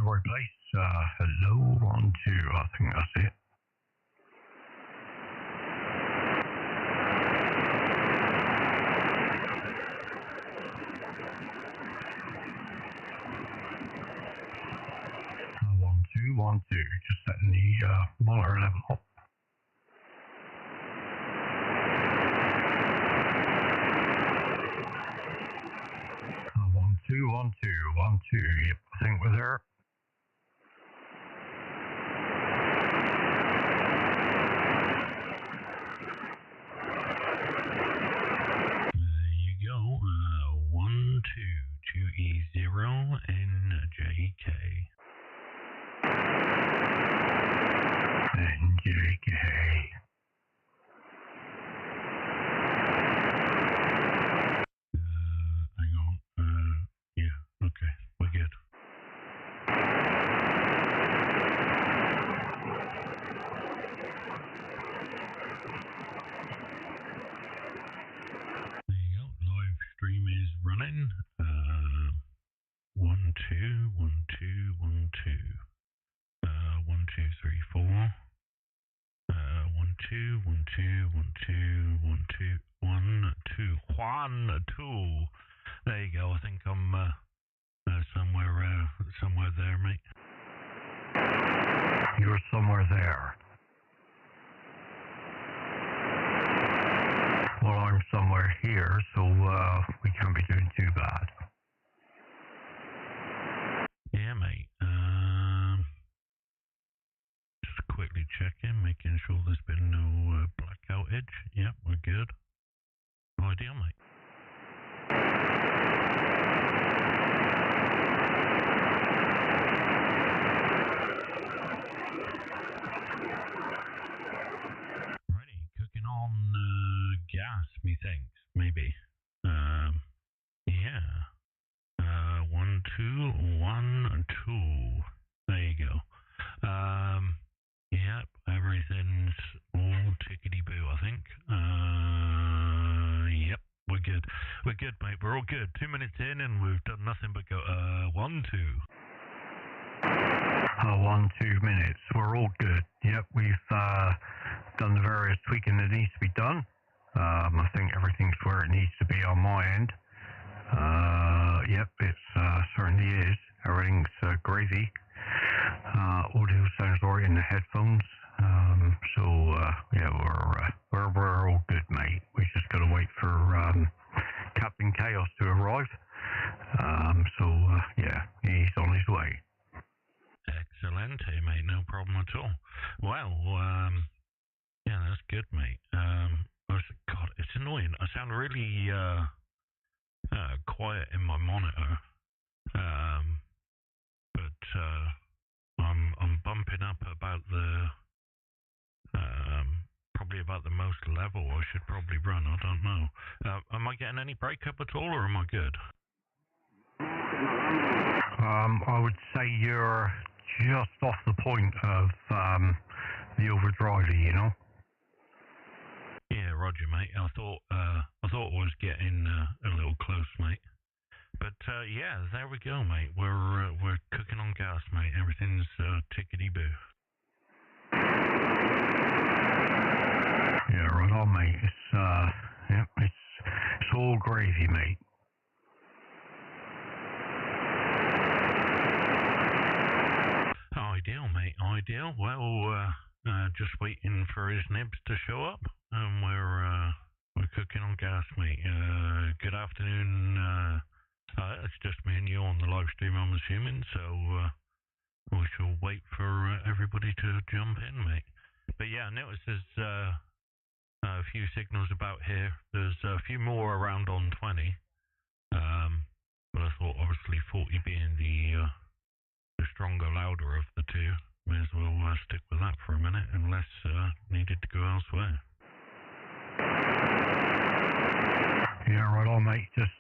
right place. Hello, 1, 2, I think that's it. One, two, just setting the monitor level up. One, two, 1, 2, 1, 2. Yep, I think we're there. There you go. 1, 2, 2e0njk. NJK. Hang on. Yeah, okay, we're good. There you go, live stream is running. 1, 2, 1, 2, 1, 2. 1, 2, 3, 4. 1, 2, 1, 2, 1, 2, 1, 2, 1, 2, 1, 2. There you go. I think I'm somewhere there, mate. You're somewhere there. Well, I'm somewhere here, so we can't be doing too bad. Yeah, mate. Just quickly checking, making sure there's been no blackout edge. Yep, we're good. Ideal, mate. Ready, cooking on gas, methinks, maybe. Yeah. 1, 2, 1, 2. There you go. Yep, everything's all tickety-boo, I think. Yep, we're good. We're good, mate. We're all good. 2 minutes in and we've done nothing but go, 1, 2. 1, 2 minutes. We're all good. Yep, we've done the various tweaking that needs to be done. I think everything's where it needs to be on my end. Yep, it certainly is. Everything's gravy. Audio sounds right in the headphones. Yeah, we're all good, mate. We just gotta wait for Captain Chaos to arrive. Yeah, he's on his way. Excellent, mate. No problem at all. Well, yeah, that's good, mate. God, it's annoying. I sound really quiet in my monitor, but I'm bumping up about the probably about the most level I should probably run. I don't know. Am I getting any breakup at all, or am I good? I would say you're just off the point of the overdrive, you know. Yeah, Roger, mate. I thought I was getting a little close, mate. But yeah, there we go, mate. We're cooking on gas, mate. Everything's tickety-boo. Yeah, right on, mate. It's all gravy, mate. Ideal, mate. Ideal. Well, just waiting for his nibs to show up, and we're cooking on gas, mate. Good afternoon. It's just me and you on the live stream, I'm assuming. So we shall wait for everybody to jump in, mate. But yeah, I noticed there's a few signals about here. There's a few more around on 20. But I thought, obviously, 40 being the stronger, louder of the two, may as well stick with that for a minute, unless needed to go elsewhere. Yeah, right on, mate. Just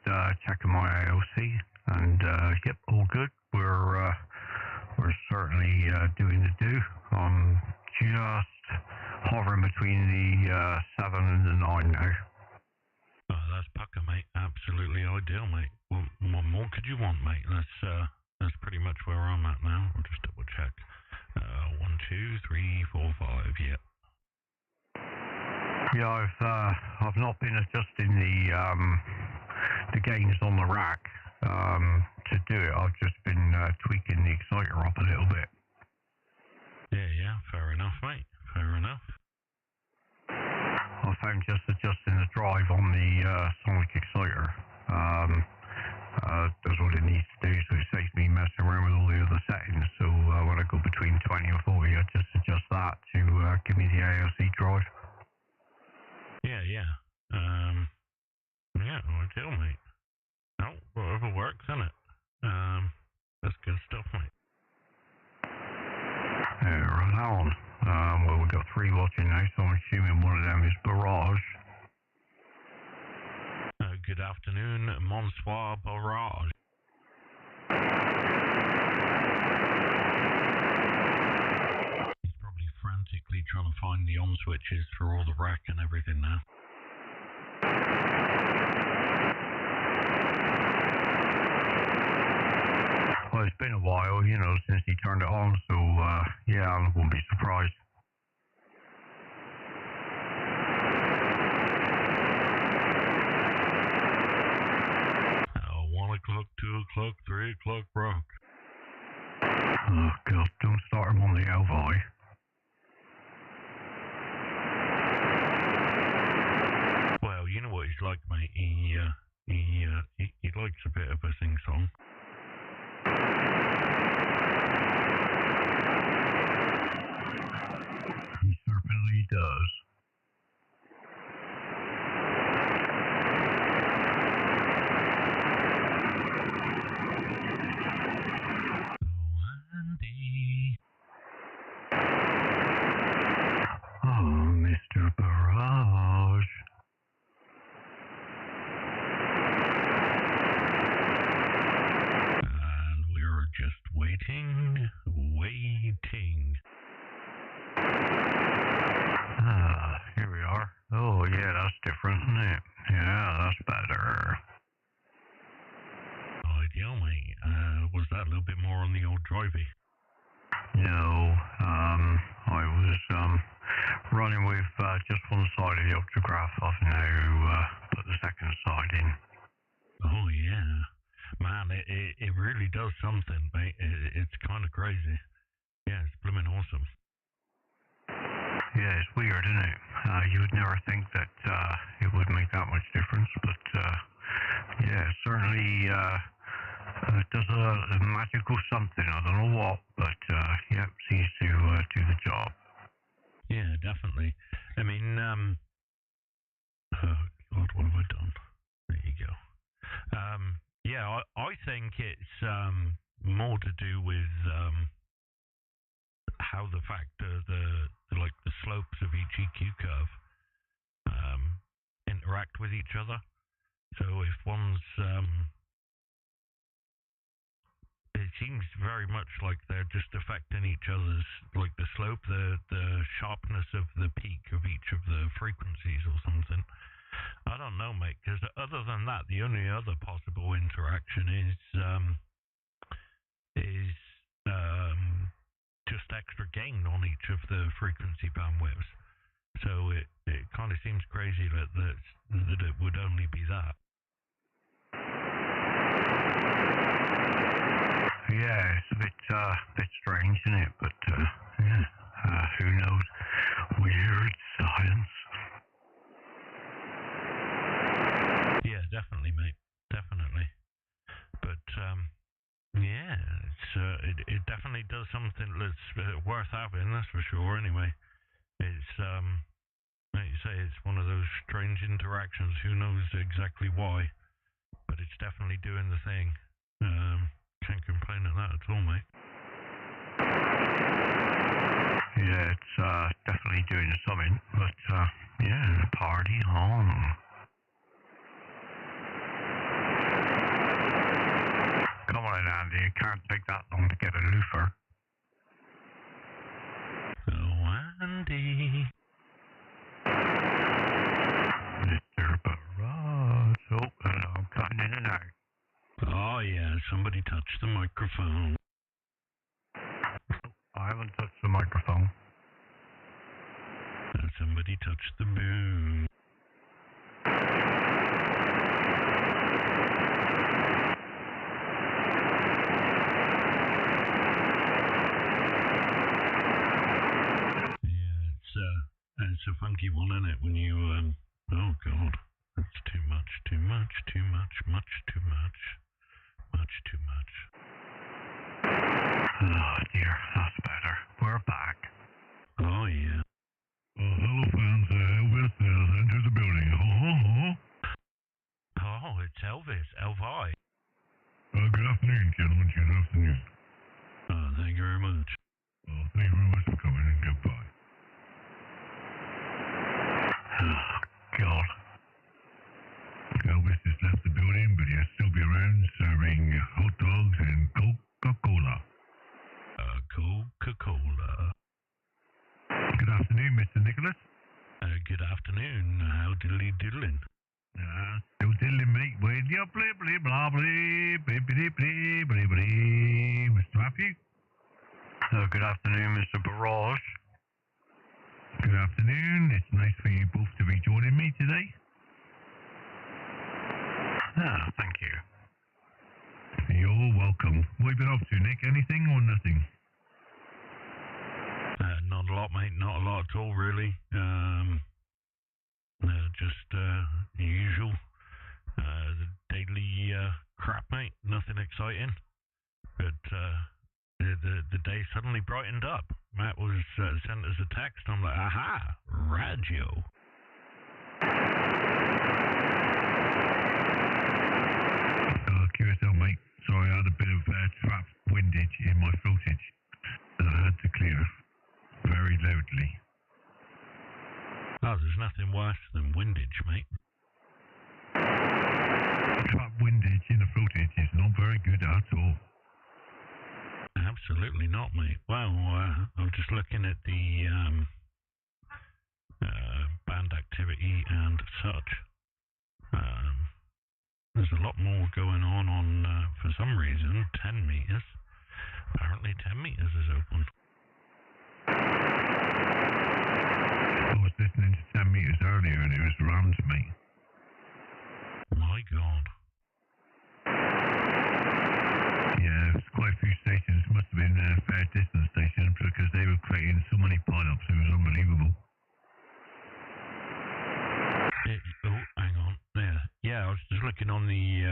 checking my AOC, and yep, all good. We're certainly doing the do. I'm just hovering between the 7 and the 9 now. Oh, that's pucker, mate. Absolutely ideal, mate. What more could you want, mate? That's that's pretty much where I'm at now. I'll just double check. 1, 2, 3, 4, 5. Yeah. Yeah, I've not been adjusting the gains on the rack. To do it, I've just been tweaking the exciter up a little bit. Yeah, fair enough, mate. Fair enough. I found just adjusting the drive on the Sonic exciter does what it needs to do, so it saves me messing around with all the other settings. So when I go between 20 and 40, I just adjust that to give me the AOC drive. Yeah. Yeah, ideal, mate. Oh, whatever works, innit? That's good stuff, mate. Right on. Well, we've got 3 watching now, so I'm assuming one of them is Barrage. Good afternoon, Bonsoir, Barrage. He's probably frantically trying to find the on switches for all the rack and everything now. Well, it's been a while, you know, since he turned it on, so yeah, I won't be surprised. 1 o'clock, 2 o'clock, 3 o'clock, broke. Oh God, don't start him on the Alvi. Well, you know what he's like, mate. He likes a bit of a sing-song. He certainly does. Oh, Mr. Barrage. And we're just waiting. Here we are. Oh, yeah, that's different, isn't it? Yeah, that's better. Ideal, mate. Was that a little bit more on the old drivey? No, I was running with just one side of the Optograph. I've now put the second side in. Oh, yeah. Man, it really does something, mate. It's kind of crazy. Yeah, it's blooming awesome. Yeah, it's weird, isn't it? You would never think that it would make that much difference, but yeah, it certainly does a magical something. I don't know what, but yeah, seems to do the job. Yeah, definitely. I mean, oh God, what have I done? There you go. Yeah, I think it's more to do with how the factor, the slopes of each EQ curve interact with each other. So if one's it seems very much like they're just affecting each other's, like the slope, the sharpness of the peak of each of the frequencies or something. I don't know, mate, because other than that, the only other possible interaction is just extra gain on each of the frequency bandwidths. So it kind of seems crazy that it would only be that. Yeah, it's a bit strange, isn't it? But yeah, who knows? Weird science. Yeah, definitely, mate. Definitely. But yeah, it definitely does something that's worth having. That's for sure. Anyway, it's like you say, it's one of those strange interactions. Who knows exactly why? But it's definitely doing the thing. Can't complain at that at all, mate. Yeah, it's definitely doing something, but yeah, party on. Come on, Andy, it can't take that long to get a loofah. Oh, Andy. Mr. Barrage. Oh, hello, I'm cutting in and out. Oh, yeah, so somebody touch the microphone. I haven't touched the microphone. Somebody touch the boom. It's a funky one, isn't it? When you, oh God, that's too much, too much, too much, much too much, much too much. Oh dear, that's better. We're back. Oh yeah. Hello fans, Elvis has entered the building. Oh, it's Elvis, Elvi. Good afternoon, gentlemen, good afternoon. Thank you very much. Thank you very much for coming and goodbye. Oh, God. Elvis has left the building, but he'll still be around serving hot dogs and Coca-Cola. Coca-Cola. Good afternoon, Mr. Nicholas. Good afternoon. How diddly-diddling? Still diddling, mate. With your blah-blah-blah-blah, blah-blah-blah-blah-blah. Mr. Matthew? Good afternoon, Mr. Barrage. Good afternoon. It's nice for you both to be joining me today. Thank you. You're welcome. What have you been up to, Nick? Anything or nothing? Not a lot, mate. Not a lot at all, really. Just the usual. The daily crap, mate. Nothing exciting. But the day suddenly brightened up. Matt was sent us a text. I'm like, aha, radio. QSL, mate. Sorry, I had a bit of trapped windage in my throatage that I had to clear very loudly. Oh, there's nothing worse than windage, mate. Trapped windage in the throatage is not very good at all. Absolutely not, mate. Well, I'm just looking at the band activity and such. There's a lot more going on for some reason, 10 meters. Apparently 10 meters is open. I was listening to 10 meters earlier and it was rammed me. My God. Yeah, there's quite a few stations. Must have been fair distance stations because they were creating so many pile-ups. It was unbelievable. Oh, hang on. Yeah, I was just looking on the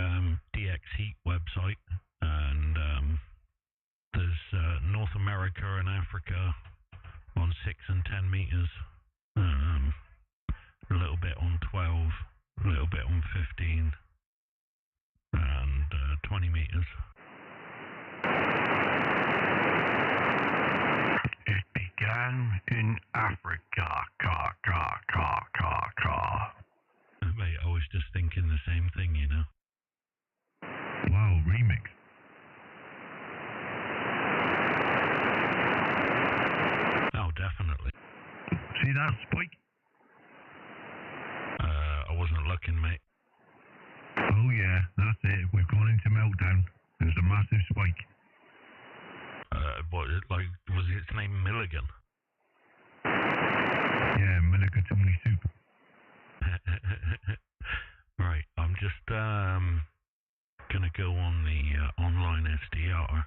DX Heat website, and there's North America and Africa on 6 and 10 meters, a little bit on 12, a little bit on 15, and 20 meters. It began in Africa. Mate, I was just thinking the same thing, you know. Wow, remix. Oh, definitely. See that spike? I wasn't looking, mate. Oh yeah, that's it. We've gone into meltdown. There's a massive spike. What, like, was its name Milligan? Yeah, mulligatawny soup. Right, I'm just gonna go on the online SDR.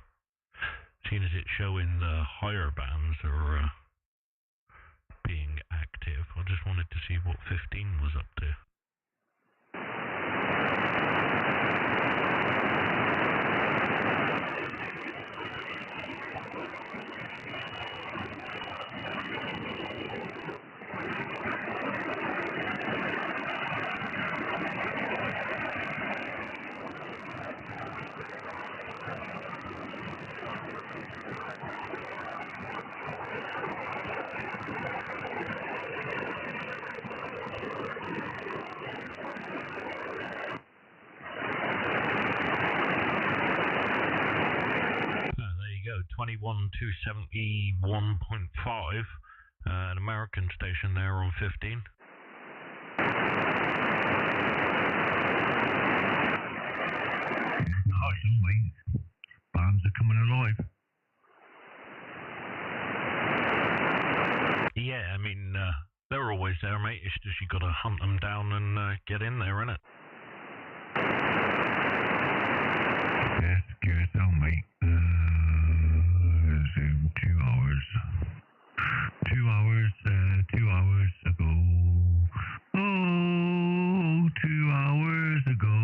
Seeing as it's showing the higher bands are being active, I just wanted to see what 15 was up to. There you go, 21271.5, an American station there on 15. Awesome, mate. mate. It's just you got to hunt them down and get in there, innit? Yes, QSL, mate. 2 hours. 2 hours, 2 hours ago. Oh, 2 hours ago.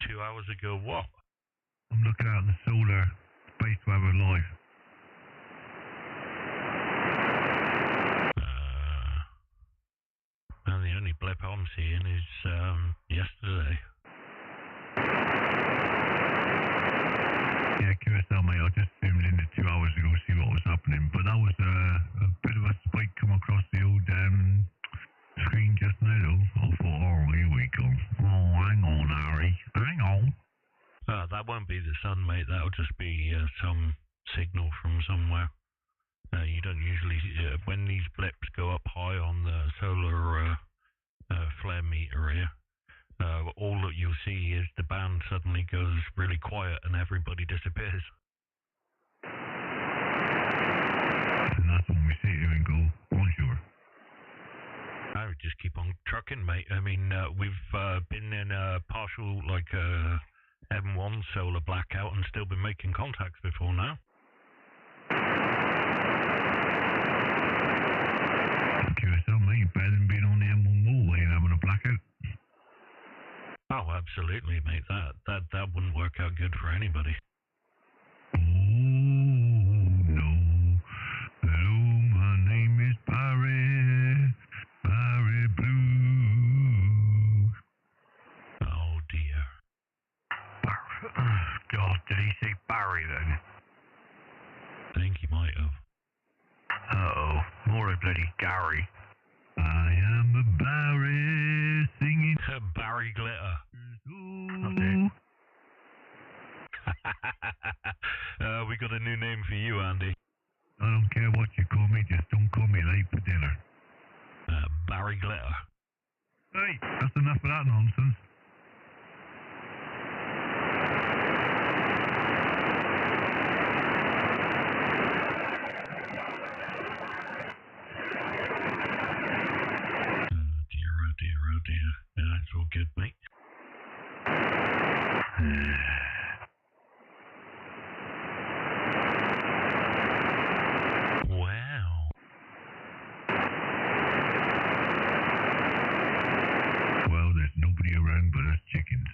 2 hours ago, what? I'm looking out the solar space weather live. And the only blip I'm seeing is yesterday. Yeah, QSL, mate. I just zoomed in 2 hours ago to see what was happening, but that was a bit of a spike come across the old screen just now, though. I thought, oh, here we go. Oh, hang on, Harry. Hang on. That won't be the sun, mate. That'll just be some signal from somewhere. You don't usually, when these blips go up high on the solar flare meter here, all that you'll see is the band suddenly goes really quiet and everybody disappears. And that's when we sit here and go, bonjour. I would just keep on trucking, mate. I mean, we've been in a partial, M1 solar blackout and still been making contacts before now. QSL, mate, better than being on the M1 wall and having a blackout. Oh, absolutely, mate. That wouldn't work out good for anybody. Oh, no. Hello, my name is Barry. Barry Blue. Oh, dear. God, did he say Barry then? I think he might have. Uh-oh, more a bloody Gary. I am a Barry singing. Barry Glitter. We got a new name for you, Andy. I don't care what you call me, just don't call me late for dinner. Barry Glitter. Hey, that's enough of that nonsense. Oh dear. Yeah, it's all good, mate. Wow. Well, there's nobody around but us chickens.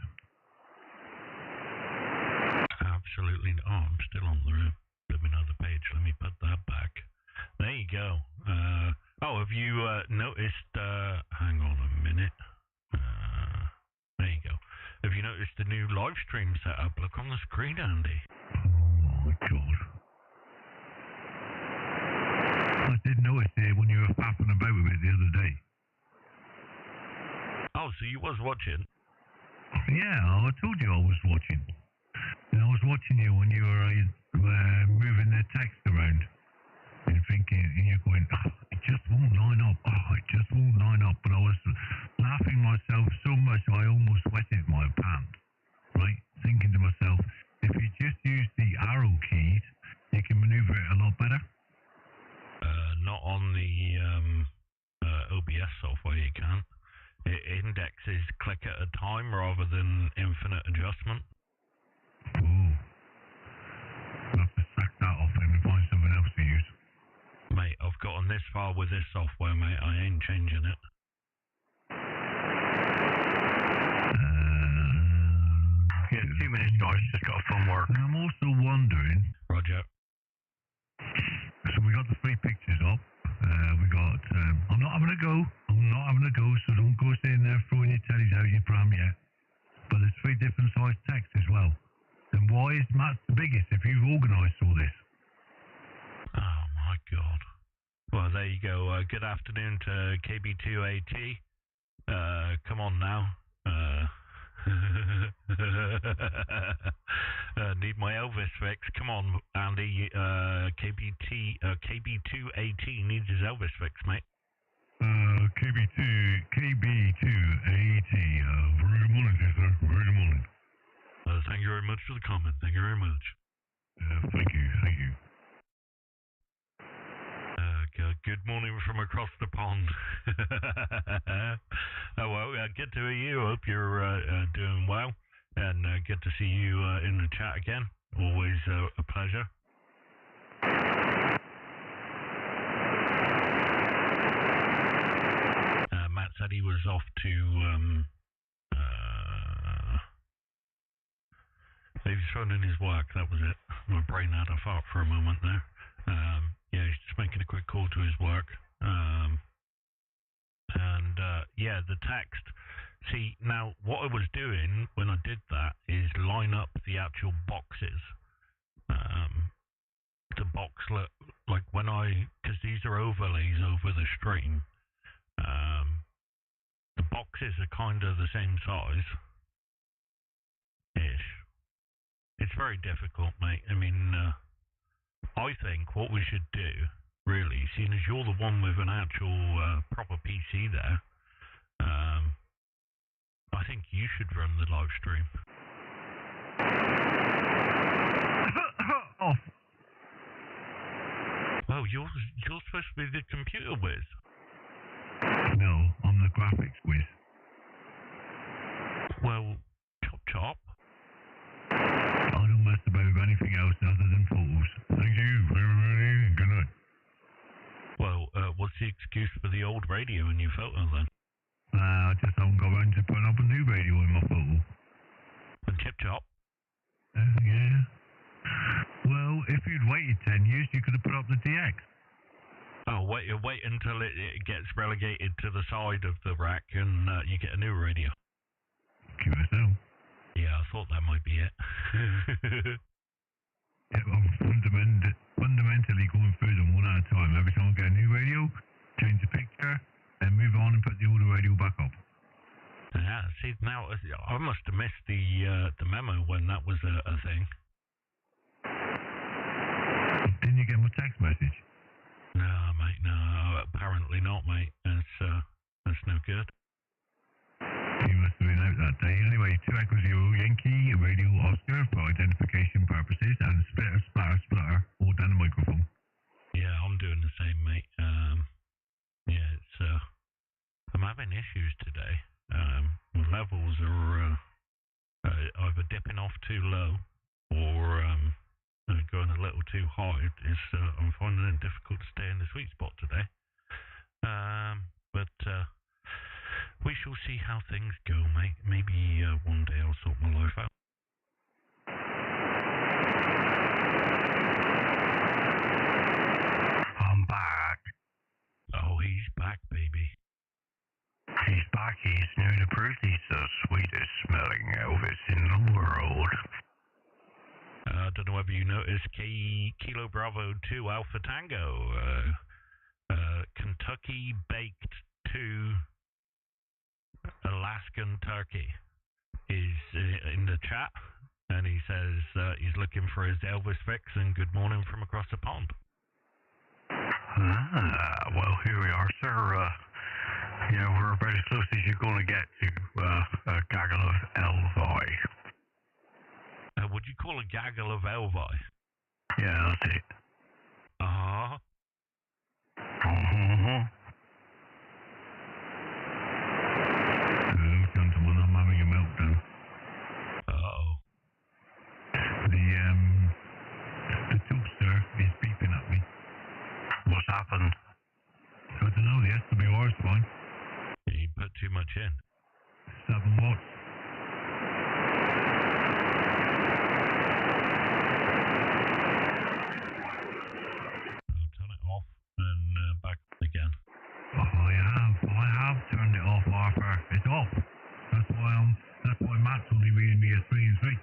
Absolutely. Oh, I'm still on the living other page. Let me put that back. There you go. Have you noticed? Hang on a minute. There you go. Have you noticed the new live stream setup? Look on the screen, Andy. Oh my God. I did notice it when you were faffing about with it the other day. Oh, so you was watching? Yeah, I told you I was watching. And I was watching you when you were moving the text around and thinking, and you're going, oh, it just won't line up. Oh, it just won't line up. But I was laughing myself so much I almost wetted my pants, right? Thinking to myself, if you just use the arrow keys, you can maneuver it a lot better. Not on the OBS software, you can. It indexes click at a time rather than infinite adjustment. Oh. I'll have to sack that off and find something else to use. Mate, I've gotten this far with this software, mate. I ain't changing it. Yeah, 2 minutes, guys. Just got a phone work. And I'm also wondering. Roger. So we got the 3 pictures up. We got. I'm not having a go. So don't go sitting there throwing your teddies out your pram yet. But there's 3 different size texts as well. And why is Matt's the biggest if you've organised all this? Oh my God. Well, there you go. Good afternoon to KB2AT. Come on now. Need my Elvis fix. Come on, Andy. KB2AT needs his Elvis fix, mate. KB2AT. Very good morning, sir. Very good morning. Thank you very much for the comment. Thank you very much. Thank you. Good morning from across the pond. Oh, well, good to hear you. Hope you're doing well. And good to see you in the chat again. Always a pleasure. Matt said he was off to... he was thrown in his work, that was it. My brain had a fart for a moment there. Yeah, he's just making a quick call to his work. Yeah, the text. See, now, what I was doing when I did that is line up the actual boxes. The box, like when because these are overlays over the stream. The boxes are kind of the same size-ish. It's very difficult, mate. I mean, I think what we should do, really, seeing as you're the one with an actual proper PC there, I think you should run the live stream. Off. Well, you're supposed to be the computer whiz. No, I'm the graphics whiz. Well, chop. I don't mess about with anything else other than photos. Thank you. Good night. Well, what's the excuse for the old radio in your photo then? I just haven't got around to putting up a new radio in my photo. And chop? Yeah. Well, if you'd waited 10 years, you could have put up the DX. Oh, wait until it gets relegated to the side of the rack and you get a new radio. QSL. Yeah, I thought that might be it. Yeah, I'm fundamentally going through them one at a time. Every time I get a new radio, change the picture, and move on and put the older radio back up. Yeah, see, now, I must have missed the memo when that was a thing. Didn't you get my text message? No, mate, no, apparently not, mate. That's no good. You must have been out that day. Anyway, 2e0njk, radio Oscar for identification purposes, and splitter, splatter, all down the microphone. Yeah, I'm doing the same, mate. Yeah, it's, I'm having issues today. The levels are either dipping off too low or going a little too high. I'm finding it difficult to stay in the sweet spot today. But we shall see how things go, mate. Maybe one day I'll sort my life out. I'm back. Oh, he's back, baby. He's back. He's new to prove he's the sweetest smelling Elvis in the world. I don't know whether you noticed Kilo Bravo 2 Alpha Tango. Kentucky baked 2 Alaskan turkey is in the chat, and he says he's looking for his Elvis fix, and good morning from across the pond. Well, here we are, sir. We're about as close as you're going to get to a gaggle of Elvi. Would you call a gaggle of Elvi? Yeah, that's it. Uh-huh. Gentlemen, I'm having a meltdown. Uh-oh. The toaster is beeping at me. What's happened? I don't know, the SWR is fine. You put too much in. 7 watts. I'll turn it off and back again. Oh, I have turned it off, Arthur. It's off. That's why Matt's only reading me as 3 and 3.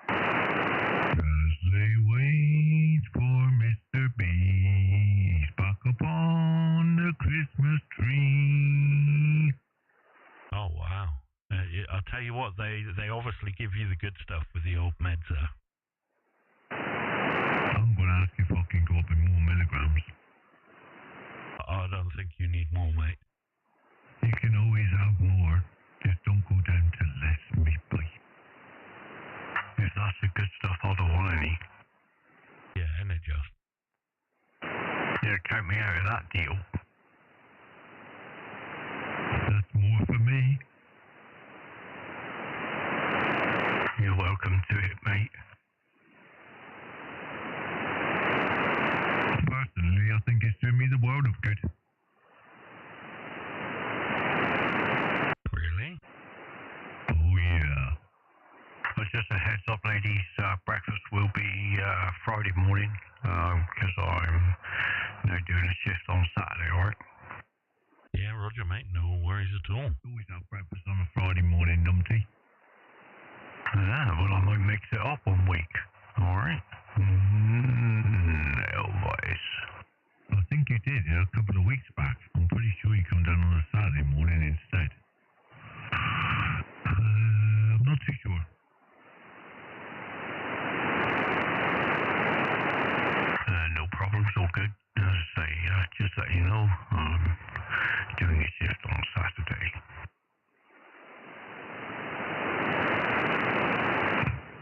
As they wait for Mr. B's back upon the Christmas tree. Oh, wow. I'll tell you what, they obviously give you the good stuff with the old meds there. I'm going to ask if I can go up in more milligrams. think you need more, mate. You can always have more. Just don't go down to less meat bite. If that's the good stuff, I don't want any. Yeah, and it just. Yeah, count me out of that deal. That's more for me. You're welcome to it, mate. Personally, I think it's doing me the world of good. Really? Oh, yeah. But just a heads up, ladies, breakfast will be Friday morning, because I'm now doing a shift on Saturday, alright? Yeah, roger, mate. No worries at all. Always have breakfast on a Friday morning, numpty. Yeah, well, I might mix it up one week, alright? Elvis. I think you did a couple of weeks back. I'm pretty sure you come down on a Saturday morning instead. I'm not too sure. No problems, all good. As I say, just let you know, I'm doing a shift on Saturday.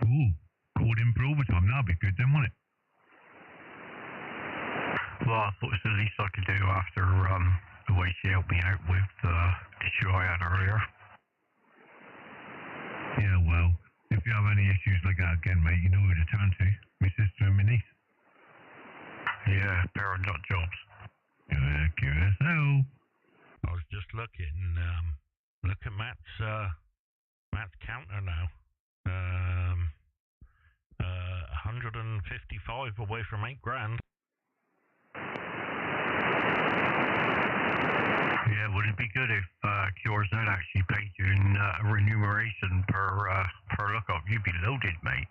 Ooh, called in for overtime. That'd be good then, wouldn't it? Well, I thought it's the least I could do after the way she helped me out with the issue I had earlier. Yeah, well, if you have any issues like that again, mate, you know who to turn to. My sister and my niece. Yeah, pair of nut jobs. QSO. I was just looking. Look at Matt's counter now. 155 away from $8,000. Yeah, would it be good if QRZ actually paid you in remuneration per lookup? You'd be loaded, mate.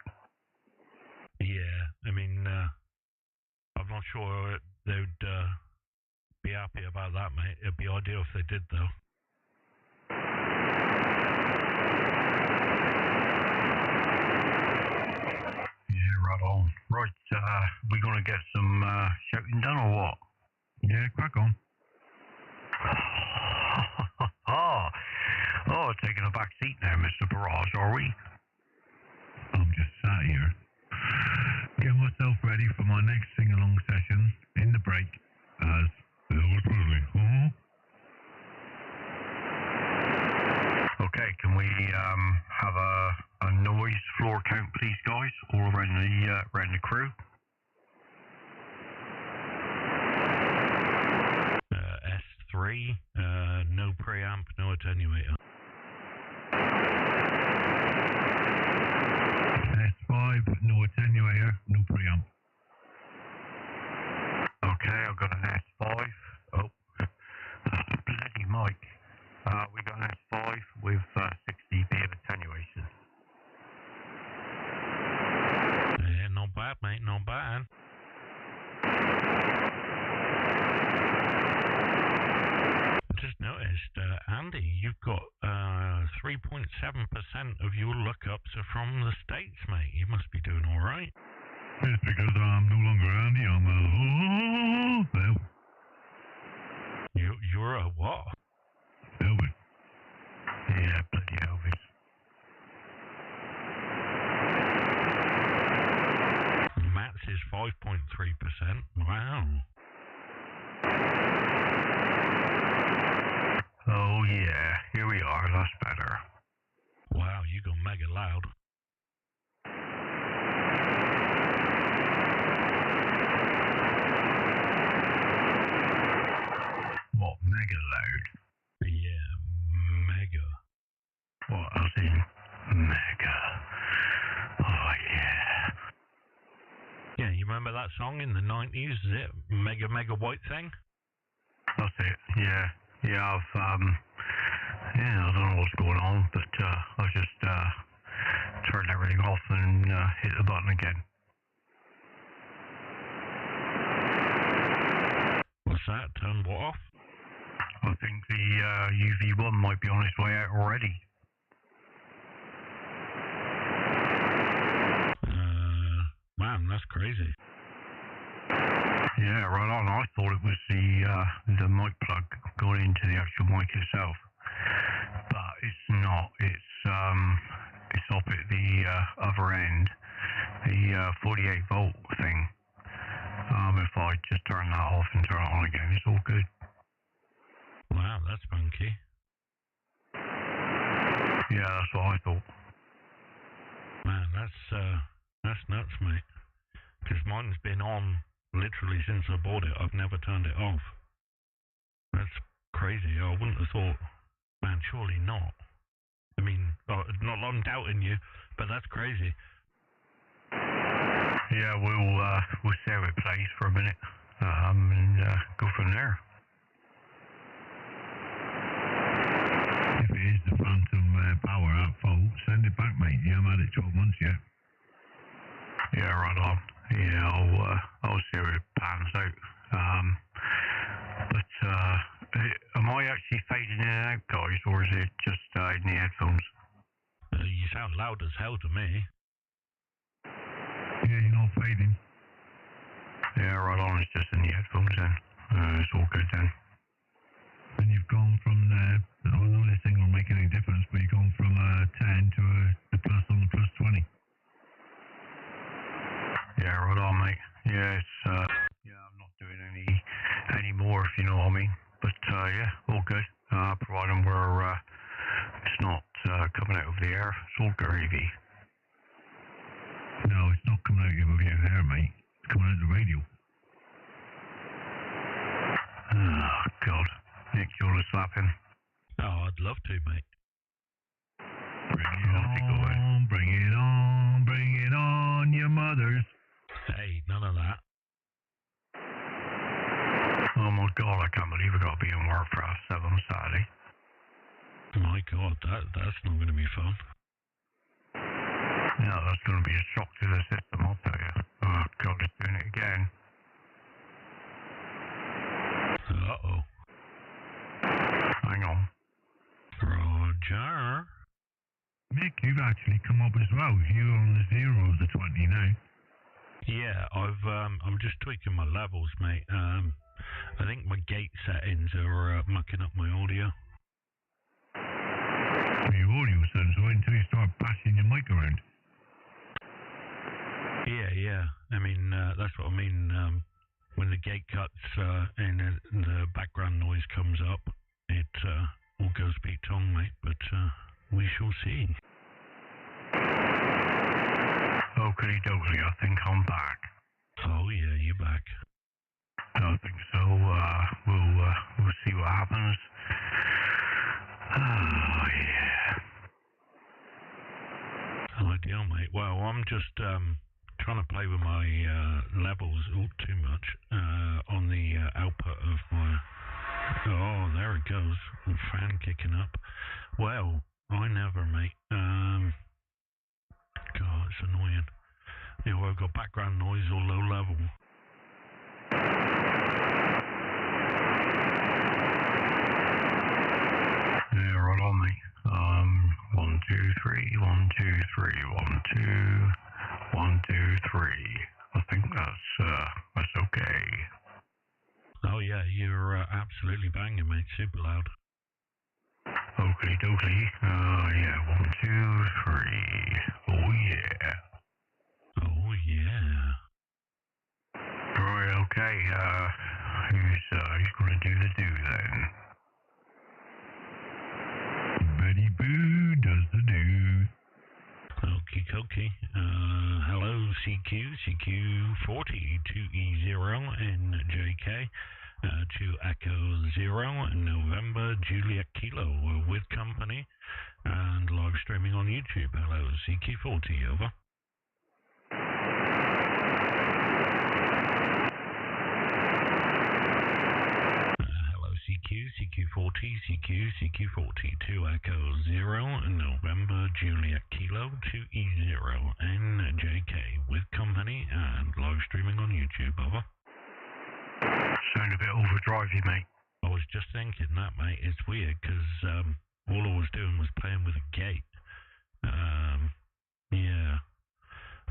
Yeah, I mean, I'm not sure they'd be happy about that, mate. It'd be ideal if they did, though. Yeah, right on. Right, we gonna get some shouting done or what? Yeah, crack on. Oh, taking a back seat now, Mr. Barrage, are we? I'm just sat here, getting myself ready for my next sing-along session in the break as Elvis Presley. Okay, can we have a noise floor count, please, guys, all around the crew? S3, no preamp, no attenuator. S5, no attenuator, no preamp. Okay, I've got an S5. Oh, bloody mic. We got an S5 with 6 dB of attenuation. Yeah, not bad, mate, not bad. Just noticed, Andy, you've got 3.7% of your lookups are from the States, mate. You must be doing all right. It's because I'm no longer Andy. I'm Elvis. You're a what? Elvis. Yeah, bloody Elvis. Matt's is 5.3%. Wow. Oh yeah, here we are, that's better. Wow, you go mega loud. What, mega loud? Yeah, mega. What, as in mega? Oh yeah. Yeah, you remember that song in the 90s, is it? Mega Mega White Thing? That's it, yeah. Yeah, I don't know what's going on, but I've just turned everything off and hit the button again. What's that? Turn what off? I think the UV1 might be on its way out already. Man, that's crazy. Yeah, right on. I thought it was the mic plug going into the actual mic itself, but it's not. It's up at the other end, the 48 volt thing. If I just turn that off and turn it on again, it's all good. Wow, that's funky. Yeah, that's what I thought. Man, that's nuts, mate. Because mine's been on literally since I bought it. I've never turned it off. That's crazy. I wouldn't have thought, man, surely not. I mean, not I'm doubting you, but that's crazy. Yeah, we'll see how it plays for a minute, and go from there. If it is the phantom power at fault, send it back, mate. You haven't had it 12 months yet. Yeah, right on. Yeah, I'll see how it pans out. But am I actually fading in and out, guys, or is it just in the headphones? You sound loud as hell to me. Yeah, you're not fading. Yeah, right on. It's just in the headphones then. It's all good then. And you've gone from there. I don't know this thing will make any difference, but you've gone from 10 to the plus on the plus 20. Yeah, right on, mate. Yeah, it's yeah, I'm not doing any more, if you know what I mean. But yeah, all good. Providing we're it's not coming out of the air. It's all gravy. No, it's not coming out of your hair, mate. It's coming out of the radio. Oh, God. Nick, you want to slap him? Oh, I'd love to, mate. Bring it on, bring it on, bring it on, your mothers. Hey, none of that. Oh my God, I can't believe I got to be in work for 7 on Saturday. My God, that's not going to be fun. No, that's going to be a shock to the system, I'll tell you. Oh God, it's doing it again. Uh-oh. Hang on. Roger. Mick, you've actually come up as well. You're on the 0 of the 20 now. Yeah, I'm just tweaking my levels, mate. I think my gate settings are mucking up my audio. Your audio sounds right until you start bashing your mic around. Yeah. I mean, that's what I mean. When the gate cuts and the background noise comes up, it all goes beat tongue, mate. But we shall see. Okie dokie, I think I'm back. Oh yeah, you're back. I think so. We'll see what happens. Oh yeah. Ideal, mate. Well, I'm just trying to play with my levels all too much on the output of my. Oh, there it goes. Fan kicking up. Well, I never, mate. God, it's annoying. Yeah, well, I've got background noise or low level. Yeah, right on, mate. 1, 2, 3, 1, 2, 3, 1, 2, 1, 2, 3. I think that's okay. Oh yeah, you're absolutely banging, mate. Super loud. Okie dokie. Yeah, 1, 2, 3. Oh yeah. Oh yeah. Right, okay. Who's gonna do the do then? Betty Boo does the do. Okie dokie. Hello, CQ40, 2e0njk, 2echo0, November, Juliet Kilo, with company, and live streaming on YouTube. Hello, CQ40, over. Hello, CQ40, CQ40, 2echo0, November, Juliet Kilo, 2e0njk, with company, and live streaming on YouTube, over. Sound a bit overdrivey, mate. I was just thinking that, mate. It's weird, because all I was doing was playing with a gate. Yeah.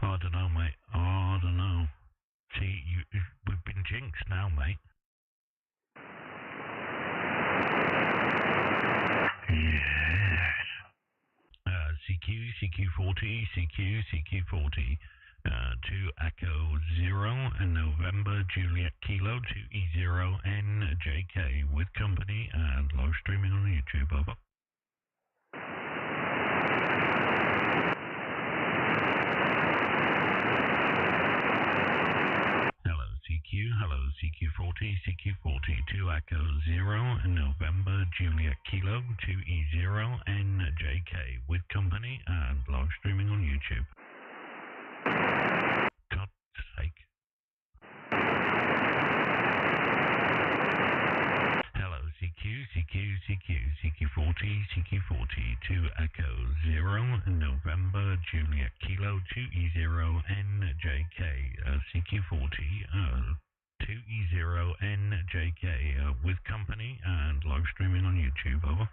I don't know, mate. I don't know. See, we've been jinxed. now, mate. Yes. CQ, CQ40, CQ, CQ40. 2 Echo 0 and November Juliet Kilo 2e0njk with company and live streaming on YouTube. Over. Hello CQ40, CQ40, 2 Echo 0 and November Juliet Kilo 2e0njk with company and live streaming on YouTube. God's sake. Hello CQ, CQ40, CQ40, 2 Echo 0 and November Juliet Kilo 2e0njk CQ40 2e0njk with company and live streaming on YouTube. Over.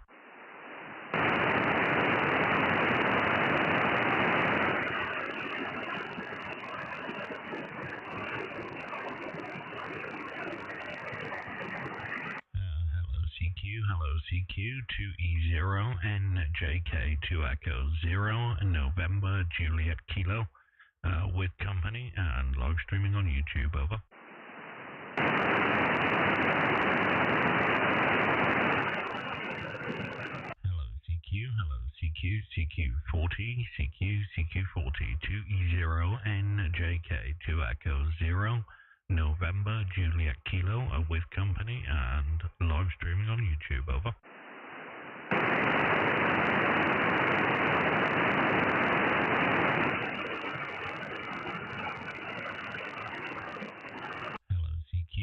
Hello CQ 2e0njk 2 Echo 0 and November Juliet Kilo with company and live streaming on YouTube. Over. Hello CQ, CQ40, CQ40, 2e0njk 2 Echo 0 November Juliet Kilo with company and live streaming on YouTube. Over. Hello CQ,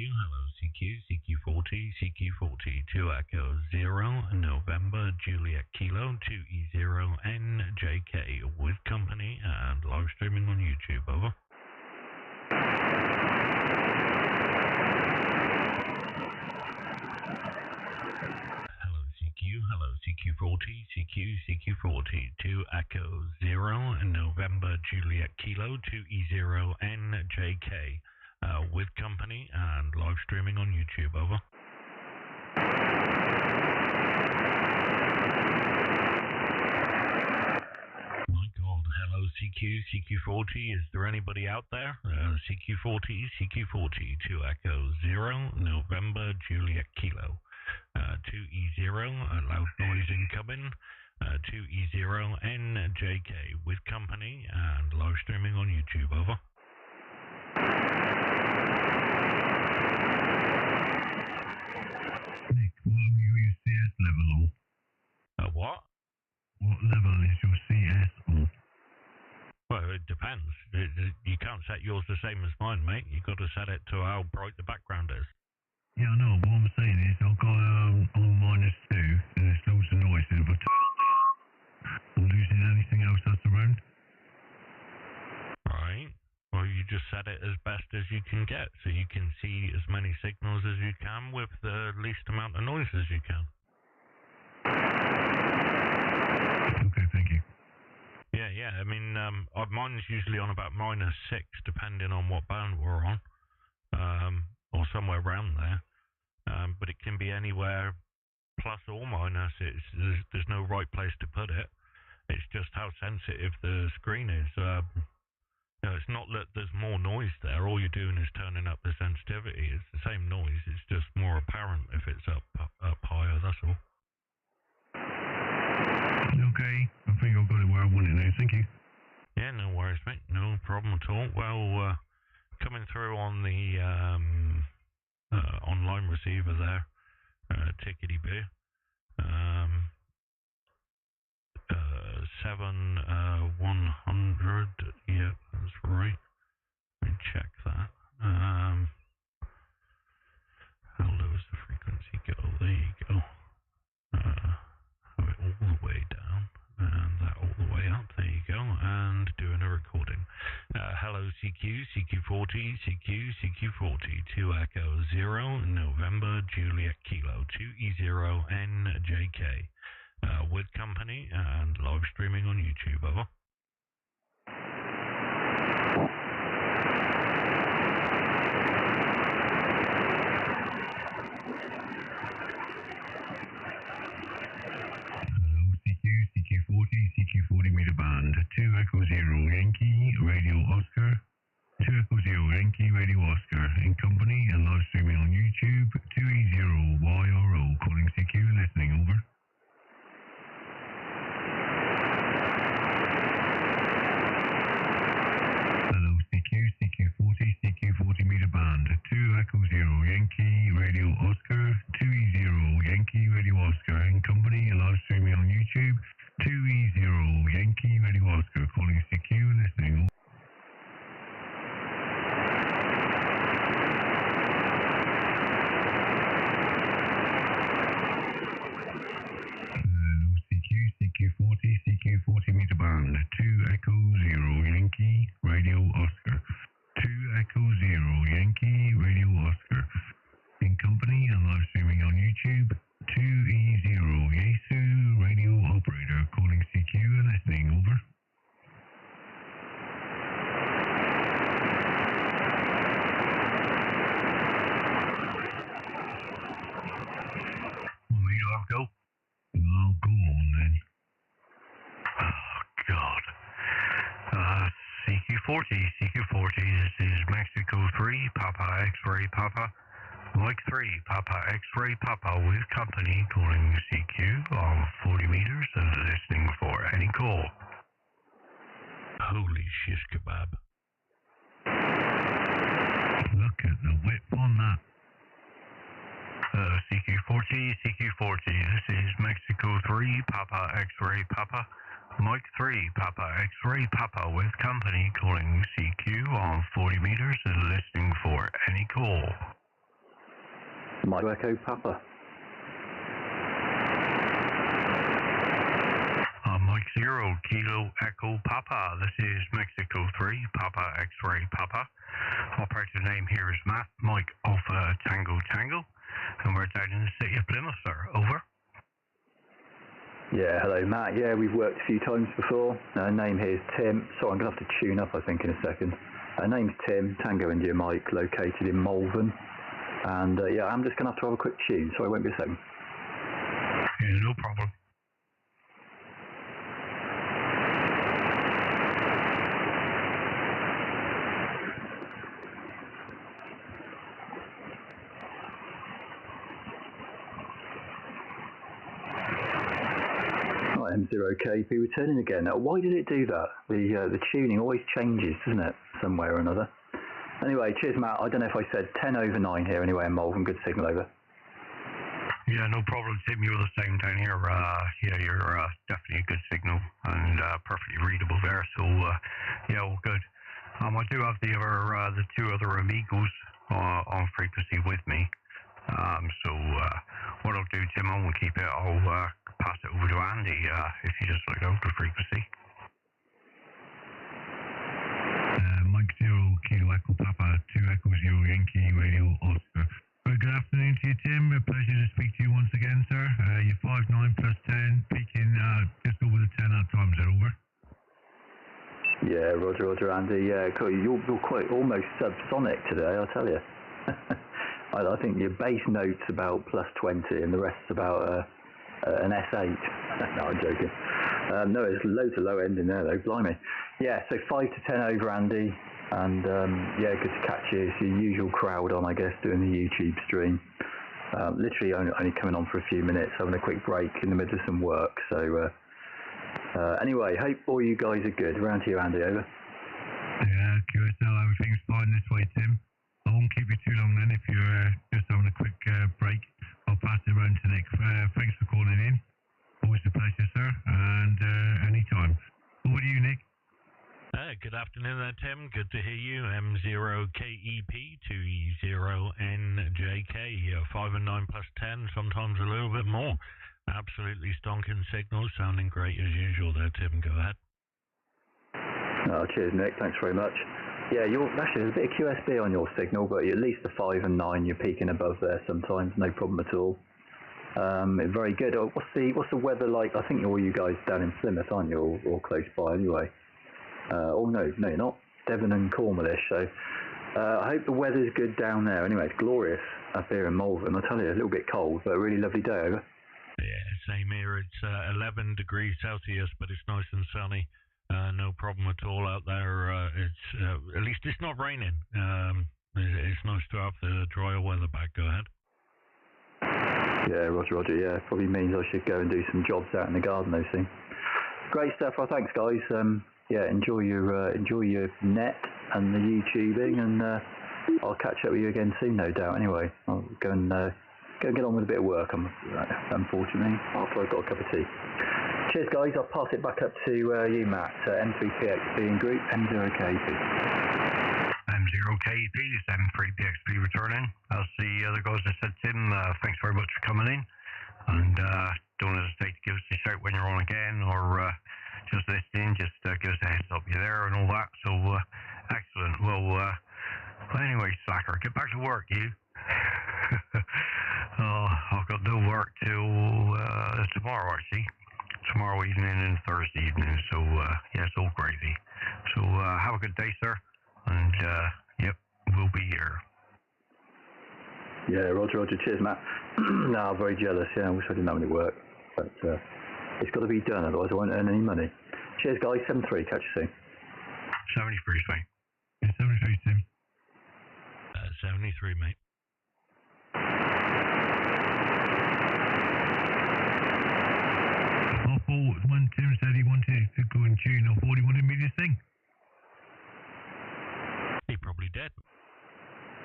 CQ40, CQ40, 2 Echo 0 November Juliet Kilo 2e0njk with company and live streaming on YouTube. Over. Hello CQ40, CQ40, 2 Echo 0 November Juliet Kilo 2e0njk with company and live streaming on YouTube. Over. My God, hello CQ, CQ40, is there anybody out there? CQ40, CQ40, 2 Echo 0 November Juliet Kilo 2e0, loud noise incoming, 2e0njk with company and live streaming on YouTube. Over. Nick, what are your CS level on? What? What level is your CS on? Well, it depends. You can't set yours the same as mine, mate. You've got to set it to how bright the background is. Yeah, I know. What I'm saying is I've got on -2 and there's loads of noise in it, but I'm losing anything else that's around. Right. Well, you just set it as best as you can get, so you can see as many signals as you can with the least amount of noise as you can. Okay, thank you. Yeah. I mean, mine's usually on about -6, depending on what band we're on, or somewhere around there. But it can be anywhere plus or minus. There's no right place to put it. It's just how sensitive the screen is. It's not that there's more noise there. All you're doing is turning up the sensitivity. It's the same noise. It's just more apparent if it's up higher. That's all. Okay, I think I've got it where I want it now. Thank you. Yeah, no worries, mate. No problem at all. Well, coming through on the online receiver there, tickety-boo. 7100. Yep, that's right. Let me check that. How low does the frequency go? There you go. Have it all the way down and that all the way up. There you go. And doing a recording. Hello CQ, CQ40, CQ40, 2 Echo 0 November Juliet Kilo 2e0njk with company and live streaming on YouTube. Over. CQ40 meter band, 2e0 Yankee, Radio Oscar. 2e0 Yankee, Radio Oscar. In company and live streaming on YouTube, 2e0yro radio operator calling CQ and listening, over. Want me to have a go? Well, go on then. Oh, God. CQ40, this is Mexico 3, Papa X-Ray Papa. Mike 3, Papa X-Ray Papa with company calling CQ on 40 meters and listening for any call. Holy shish kebab. Look at the whip on that. CQ40, this is Mexico 3, Papa X-Ray Papa. Mike 3, Papa X-Ray Papa with company calling CQ on 40 meters and listening for any call. Mike Echo Papa. Mike 0, Kilo Echo Papa. This is Mexico 3, Papa X-Ray Papa. Operator name here is Matt, Mike Alpha Tango Tango. And we're down in the city of Plymouth, sir. Over. Yeah, hello Matt. Yeah, we've worked a few times before. Name here is Tim. So I'm going to have to tune up, I think, in a second. Name's Tim, Tango India Mike, located in Malvern. And yeah, I'm just going to have a quick tune, so I won't be a second. Yeah, no problem. M3pxp returning again. Why did it do that? The tuning always changes, doesn't it? Some way or another. Anyway, cheers, Matt. I don't know if I said 10 over 9 here anyway in Malvern. Good signal, over. Yeah, no problem, Tim. You're the same down here. Yeah, you're definitely a good signal and perfectly readable there. So, yeah, all good. I do have the two other amigos on frequency with me. So, what I'll do, Tim, I won't keep it. I'll pass it over to Andy if you just look out the frequency. Mike 0, Kilo Echo Papa, 2e0 Yankee, Radio Oscar. Good afternoon to you, Tim. A pleasure to speak to you once again, sir. You're 5'9" plus 10, peaking just over the 10 at times, is that over? Yeah, Roger, Andy. Yeah, cool. You're quite almost subsonic today, I'll tell you. I think your bass note's about plus 20 and the rest's about an S8. No, I'm joking. No, there's loads of low end in there though, blimey. Yeah, so 5 to 10 over, Andy. And yeah, good to catch you. It's your usual crowd on, I guess, doing the YouTube stream. Literally only coming on for a few minutes, having a quick break in the middle of some work. So anyway, hope all you guys are good. Around to you, Andy, over. Yeah, QSL, everything's fine this way, Tim. I won't keep you too long then if you're just having a quick break. I'll pass it around to Nick. Thanks for calling in. Always a pleasure, sir, and anytime. Over to you, Nick. Good afternoon there, Tim. Good to hear you. M0KEP, 2e0njk, 5 and 9 plus 10, sometimes a little bit more. Absolutely stonking signals, sounding great as usual there, Tim. Go ahead. Oh, cheers, Nick. Thanks very much. Yeah, actually, there's a bit of QSB on your signal, but at least the 5 and 9, you're peaking above there sometimes, no problem at all. Very good. What's the weather like? I think all you guys down in Plymouth, aren't you, or close by anyway? Oh no, you're not. Devon and Cornwallish. So I hope the weather's good down there. Anyway, it's glorious up here in Malvern. I tell you, a little bit cold, but a really lovely day over. Yeah, same here. It's 11 degrees Celsius, but it's nice and sunny. No problem at all out there. It's at least it's not raining. It's nice to have the drier weather back. Go ahead. Yeah, Roger. Yeah, probably means I should go and do some jobs out in the garden. Those things. Great stuff. Well, thanks, guys. Yeah, enjoy your net and the YouTubing, and I'll catch up with you again soon, no doubt. Anyway, I'll go and get on with a bit of work. Unfortunately, after I've got a cup of tea. Cheers, guys. I'll pass it back up to you, Matt. M3pxp in group, M0KEP. M0KEP is M3pxp returning. As the other guys that said, Tim, thanks very much for coming in. And don't hesitate to give us a shout when you're on again, or just listening, just give us a heads up you're there and all that. So, excellent. Well, anyway, Slacker, get back to work, you. I've got no work till tomorrow, actually. Tomorrow evening and Thursday evening, so yeah, it's all gravy. So have a good day, sir, and yep, we'll be here. Yeah, Roger. Cheers, Matt. No, I'm very jealous. Yeah, I wish I didn't have any work, but it's got to be done, otherwise I won't earn any money. Cheers, guys. 7-3. Catch you soon. 73, mate. Yeah, 73, Tim. 73, mate. I thought when Tim said he wanted to go and tune, I thought he wanted me to sing. He probably did.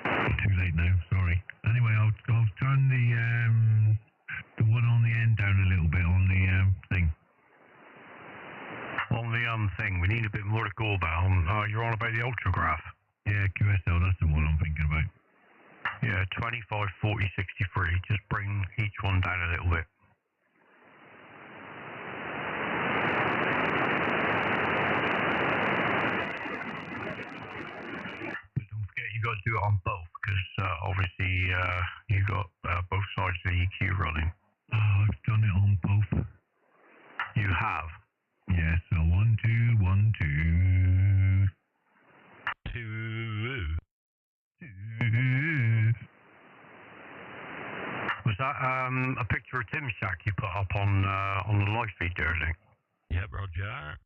Too late now, sorry. Anyway, I'll turn the one on the end down a little bit on the thing. On the thing, we need a bit more to go about. You're on about the ultrograph. Yeah, QSL, that's the one I'm thinking about. Yeah, 25, 40, 63. Just bring each one down a little bit. But don't forget, you got to do it on both, because obviously you got both sides of the EQ running. Oh, I've done it on both. You have? Yeah, so 1, 2, 1, 2. 2. Was that a picture of Tim's shack you put up on the live feed there, Nick? Yep, Roger.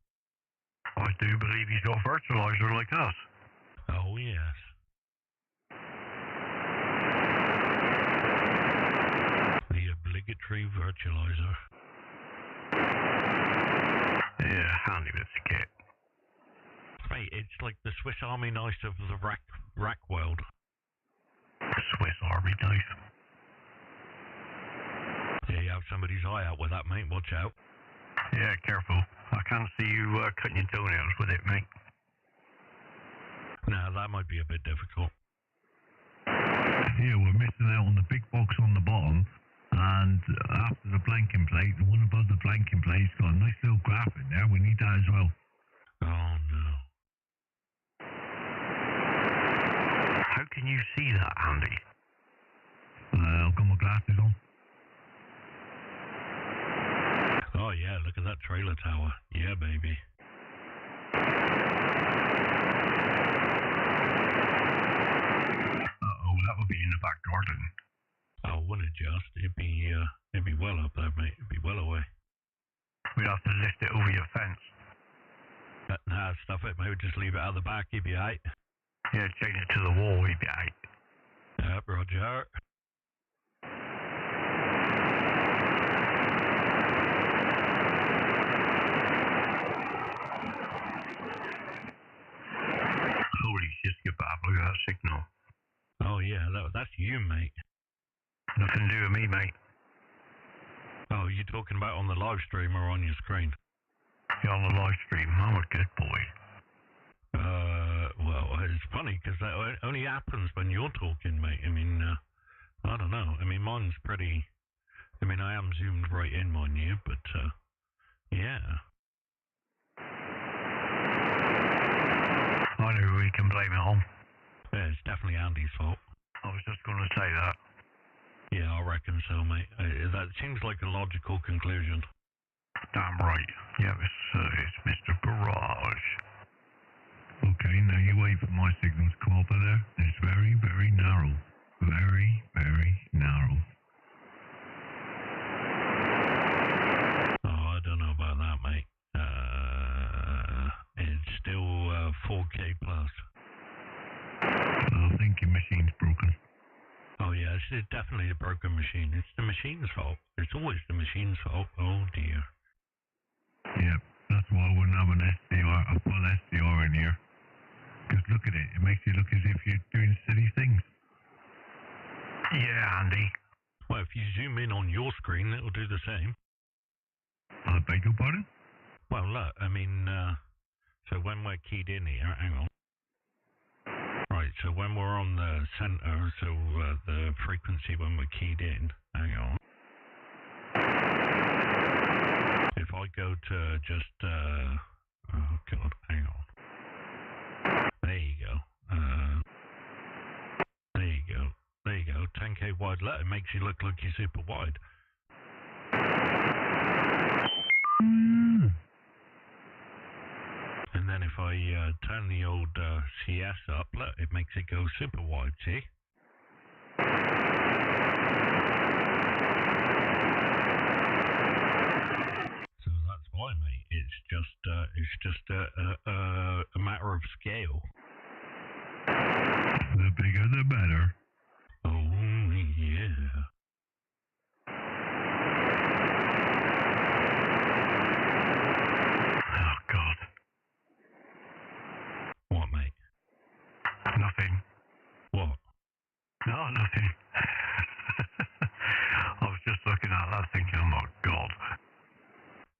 I do believe he's got a virtualizer like us. Oh, yes. The obligatory virtualizer. Yeah, handy with the kit. Mate, it's like the Swiss Army knife of the rack world. Swiss Army knife. Yeah, you have somebody's eye out with that, mate. Watch out. Yeah, careful. I can't see you cutting your toenails with it, mate. Now, that might be a bit difficult. Yeah, we're missing out on the big box on the bottom, and after the blanking plate, the one above the blanking plate's got a nice little graph in there. We need that as well. Oh, no. How can you see that, Andy? I've got my glasses on. Oh, yeah, look at that trailer tower. Yeah, baby. Uh-oh, that would be in the back garden. Oh, wouldn't it just? It'd be well up there, mate. It'd be well away. We'd have to lift it over your fence. Nah, stuff it, mate. Just leave it out the back. You'd be aight. Yeah, chain it to the wall, you'd be aight. Yep, Roger. Holy shit, kebab, look at that signal. Oh, yeah, that's you, mate. Nothing to do with me, mate. Oh, you talking about on the live stream or on your screen? You're on the live stream. I'm a good boy. Well, it's funny because that only happens when you're talking, mate. I mean, I don't know. I mean, mine's pretty. I mean, I am zoomed right in on you, but yeah. I know who we can blame it on. Yeah, it's definitely Andy's fault. I was just going to say that. Yeah, I reckon so, mate. That seems like a logical conclusion. Damn right. Yeah, it's Mr. Garage. Okay, now you wait for my signal to come over there. It's very, very narrow. Very, very narrow. Oh, I don't know about that, mate. It's still 4K plus. I think your machine's broken. Oh, yeah, this is definitely a broken machine. It's the machine's fault. It's always the machine's fault. Oh, dear. Yeah, that's why I wouldn't have an SDR, a full SDR in here. Because look at it, it makes you look as if you're doing silly things. Yeah, Andy. Well, if you zoom in on your screen, it'll do the same. I beg your pardon? Well, look, I mean, so when we're keyed in here, hang on. Right, so when we're on the center, so the frequency when we're keyed in, hang on. I go to just, oh God, hang on. There you go. There you go. There you go. 10K wide letter makes you look like you're super wide. And then if I turn the old CS up, look, it makes it go super wide, see? So that's why, mate. It's just a matter of scale. The bigger the better. Oh, yeah. Oh, God. What, mate? Nothing. What? No, nothing. I was just looking at that thinking, oh, my God.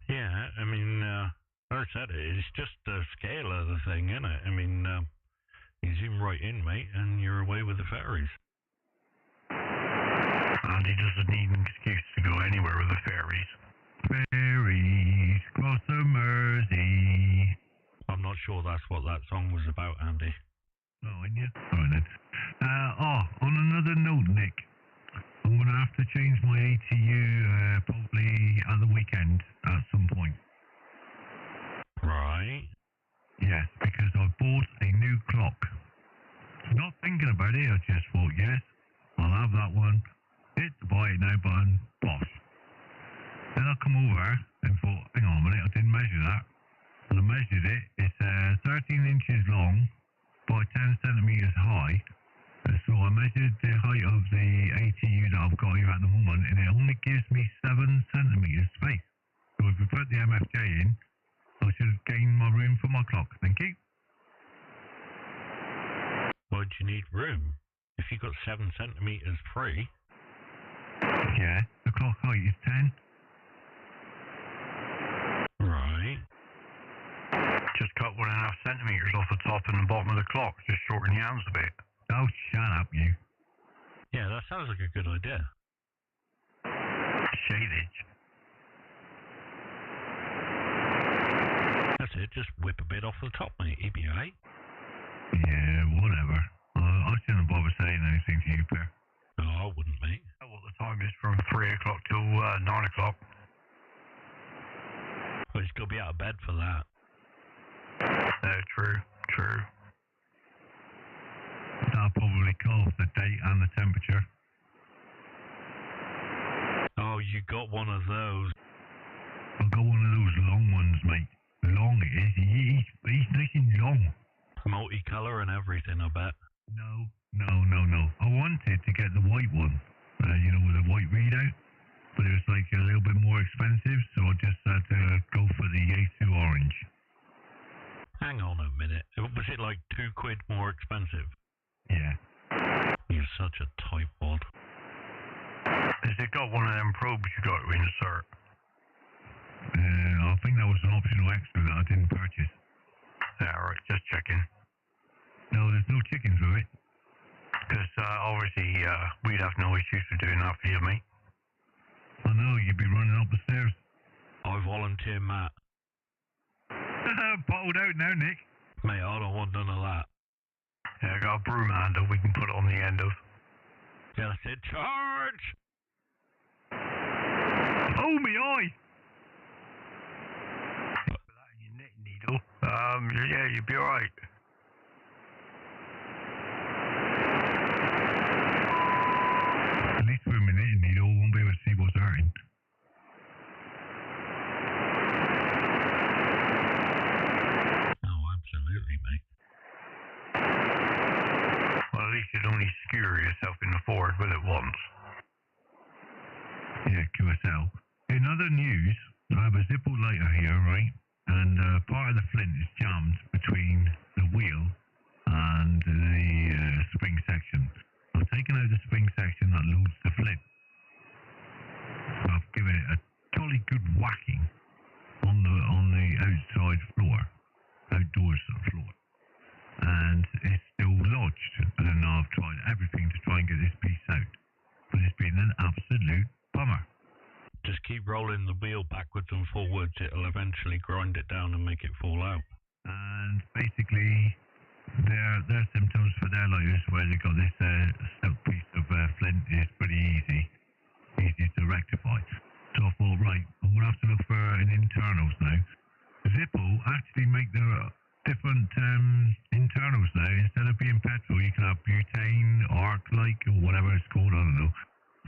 Yeah, I mean, I said it's just the scale of the thing, isn't it? I mean, you zoom right in, mate, and you're away with the ferries. And he doesn't need an excuse to go anywhere with the ferries. Ferries cross the Mersey. I'm not sure that's what that song was about, Andy. Oh, ain't you? Alright then. On another note, Nick, I'm going to have to change my ATU probably at the weekend at some point. Right. Yes, because I bought a new clock. Not thinking about it, I just thought, yes, I'll have that one. Hit the buy it now button, boss. Then I come over and thought, hang on a minute, I didn't measure that. And I measured it, it's 13 inches long by 10 centimeters high. So I measured the height of the ATU that I've got here at the moment, and it only gives me 7 centimeters space. So if we put the MFJ in, I should have gained my room for my clock. Thank you. Why do you need room? If you got 7 centimeters free. Yeah, the clock height is 10. Right. Just cut 1.5 centimeters off the top and the bottom of the clock. Just shorten the arms a bit. Oh, shut up, you. Yeah, that sounds like a good idea. Shadage. That's it, just whip a bit off the top, mate. He'd be alright. Yeah, whatever. I shouldn't bother saying anything to you, Per. No, I wouldn't, mate. What the time is from 3 o'clock till 9 o'clock. Well, he's got to be out of bed for that. True. That'll probably call off the date and the temperature. Oh, you got one of those. I've got one of those long ones, mate. Long it is. He's nice and long. Multicolour and everything, I bet. No. I wanted to get the white one, with a white readout, but it was like a little bit more expensive, so I just had to go for the A2 orange. Hang on a minute. Was it like £2 more expensive? Yeah. You're such a tightwad. Has it got one of them probes you got to insert? I think that was an optional extra that I didn't purchase. Alright, just checking. No, there's no chickens with it. Because obviously we'd have no issues with doing that for you, mate. I know, you'd be running up the stairs. I volunteer, Matt. Bottled out now, Nick. Mate, I don't want none of that. Yeah, I got a broom handle we can put on the end of. Yeah, that's it. Charge! Oh, me eye! Put that in your knitting needle. Yeah, you'll be alright. At least with my knitting needle, I won't be able to see what's hurting. Oh, absolutely, mate. Well, at least you'd only skewer yourself in the forehead with it once. Yeah, QSL. In other news, I have a Zippo lighter here, right? And part of the flint is jammed between the wheel and the spring section. I've taken out the spring section that loads the flint. So I've given it a jolly good whacking on the outside floor, outdoors floor, and it's still lodged. And I've tried everything to try and get this piece out, but it's been an absolute bummer. Just keep rolling the wheel backwards and and forwards, it'll eventually grind it down and make it fall out. And basically, their symptoms for their lighters where they got this stuck piece of flint is pretty easy to rectify. So I thought, right, I'm going to have to look for an internals now. Zippo actually make their different internals now. Instead of being petrol, you can have butane, arc-like, or whatever it's called, I don't know.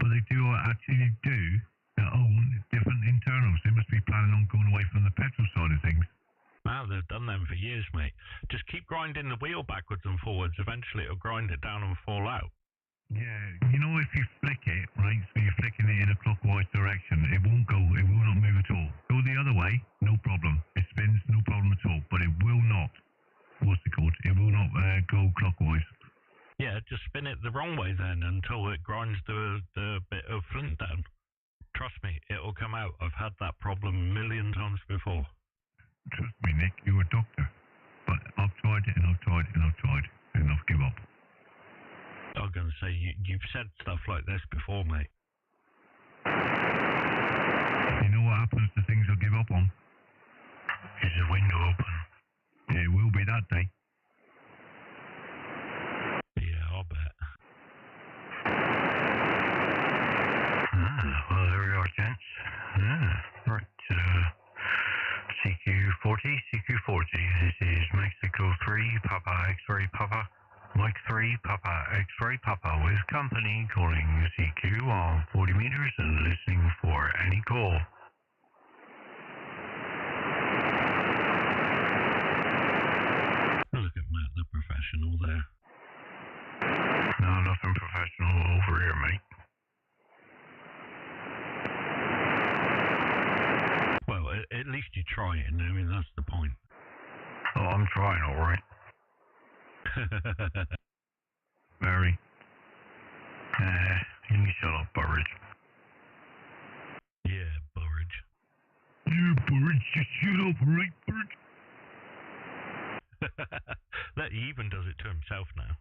But they do actually do their own different internals. They must be planning on going away from the petrol side of things. Wow, they've done them for years, mate. Just keep grinding the wheel backwards and forwards. Eventually it'll grind it down and fall out. Yeah, you know, if you flick it, right, so you're flicking it in a clockwise direction, it won't go, it will not move at all. Go the other way, no problem. It spins, no problem at all, but it will not, what's it called? It will not go clockwise. Yeah, just spin it the wrong way then until it grinds the bit of flint down. Trust me, it'll come out. I've had that problem a million times before. Trust me, Nick, you're a doctor. But I've tried it and I've tried it and I've tried it and I've given up. I was going to say, you've said stuff like this before, mate. You know what happens to things I give up on? Is the window open? It will be that day. Yeah, I'll bet. Well, there we are, gents. Right, CQ40. This is Mexico 3, Papa X-Ray Papa. Mike 3, Papa X-Ray Papa with company calling CQ on 40 meters and listening for any call. Look at Matt, the professional there. No, nothing professional over here, mate. Well, at least you're trying. I mean, that's the point. Oh, I'm trying, all right. Very. You need to shut up, Burridge. Yeah, Burridge. Yeah, Burridge, just shut up, right, Burridge? That he even does it to himself now.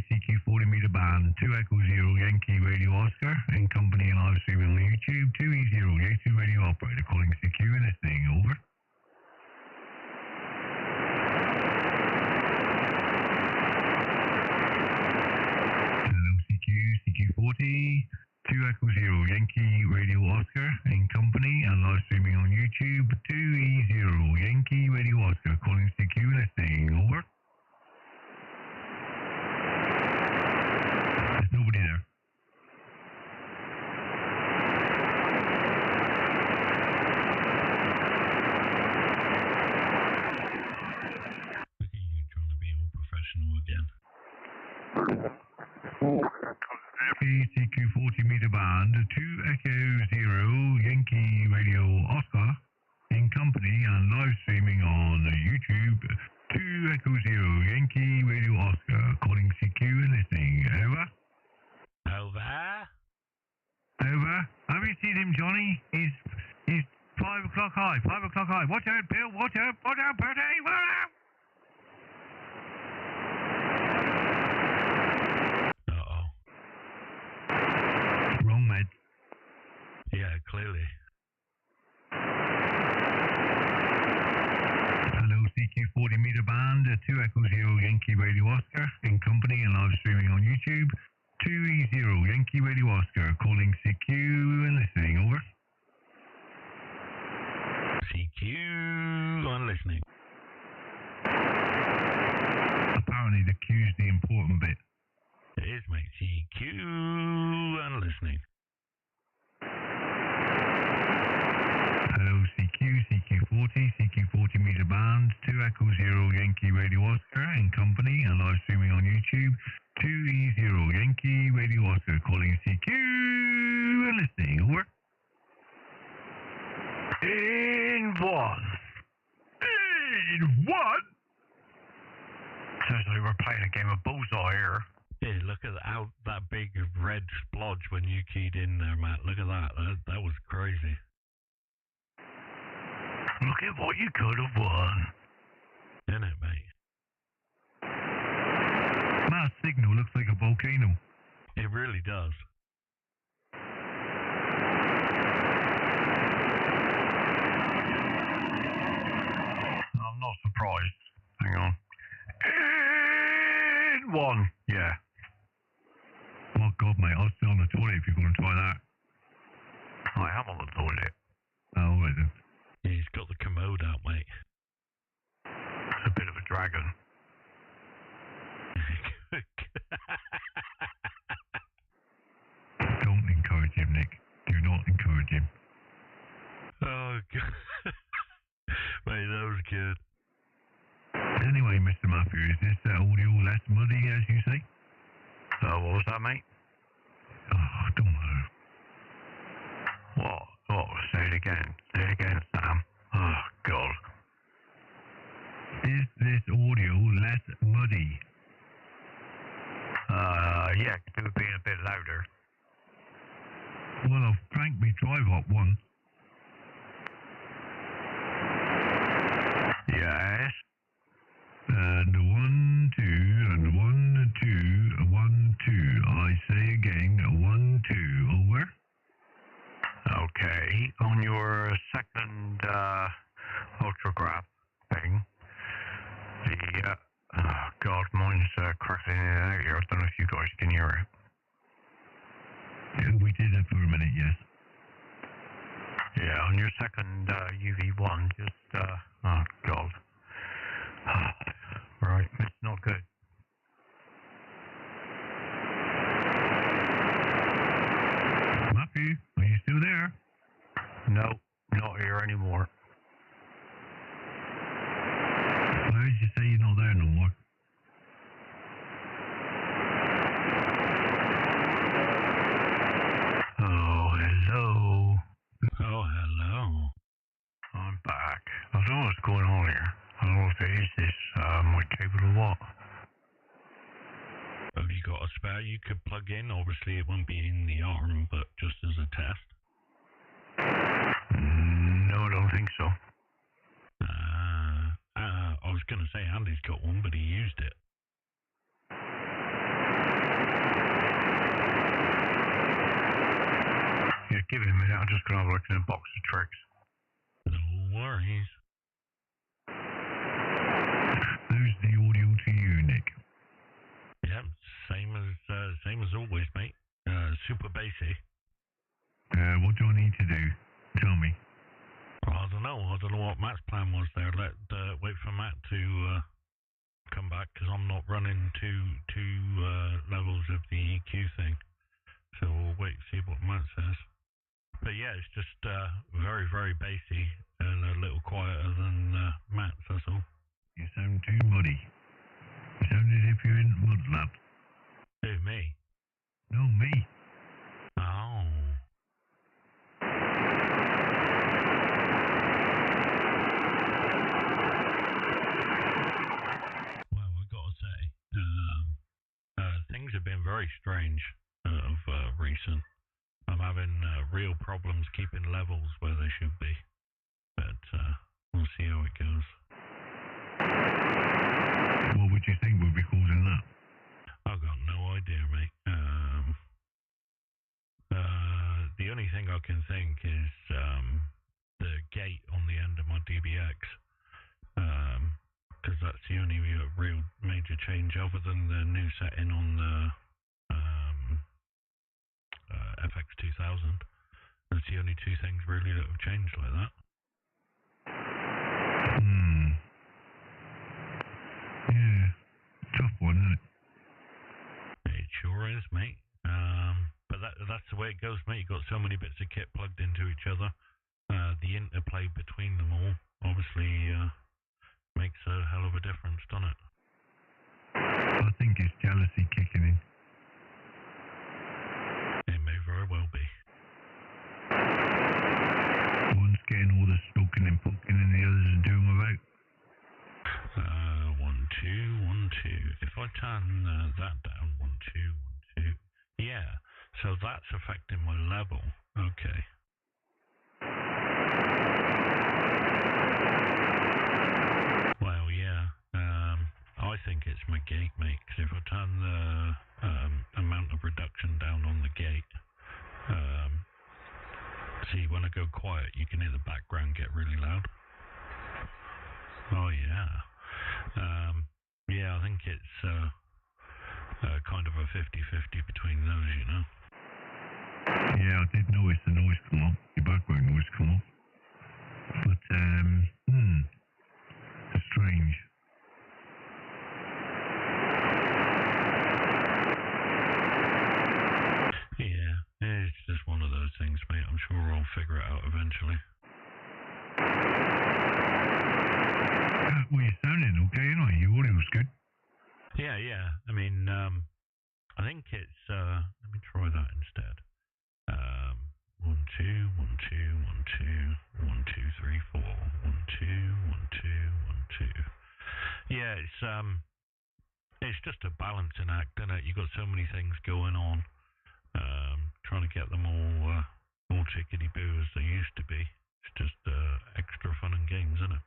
CQ40 meter band, 2 Echo 0 Yankee Radio Oscar, in company and live streaming on YouTube, 2e0yro radio operator calling CQ and listening, over. Hello CQ40, 2 Echo 0 Yankee Radio Oscar, in company and live streaming on YouTube, 2e0 Yankee Radio Oscar calling CQ and listening, over. Nobody there. Look at you trying to be all professional again. CQ40 meter band, 2 Echo 0 Yankee Radio Oscar, in company and live streaming on YouTube, 2 Echo 0 Yankee Radio Oscar, calling CQ and listening, over. Over. Over. Have you seen him, Johnny? He's 5 o'clock high. 5 o'clock high. Watch out, Bill. Watch out. Watch out, Bertie. Watch out. Uh-oh. Wrong med. Yeah, clearly. Hello, CQ40 meter band, 2 Echo 0 Yankee Radio Oscar, in company and live streaming on YouTube. 2e0 Yankee Radio Oscar, calling CQ and listening, over. CQ and listening. Apparently the Q's the important bit. It is, mate. CQ and listening. Hello, CQ40 meter band, 2 Echo 0 Yankee Radio Oscar, in company and live streaming on YouTube. 2e0 Yankee Radio Oscar, calling CQ and listening, over. In one. In one? Sounds like we're playing a game of bullseye here. Yeah, look at that big red splodge when you keyed in there, Matt. Look at that. That was crazy. Look at what you could have won. Isn't it, mate? My signal looks like a volcano. It really does. I'm not surprised. Hang on. And one. Yeah. Oh God, mate, I'll sit on the toilet if you're going to try that. I am on the toilet. Oh, all right then. Yeah, he's got the commode out, mate. It's a bit of a dragon. Don't encourage him, Nick. Do not encourage him. Oh, God. Mate, that was good. Anyway, Mr. Matthew, is this audio less muddy, as you say? What was that, mate? Oh, don't know. What? What? Say it again. Say it again, Sam. Oh, God. Is this audio less muddy? Yeah, could it be a bit louder? Well, I've cranked my drive up once. Yes. And 1, 2, and 1, 2, 1, 2. I say again, 1, 2. Over. Okay. On your second ultragraph thing, the oh God, mine's cracking in and out here. I don't know if you guys can hear it. Yeah, we did it for a minute, yes. Yeah, on your second UV1, just oh God. Right, it's not good. Matthew, are you still there? No, not here anymore. Why did you say you're not there no more? Oh, hello. Oh, hello. I'm back. I don't know what's going on here. I don't know if it is this, my cable or what. Have you got a spare you could plug in? Obviously, it won't be in the arm, but just as a test. No, I don't think so. I was going to say Andy's got one, but he used it. Yeah, give it a minute. I'm just going to have a look in a box of tricks. No worries. Who's the audio to you, Nick? Yeah, same as always, mate. Super basic. What do I need to do? Tell me. I don't know what Matt's plan was there. Wait for Matt to come back, because I'm not running two levels of the EQ thing. So we'll wait and see what Matt says. But yeah, it's just very, very bassy and a little quieter than Matt's, that's all. You sound too muddy. You sound as if you're in the mud lab. Who, me? No, me. Oh. Well, I gotta say, things have been very strange of recent. I'm having real problems keeping levels where they should be, but we'll see how it goes. What would you think would be causing that? I've got no idea, mate. The only thing I can think is the gate on the end of my DBX, because that's the only real major change other than the new setting on the FX2000. That's the only two things really that have changed like that. Yeah, tough one, isn't it? It sure is, mate. But that's the way it goes, mate. You've got so many bits of kit plugged into each other. The interplay between them all obviously makes a hell of a difference, doesn't it? I think it's jealousy kicking in. It may very well be. One's getting all the stalking and poking and the others are doing without. 1, 2, 1, 2. If I turn that down, 1, 2, 1, 2. Yeah, so that's affecting my level. Okay. it's my gate, mate, because if I turn the amount of reduction down on the gate, see, when I go quiet, you can hear the background get really loud. Oh, yeah. Yeah, I think it's kind of a 50-50 between those, you know. Yeah, I did notice the noise come up, your background noise come up. But, strange. Yeah, it's just one of those things, mate. I'm sure I'll figure it out eventually. Well, you're sounding okay, you know, your audio's good. Yeah. I mean, I think it's, let me try that instead. 1 2 1 2 1 2 1 2 3 4 1 2 1 2 1 2. Yeah, it's just a balancing act, isn't it? You've got so many things going on. Trying to get them all chickadee boo as they used to be. It's just extra fun and games, isn't it?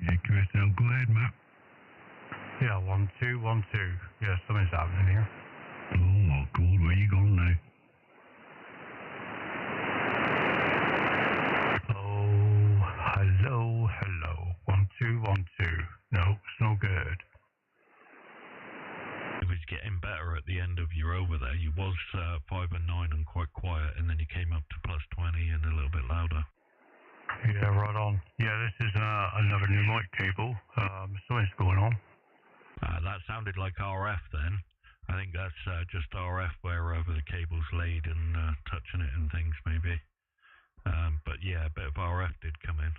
Yeah, QSL, go ahead, Matt. Yeah, 1 2 1 2. Yeah, something's happening here. Oh my God, where you going now? Oh, hello. 1 2 1 2. No, it's no good. It was getting better at the end of your over there. You was 5 and 9 and quite quiet, and then you came up to plus 20 and a little bit louder. Yeah, right on. Yeah, this is another new mic cable. Something's going on. That sounded like RF then. I think that's just RF wherever the cable's laid and touching it and things maybe. But yeah, a bit of RF did come in.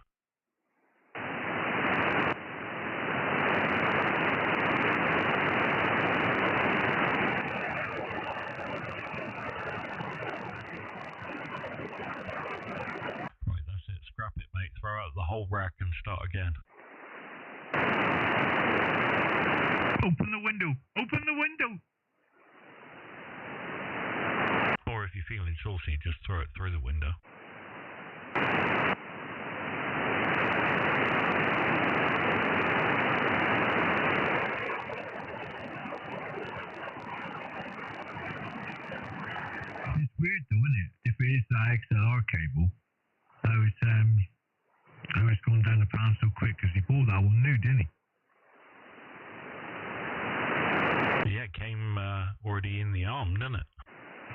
Right, that's it. Scrap it, mate. Throw out the whole rack and start again. Open the window! Open the window! Or if you're feeling saucy, just throw it through the window. It's weird though, isn't it? If it is that XLR cable, how it's gone down the pan so quick, because he bought that one new, didn't he? Yeah, it came already in the arm, didn't it?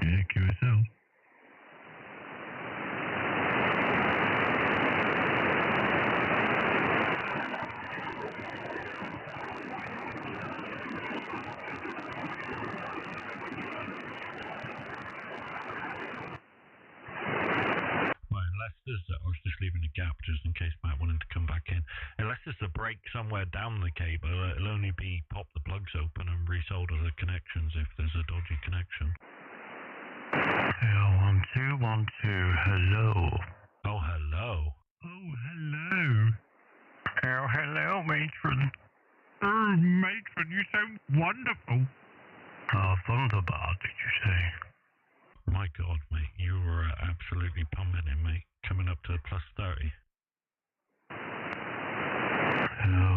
Yeah, QSL. Well, unless there's, I was just leaving a gap just in case Matt wanted to come back in. Unless there's a break somewhere down the cable, it'll only be pop the plugs open and resolder the connections if there's a dodgy connection. Yeah, 1 2 1 2. Hello. Oh, hello. Oh, hello. Oh, hello, matron. Oh, matron, you sound wonderful. Wunderbar, did you say? My God, mate, you were absolutely pumping it, mate. Coming up to plus 30. Hello.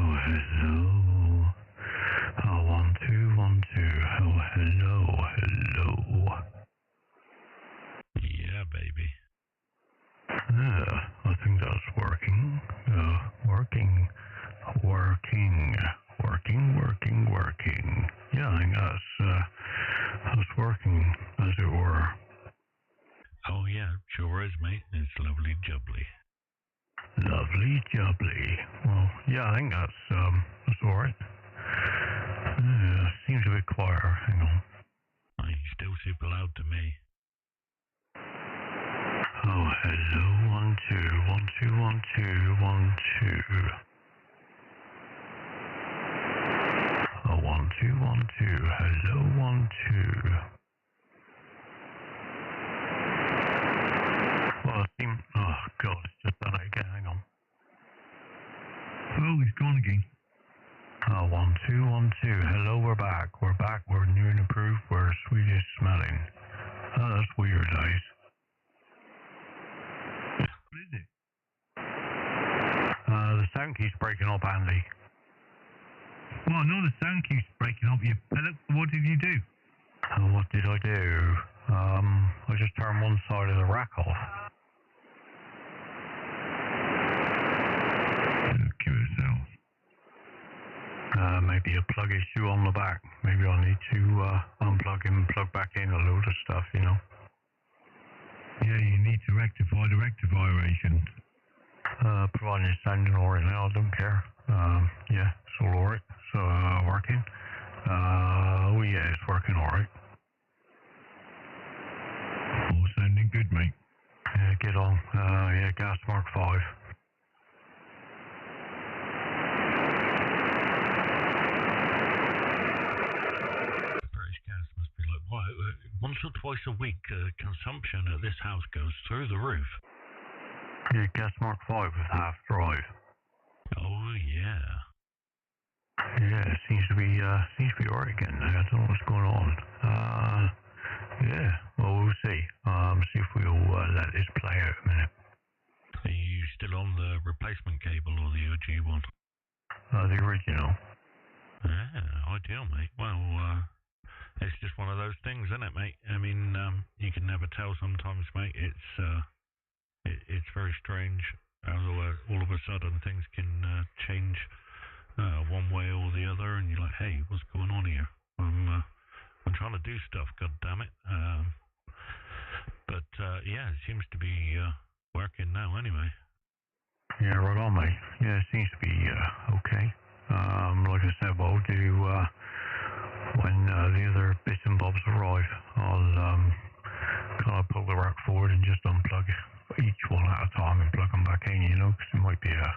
Oh, 1 2 1 2. Oh, hello. Yeah, baby. Yeah, I think that's working. Working. Yeah, I think that's working, as it were. Oh, yeah, sure is, mate. It's lovely jubbly. Lovely jubbly. Well, yeah, I think that's alright. Seems a bit quieter. Hang on. You're still super loud to me. Oh, hello. 1 2 1 2 1 2 1 2. Oh, 1 2 1 2. Hello, 1 2. Well, it seems. Oh God, it's just done it again. Hang on. Oh, he's gone again. Oh, 1 2 1 2. Hello, we're back. We're new and improved. We're Swedish smelling. Oh, that's weird, guys. What is it? The sound keeps breaking up, Andy. Well, I know the sound keeps breaking up. What did you do? What did I do? I just turned one side of the rack off. QSL. Maybe a plug issue on the back. Maybe I need to unplug and plug back in a load of stuff, you know. Yeah, you need to rectify the rectification. Providing it's sounding alright now, I don't care. Yeah, it's all alright. So, working. Oh yeah, it's working alright. All sounding good, mate. Yeah, get on. Yeah, gas mark 5. British Gas must be like, what, once or twice a week, consumption at this house goes through the roof. Yeah, gas mark 5 with half drive. Oh, yeah. Yeah, it seems to be alright again now. I don't know what's going on. Yeah, well, we'll see. See if we'll let this play out a minute. Are you still on the replacement cable or the OG one? The original. Yeah, ideal, mate. Well, it's just one of those things, isn't it, mate? I mean, you can never tell sometimes, mate. It's very strange how all of a sudden things can change one way or the other, and you're like, hey, what's going on here? I'm trying to do stuff, god damn it. But yeah, it seems to be working now anyway. Yeah, right on, mate. Yeah, it seems to be okay. Like I said, what I'll do when the other bits and bobs arrive, I'll kind of pull the rack forward and just unplug each one at a time and plug them back in, you know, because it might be a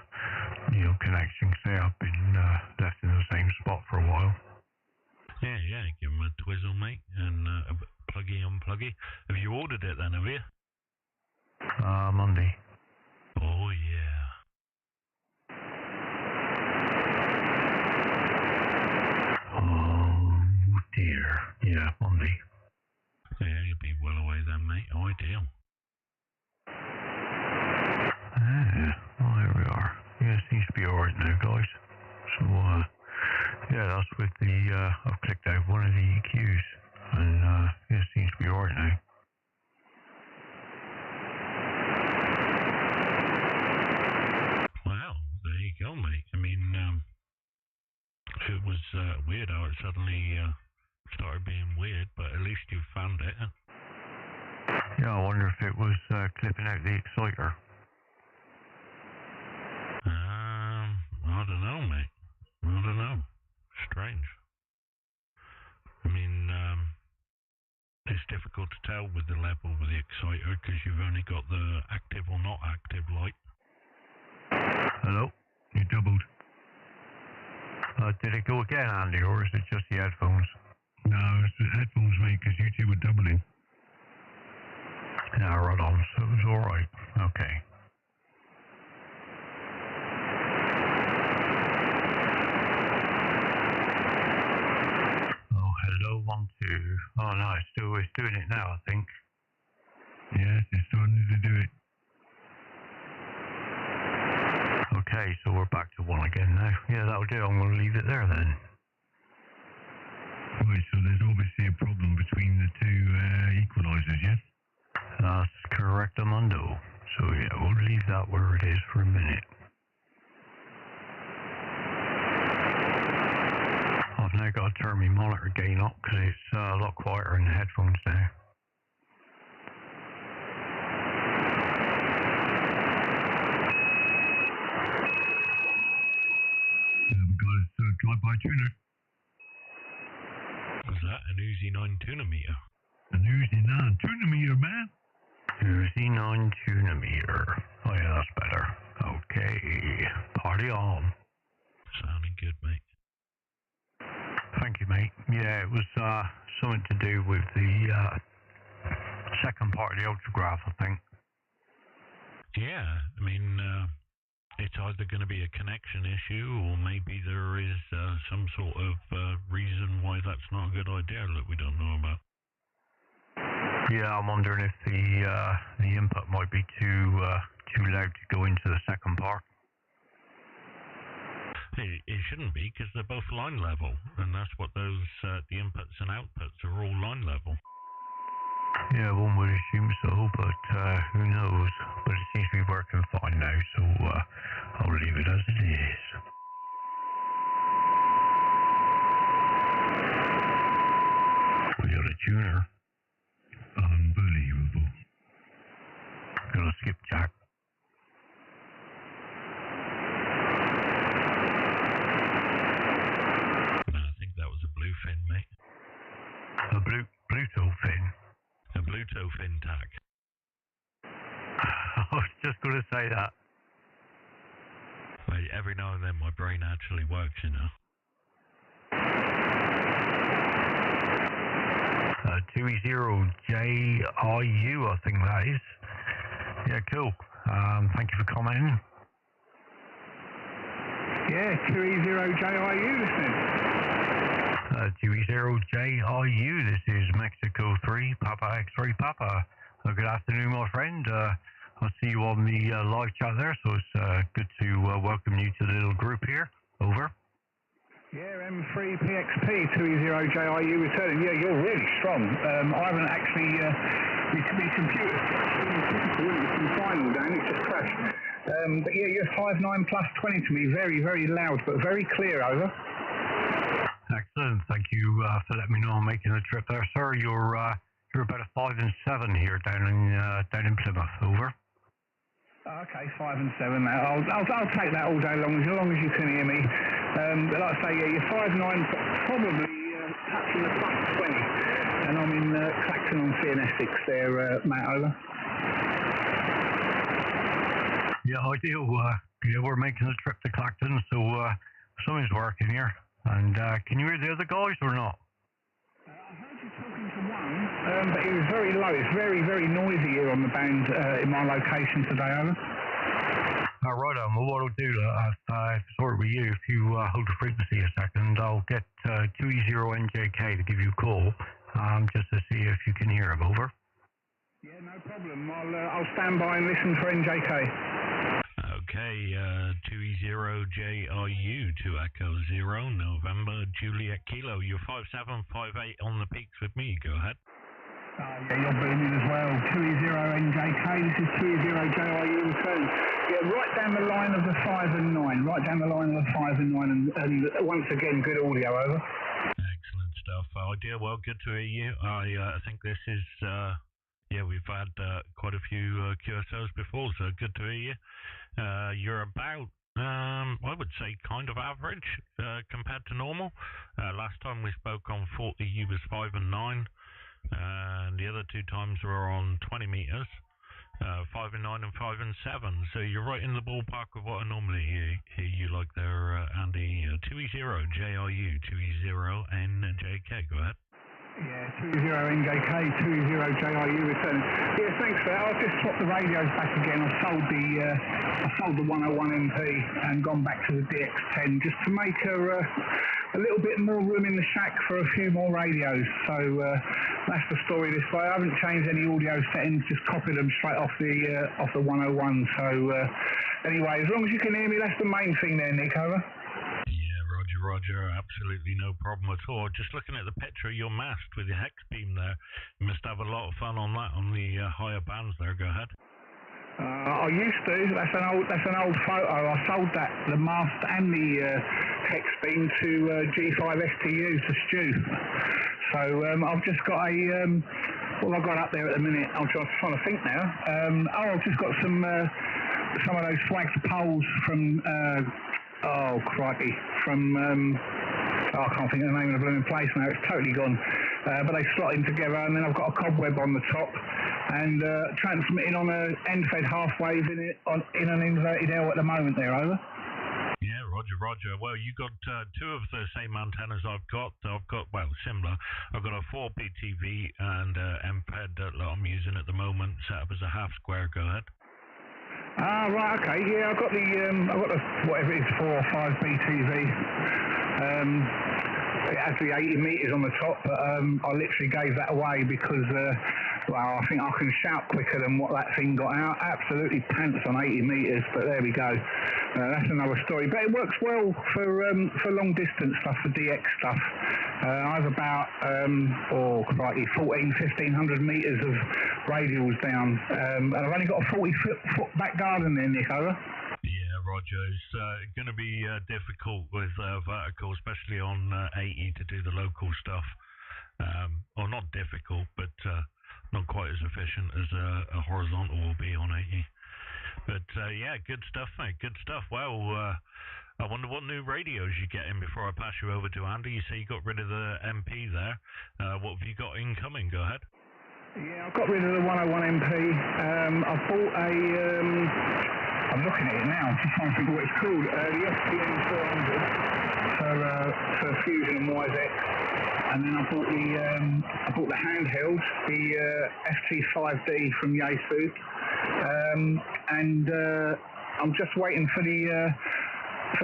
connection say I've been left in the same spot for a while. Yeah, give them a twizzle, mate, and a pluggy unpluggy. Have you ordered it then, have you? Monday. Oh, yeah. Oh, dear. Yeah, Monday. Yeah, you'll be well away then, mate. Ideal. Well, there we are. Yeah, it seems to be alright now, guys. So, yeah, that's with the, I've clicked out one of the EQs, and, yeah, it seems to be alright now. Well, there you go, mate. I mean, it was weird how it suddenly started being weird, but at least you found it. Yeah, I wonder if it was clipping out the exciter. I don't know, mate. I don't know. Strange. I mean, it's difficult to tell with the level with the exciter because you've only got the active or not active light. Hello? You doubled. Did it go again, Andy, or is it just the headphones? No, it's the headphones, mate, because you two were doubling. Yeah, right on. So it was alright. Okay. Oh, hello, 1, 2. Oh, no, it's doing it now, I think. Yes, it's starting to do it. Okay, so we're back to 1 again now. Yeah, that'll do. I'm going to leave it there then. Right, so there's obviously a problem between the two equalizers, yes? That's correct, Amundo. So yeah, we'll leave that where it is for a minute. I've now got to turn my monitor gain up because it's a lot quieter in the headphones now. We got a drive-by tuner. Was that an Uzi 9 tuner meter? An Uzi 9 tuner meter, man. Uzi 9 tuner meter. Oh yeah, that's better. Okay, party on. Sounding good, mate. Thank you, mate. Yeah, it was something to do with the second part of the ultrograph, I think. Yeah, I mean, it's either going to be a connection issue or maybe there is some sort of reason why that's not a good idea that we don't know about. Yeah, I'm wondering if the input might be too loud to go into the second part. It shouldn't be, because they're both line level, and that's what those, the inputs and outputs are all line level. Yeah, one would assume so, but who knows? But it seems to be working fine now, so I'll leave it as it is. We got a tuner. Unbelievable. Got a skipjack. I think that was a bluefin, mate. A Bluetooth fin. A Bluetooth tack. I was just going to say that. Wait, every now and then my brain actually works, you know. 2e0jro, I think that is. Yeah, cool. Thank you for commenting. Yeah, 2e0jro listening. 2e0jro, this is Mexico 3, Papa X-ray Papa. Good afternoon, my friend. I'll see you on the live chat there, so it's good to welcome you to the little group here. Over. Yeah, m3pxp, 2e0jro returning. Yeah, you're really strong. I haven't actually, my computer's been fine all day and it just crashed. But yeah, you're 5.9 plus 20 to me, very, very loud, but very clear, over. Excellent, thank you for letting me know I'm making the trip there, sir. You're about a 5 and 7 here down in Plymouth, over. Okay, 5 and 7. I'll take that all day long as you can hear me. But like I say, yeah, you're 5.9, probably touching the plus 20, and I'm in Clacton on CN6 there, Matt, over. Yeah, ideal. Yeah, we're making the trip to Clacton, so something's working here. And can you hear the other guys or not? I heard you talking to one, but it was very low. It's very, very noisy here on the band in my location today, over. Right on. Well, what I'll do, if it's all right with you, if you hold the frequency a second, I'll get 2e0njk to give you a call, just to see if you can hear him, over. Yeah, no problem. I'll stand by and listen for NJK. Okay, 2e0jru, 2 Echo 0, November, Juliet Kilo. You're 5758 on the peaks with me. Go ahead. Yeah, you're booming as well. 2e0njk, this is 2e0jru return. Yeah, right down the line of the 5 and 9. Right down the line of the 5 and 9. And once again, good audio, over. Excellent stuff. Dear, well, good to hear you. I think this is, yeah, we've had quite a few QSOs before, so good to hear you. You're about, I would say, kind of average compared to normal. Last time we spoke on 40, you was 5 and 9. And the other two times were on 20 meters, 5 and 9 and 5 and 7. So you're right in the ballpark of what I normally hear you like there, Andy. 2e0jru, 2e0njk. Go ahead. Yeah, 2e0njk, 2e0jru returning. Yeah, thanks for that. I've just swapped the radios back again. I sold the 101MP and gone back to the DX10 just to make a little bit more room in the shack for a few more radios. So that's the story this way. I haven't changed any audio settings, just copied them straight off the 101. So anyway, as long as you can hear me, that's the main thing there, Nick, over. Roger, absolutely no problem at all. Just looking at the picture of your mast with your hex beam there, you must have a lot of fun on that on the higher bands there. Go ahead. I used to. That's an old photo. I sold that, the mast and the hex beam, to G5STU, to Stu. So I've just got a what have I got up there at the minute? I'm just trying to think now. I've just got some of those swags poles from. Oh, crikey. From, I can't think of the name of the blooming place now. It's totally gone. But they slot in together, and then I've got a cobweb on the top, and transmitting on an end-fed half-wave in an inverted L at the moment there, over. Yeah, Roger. Well, you got two of the same antennas I've got, well, similar. I've got a 4BTV and M-Ped that I'm using at the moment, set up as a half square. Go ahead. Ah, right, okay, yeah, I've got the whatever it is, 4 or 5 BTV. It has the 80 meters on the top, but I literally gave that away because Well, I think I can shout quicker than what that thing got out. Absolutely pants on 80 metres, but there we go. That's another story. But it works well for long distance stuff, for DX stuff. I have about, 1,500 metres of radials down. And I've only got a 40-foot back garden there, Nick, over. Yeah, Roger. It's going to be difficult with vertical, especially on 80 to do the local stuff. Well, not difficult, but not quite as efficient as a horizontal will be on 80. But yeah, good stuff, mate. Good stuff. Well, I wonder what new radios you get in before I pass you over to Andy. You say you got rid of the MP there. What have you got incoming? Go ahead. Yeah, I've got rid of the 101 MP. I bought a... I'm looking at it now. I'm just trying to think what it's called. The STN 400 for Fusion and YZ. And then I bought the handheld, the FT5D from Yaesu, and I'm just waiting for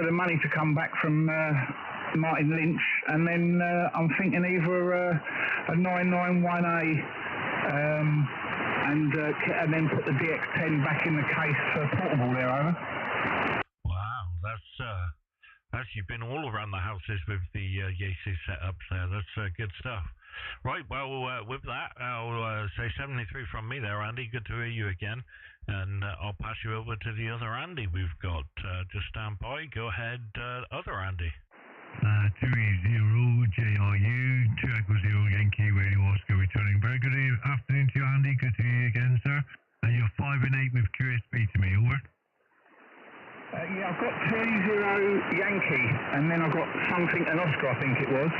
the money to come back from Martin Lynch, and then I'm thinking either a 991A and then put the DX10 back in the case for portable there, over. Wow, that's you've been all around the houses with the Yaesu setups there. That's good stuff. Right, well, with that, I'll say 73 from me there, Andy. Good to hear you again. And I'll pass you over to the other Andy we've got. Just stand by. Go ahead, other Andy. 2e0JRU, 2e0njk, Radio Oscar returning. Very good afternoon to you, Andy. Good to hear you again, sir. And you're 5 and 8 with QSB to me, over. Yeah, I've got 2e0njk, and then I've got something, an Oscar, I think it was.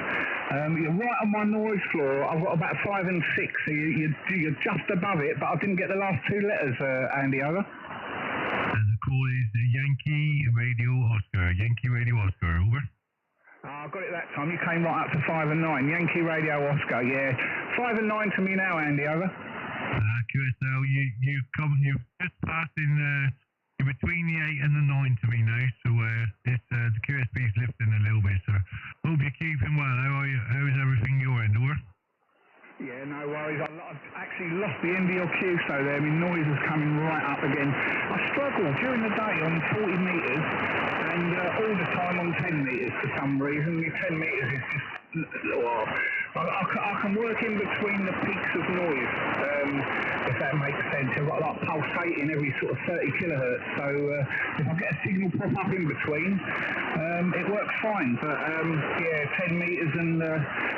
You're right on my noise floor. I've got about 5 and 6, so you're just above it, but I didn't get the last 2 letters, Andy, over. And the call is Yankee Radio Oscar. Yankee Radio Oscar, over. I got it that time. You came right up to 5 and 9. Yankee Radio Oscar, yeah. 5 and 9 to me now, Andy, over. QSL, you've just passed in... You're between the 8 and the 9 to me now, so the QSB's lifting a little bit, sir. Hope you're keeping well. How is everything your end, over? Yeah, no worries. I've actually lost the end of your Q, so there. My noise is coming right up again. I struggle during the day on 40 metres and all the time on 10 metres for some reason. The 10 metres is just... Well, I can work in between the peaks of noise, if that makes sense. I've got like pulsating every sort of 30 kilohertz, so if I get a signal pop up in between, it works fine. But yeah, 10 metres and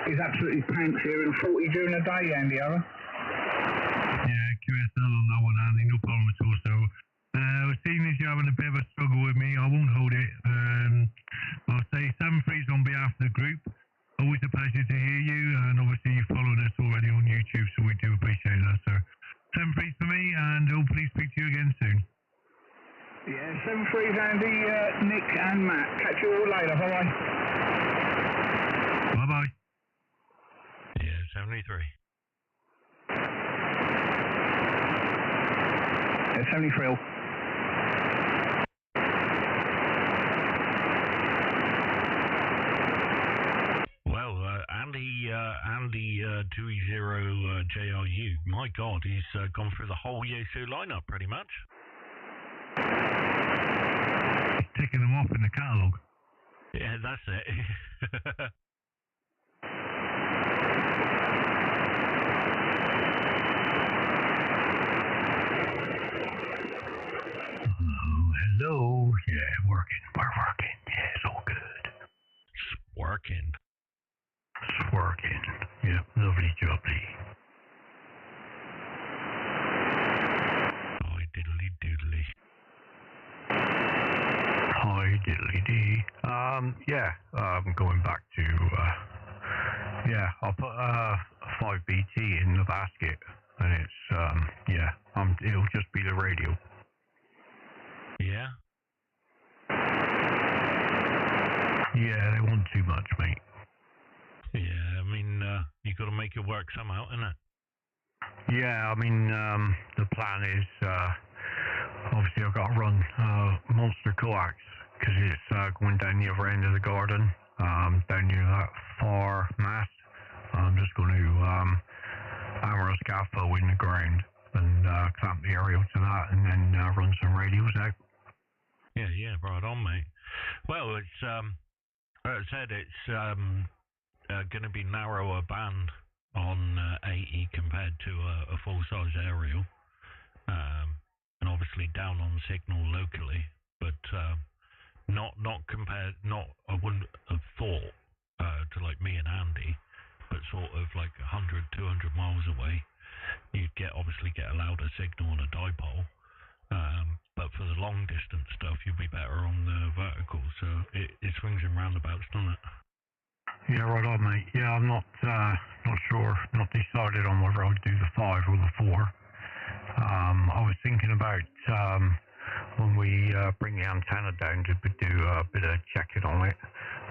is absolutely pants here, and 40 during the day, Andy, over. Yeah, QSL on that one, Andy, no problem at all. So, seeing as you're having a bit of a struggle with me, I won't hold it. I'll say 7-3s on behalf of the group. Always a pleasure to hear you, and obviously you've followed us already on YouTube, so we do appreciate that, sir. 7-3s for me, and hopefully speak to you again soon. Yeah, 7-3s, Andy, Nick and Matt. Catch you all later. Bye-bye. Bye-bye. Yeah, 73. Yeah, 73 all. Andy 2e0JRU, my God, he's gone through the whole Yaesu lineup pretty much. He's ticking them off in the catalogue. Yeah, that's it. Hello. Yeah, working. We're working. Yeah, it's all good. It's working. It's working. Yeah, lovely jubbly. Hi, diddly doodly. Hi, diddly dee. Yeah, I'm going back to, yeah, I'll put 5BT in the basket, and it's, yeah, it'll just be the radio. Yeah? Yeah, they want too much, mate. Yeah, I mean, you got to make it work somehow, innit? Yeah, I mean, the plan is, obviously I've got to run monster coax, because it's going down the other end of the garden, down near that far mast. I'm just going to hammer a scaffold in the ground and clamp the aerial to that, and then run some radios out. Yeah, right on, mate. Well, it's as I said, it's going to be narrower band on 80 compared to a full-size aerial, and obviously down on signal locally, but not compared. I wouldn't have thought to like me and Andy, but sort of like 100, 200 miles away, you'd obviously get a louder signal on a dipole. But for the long distance stuff, you'd be better on the vertical. So it swings and roundabouts, doesn't it? Yeah, right on, mate. Yeah, I'm not sure, not decided on whether I would do the 5 or the 4. I was thinking about when we bring the antenna down to do a bit of checking on it.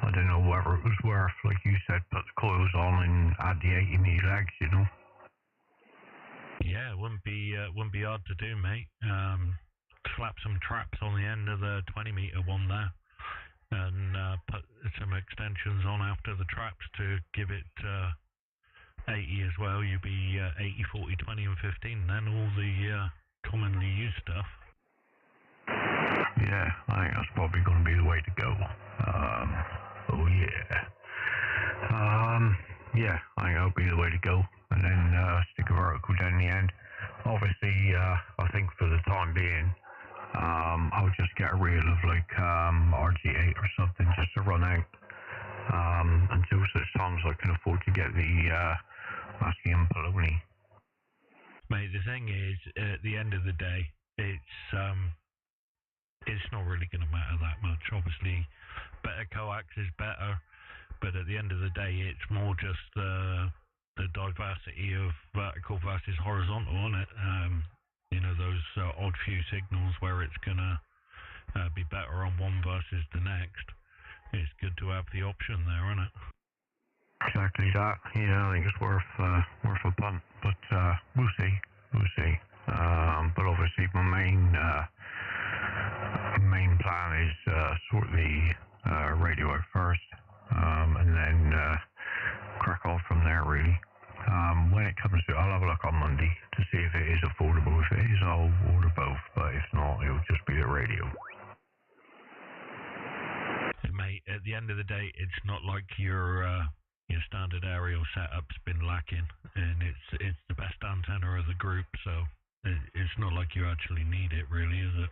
I don't know whether it was worth, like you said, put the coils on and add the 80 meter legs, you know. Yeah, it wouldn't be hard to do, mate. Slap some traps on the end of the 20 meter one there, and put some extensions on after the traps to give it 80 as well. You'd be 80, 40, 20, and 15. Then all the commonly used stuff. Yeah, I think that's probably going to be the way to go. Oh yeah. Yeah, I think that'll be the way to go. And then stick a vertical down the end. Obviously, I think for the time being, I'll just get a reel of like RG8 or something just to run out until such times I can afford to get the Mascium baloney. Mate, the thing is, at the end of the day, it's not really going to matter that much. Obviously, better coax is better, but at the end of the day, it's more just the diversity of vertical versus horizontal, isn't it? You know, those odd few signals where it's going to be better on one versus the next. It's good to have the option there, isn't it? Exactly that. Yeah, I think it's worth a punt, but we'll see. But obviously, my main plan is sort the radio out first, and then crack off from there. Really. When it comes to it, I'll have a look on Monday to see if it is affordable. If it is, I'll order both, but if not, it'll just be the radio. Mate, at the end of the day, it's not like your standard aerial setup's been lacking, and it's the best antenna of the group, so it's not like you actually need it, really, is it?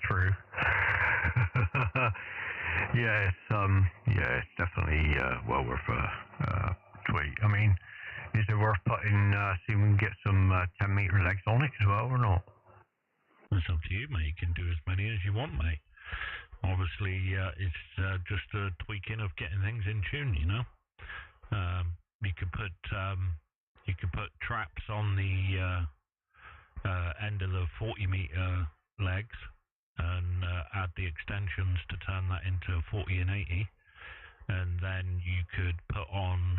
True. Yeah, it's definitely well worth a tweet. I mean, is it worth putting, see if we can get some 10 meter legs on it as well, or not? It's up to you, mate. You can do as many as you want, mate. Obviously, it's just a tweaking of getting things in tune, you know. You could put traps on the end of the 40 meter legs and add the extensions to turn that into 40 and 80, and then you could put on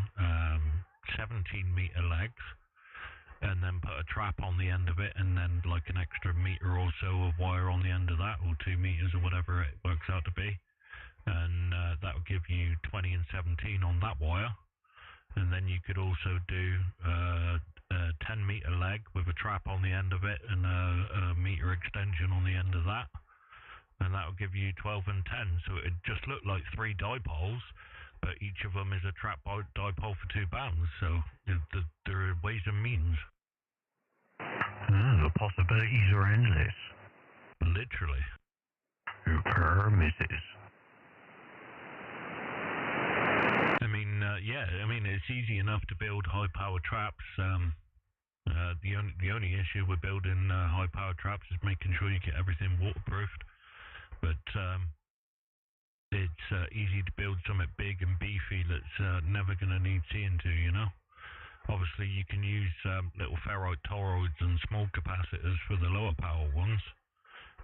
17 meter legs and then put a trap on the end of it, and then like an extra meter or so of wire on the end of that, or 2 meters or whatever it works out to be, and that will give you 20 and 17 on that wire. And then you could also do a 10 meter leg with a trap on the end of it and a meter extension on the end of that, and that will give you 12 and 10. So it just looked like 3 dipoles, but each of them is a trap dipole for 2 bands. So there are ways and means. The possibilities are endless. Literally. Per misses. I mean, it's easy enough to build high-power traps. The only issue with building high-power traps is making sure you get everything waterproofed. But it's easy to build something big and beefy that's never going to need seeing to, you know. Obviously, you can use little ferrite toroids and small capacitors for the lower power ones.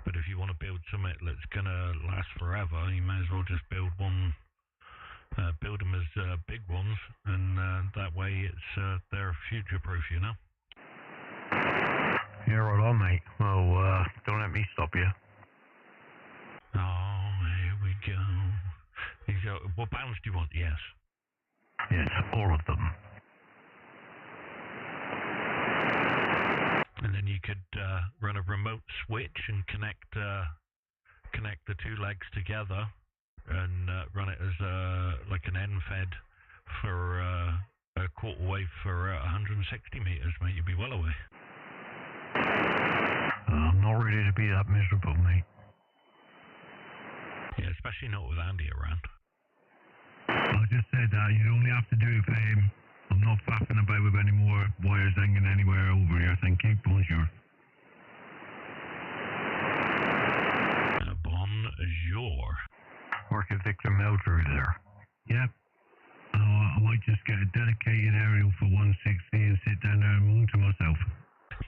But if you want to build something that's going to last forever, you may as well just build them as big ones, and that way they're future-proof, you know. Yeah, right on, mate. Well, don't let me stop you. Oh, here we go. What bands do you want? Yes. Yes, all of them. and then you could run a remote switch and connect the two legs together and run it as like an end fed for a quarter wave for 160 meters, mate. You'd be well away. I'm not ready to be that miserable, mate. Yeah, especially not with Andy around. I just said that you'd only have to do it for him. I'm not faffing about with any more wires hanging anywhere over here, thank you. Bonjour. Bonjour. Work at Victor Meldrew there. Yep. I might just get a dedicated aerial for 160 and sit down there and moon to myself.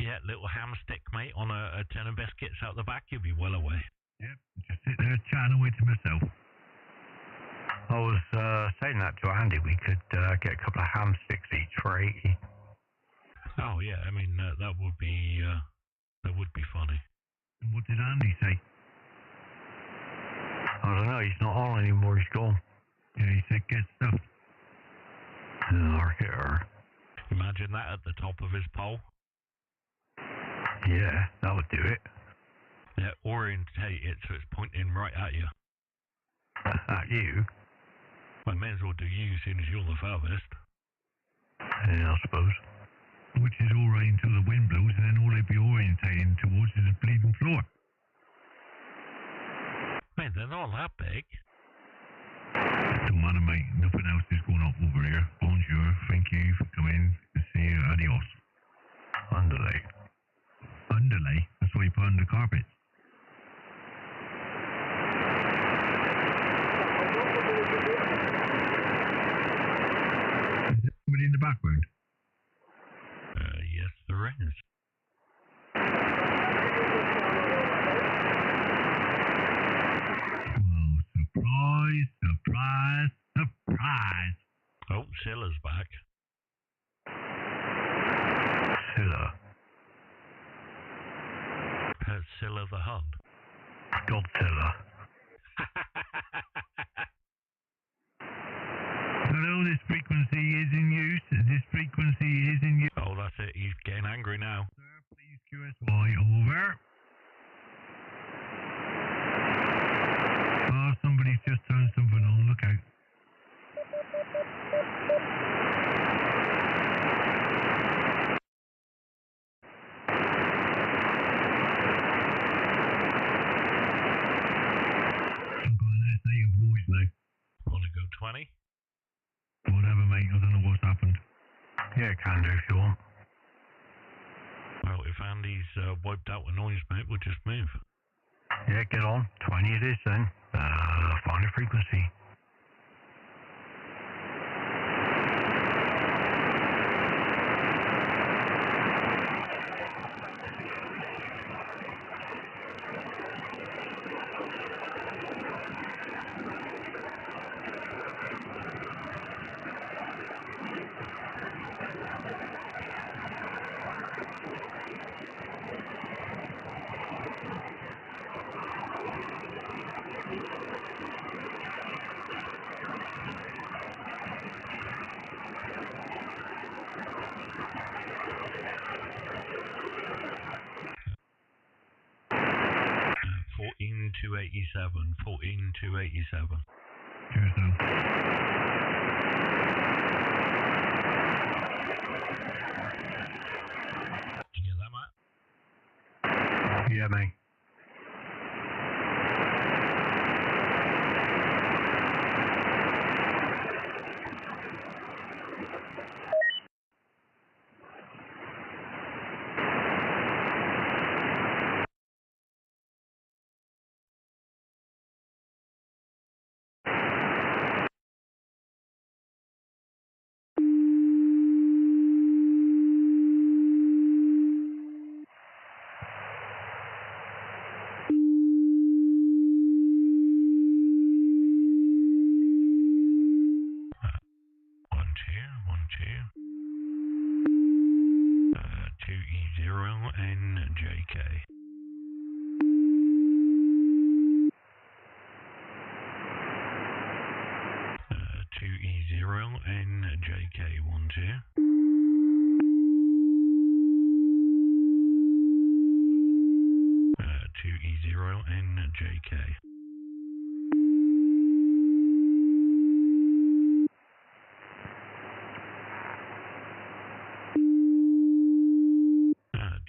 Yeah, little ham stick, mate, on a tin of biscuits out the back, you'll be well away. Yep, just sit there chatting away to myself. I was saying that to Andy. We could get a couple of ham sticks each for 80. Oh yeah, I mean that would be funny. And what did Andy say? I don't know. He's not on anymore. He's gone. Yeah, he said get stuff. Imagine that at the top of his pole. Yeah, that would do it. Yeah, orientate it so it's pointing right at you. At you? Well, I may as well do you, seeing as you're the farthest. Yeah, I suppose. Which is all right until the wind blows, and then all they'd be orientating towards is the bleeding floor. Mate, they're not that big. Don't matter, mate. Nothing else is going up over here. Bonjour. Thank you for coming. See you. Adios. Underlay. Underlay? That's what you put under carpet. Is there somebody in the background? Yes, there is. Well, surprise, surprise, surprise. Oh, Silla's back. Silla. Silla the Hun. Godzilla. Hello, this frequency is in use. This frequency is in use. Oh, that's it. He's getting angry now. Sir, please QSY over. Oh, somebody's just turned something on. Look out. I've got an SA of noise now. Want to go 20? Whatever, mate. I don't know what's happened. Yeah, can do if you want. Well, if Andy's wiped out the noise, mate, we'll just move. Yeah, get on. 20 it is then. Find a frequency. Fourteen two 14,287. Cheers, now. Did you get that, Matt? Yeah, mate. One, two. 2e0njk. 2e0njk. 1, 2. 2e0njk.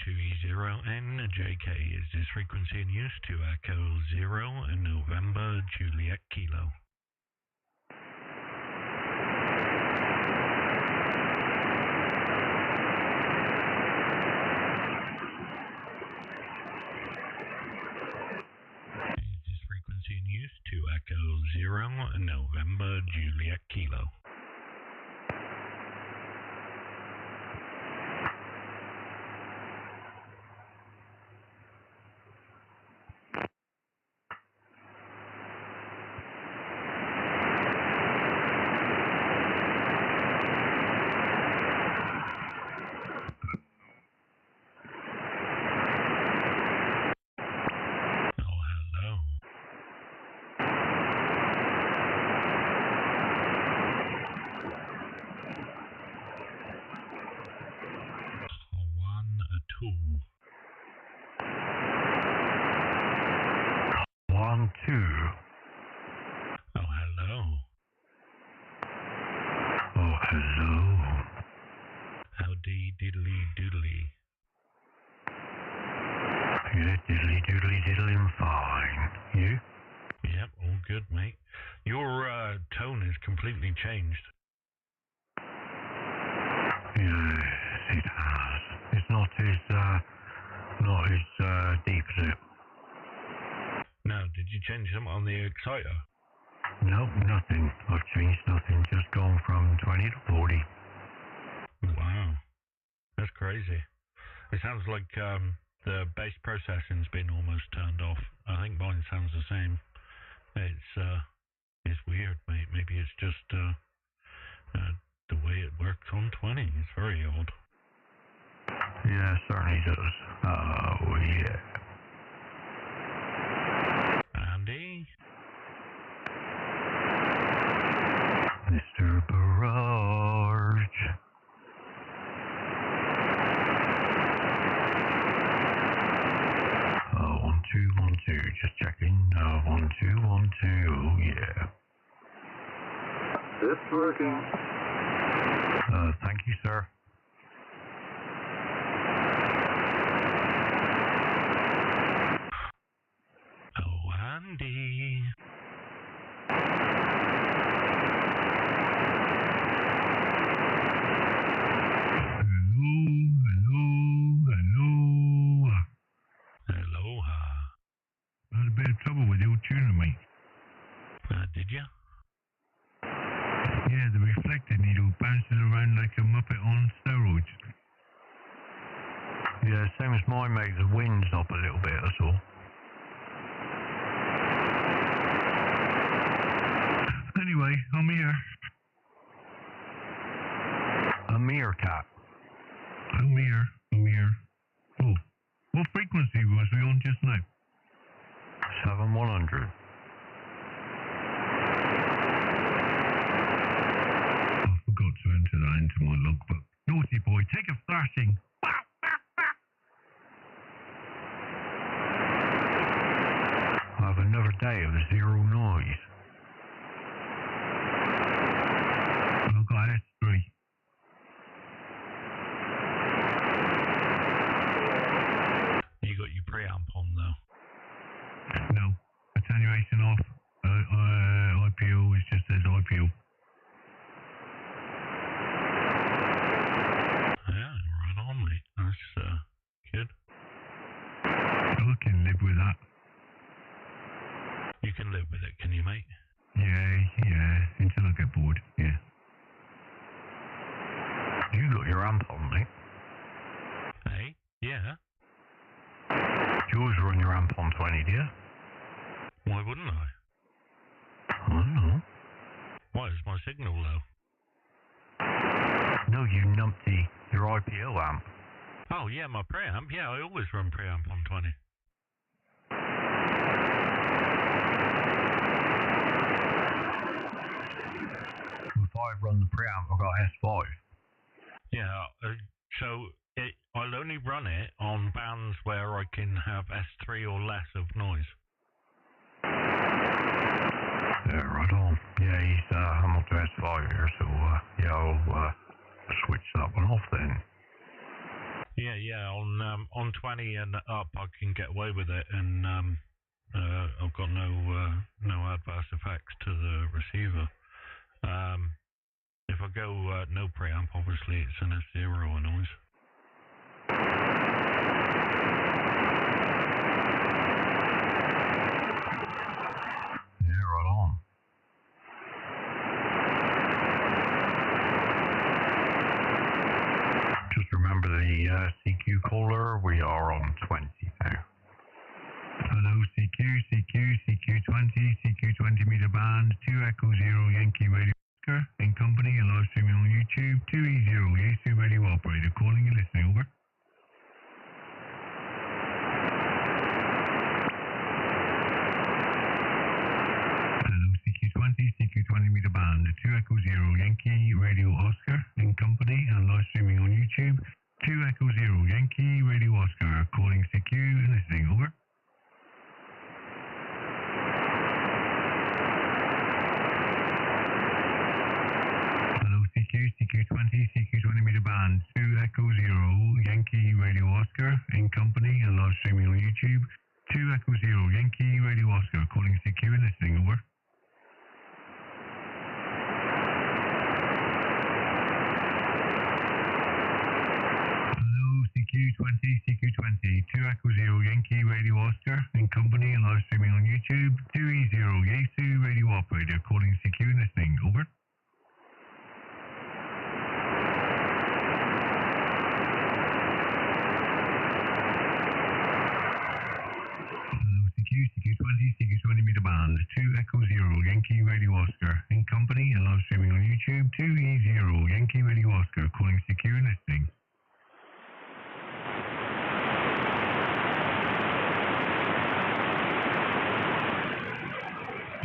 2e0njk. Is this frequency in use to echo 0 and November Juliet Kilo? Is this frequency in use to echo 0 and November Juliet Kilo? One, two. Oh, hello. Oh, hello. Howdy diddly doodly. Yeah, diddly doodly diddling fine. You? Yep, all good, mate. Your tone is completely changed. Yes, it has. It's not as deep as it. No, did you change something on the exciter? Nope, nothing. I've changed nothing. Just gone from 20 to 40. Wow, that's crazy. It sounds like the bass processing's been almost turned off. I think mine sounds the same. It's weird, mate. Maybe it's just the way it works on 20. It's very odd. Yeah, it certainly does. Oh, yeah. Andy? Mr. Barrage. One, two, just checking. 1, 2, 1, 2, oh yeah. It's working. Thank you, sir. Oh, Andy. Hello. Aloha. I had a bit of trouble with the old tuner, mate. Did you? Yeah, the reflector needle bounces around like a muppet on steroids. Yeah, same as mine, mate. The wind's up a little bit, that's all. Anyway, I'm here. A meerkat. I'm here. Oh, what frequency was we on just now? 7100. I forgot to enter that into my logbook. Naughty boy, take a thrashing. I have another day of zero noise. I've got S3. You got your preamp on, though. No, attenuation off. IPO, it just says IPO. Yeah, right on, mate. That's good. I can live with that. You can live with it, can you, mate? Yeah, until I get bored, yeah. You got your amp on, mate. Hey? Yeah? You always run your amp on 20, do you? Why wouldn't I? I don't know. Why is my signal low? No, you numpty. Your IPO amp. Oh, yeah, my preamp. Yeah, I always run preamp on 20. If I run the preamp, I've got S5. Yeah, so I'll only run it on bands where I can have S3 or less of noise. Yeah, right on. Yeah, I'm up to S5 here, so yeah, I'll switch that one off then. Yeah. On 20 and up, I can get away with it, and I've got no adverse effects to the receiver. If I go no preamp, obviously it's an F0 noise. Yeah, right on. Just remember the CQ caller, we are on 20 now. Hello, CQ20, CQ20 meter band, 2E0 Yankee Radio Oscar, in company and live streaming on YouTube, 2E0 radio operator, calling and listening, over. Hello, CQ20 meter band, 2E0 Yankee Radio Oscar, in company and live streaming on YouTube, 2E0 Yankee Radio Oscar, calling CQ and listening, over. CQ20 meter band, 2E0 Yankee Radio Oscar, in company and live streaming on YouTube, 2E0 Yankee Radio Oscar, calling CQ and listening, over. Hello, CQ20, 2E0 Yankee Radio Oscar, in company and live streaming on YouTube, 2E0 radio operator, calling CQ and listening, over. CQ20 meter band, 2E0 Yankee Radio Oscar, in company and live streaming on YouTube, 2E0 Yankee Radio Oscar, calling CQ and listening.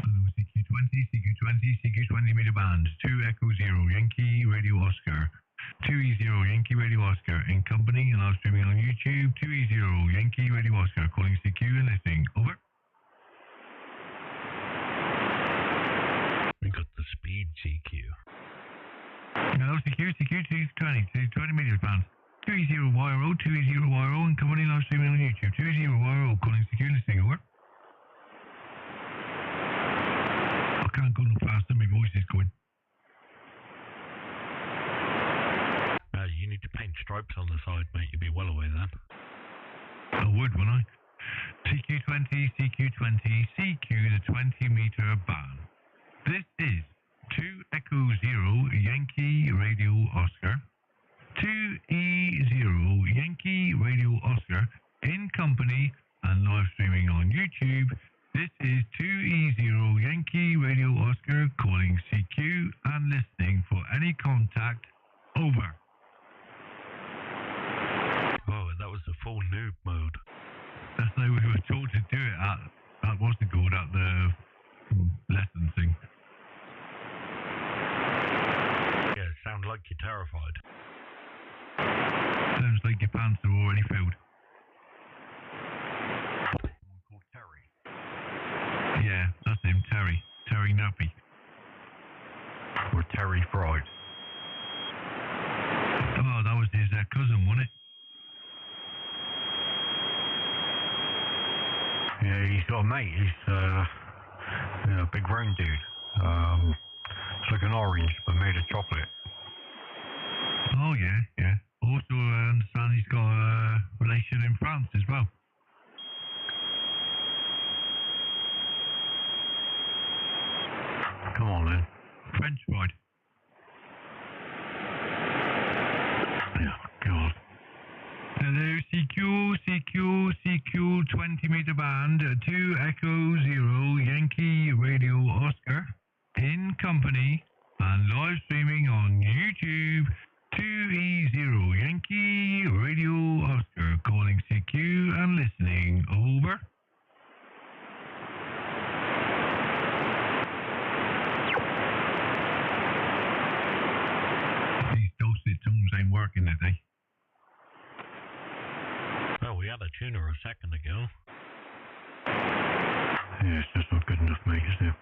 Hello, CQ20 meter band, 2E0 Yankee Radio Oscar, 2E0 Yankee Radio Oscar, in company and live streaming on YouTube, 2E0 Yankee Radio Oscar, calling CQ and listening, over. We got the speed CQ. Hello, CQ20 meter band, 2E0yro, 2E0yro, in company and live streaming on YouTube, 2E0yro, calling CQ and listening, over. I can't go no faster, my voice is going. You need to paint stripes on the side, mate. You'd be well away then. I would, wouldn't I? CQ20, CQ the 20 meter band. This is 2E0 Yankee Radio Oscar, 2E0 Yankee Radio Oscar, in company and live streaming on YouTube. This is 2E0 Yankee Radio Oscar, calling CQ and listening for any contact, over. Oh, that was the full noob mode. That's how we were told to do it at what's it called, at the lesson thing. Yeah, sound like you're terrified. Sounds like your pants are already filled. Someone called Terry. Yeah, that's him, Terry. Terry Nappy. Or Terry Fried. Oh, that was his cousin, wasn't it? Yeah, he's got a mate. He's a big round dude. It's like an orange, but made of chocolate. Oh, yeah. Also, I understand he's got a relation in France as well. Come on, then. French fried. Oh, God. Hello, CQ 20 meter band, 2E0 Yankee Radio Oscar, in company and live streaming on YouTube, 2E0 Yankee Radio Oscar, calling CQ and listening, over. These dulcet tones ain't working today. tuner a second ago. Yeah, it's just not good enough, mate, is it?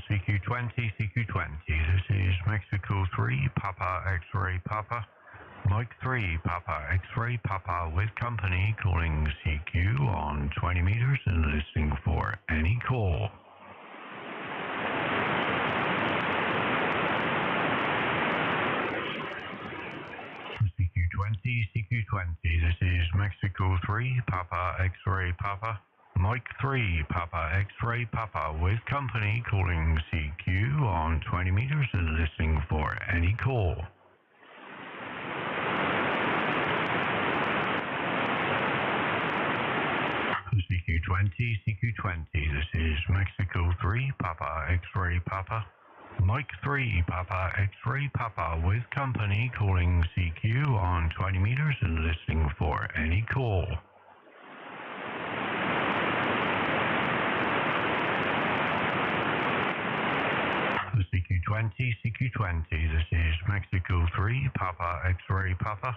CQ20, this is Mexico 3, Papa X-Ray Papa, Mike 3, Papa X-Ray Papa with company, calling CQ on 20 meters and listening for any call. CQ20, this is Mexico 3, Papa X-Ray Papa, Mike 3, Papa X-Ray Papa with company, calling CQ on 20 meters and listening for any call. CQ20, this is Mexico 3, Papa X-Ray Papa, Mike 3, Papa X-Ray Papa with company, calling CQ on 20 meters and listening for any call. CQ20, this is Mexico 3, Papa X-Ray Papa,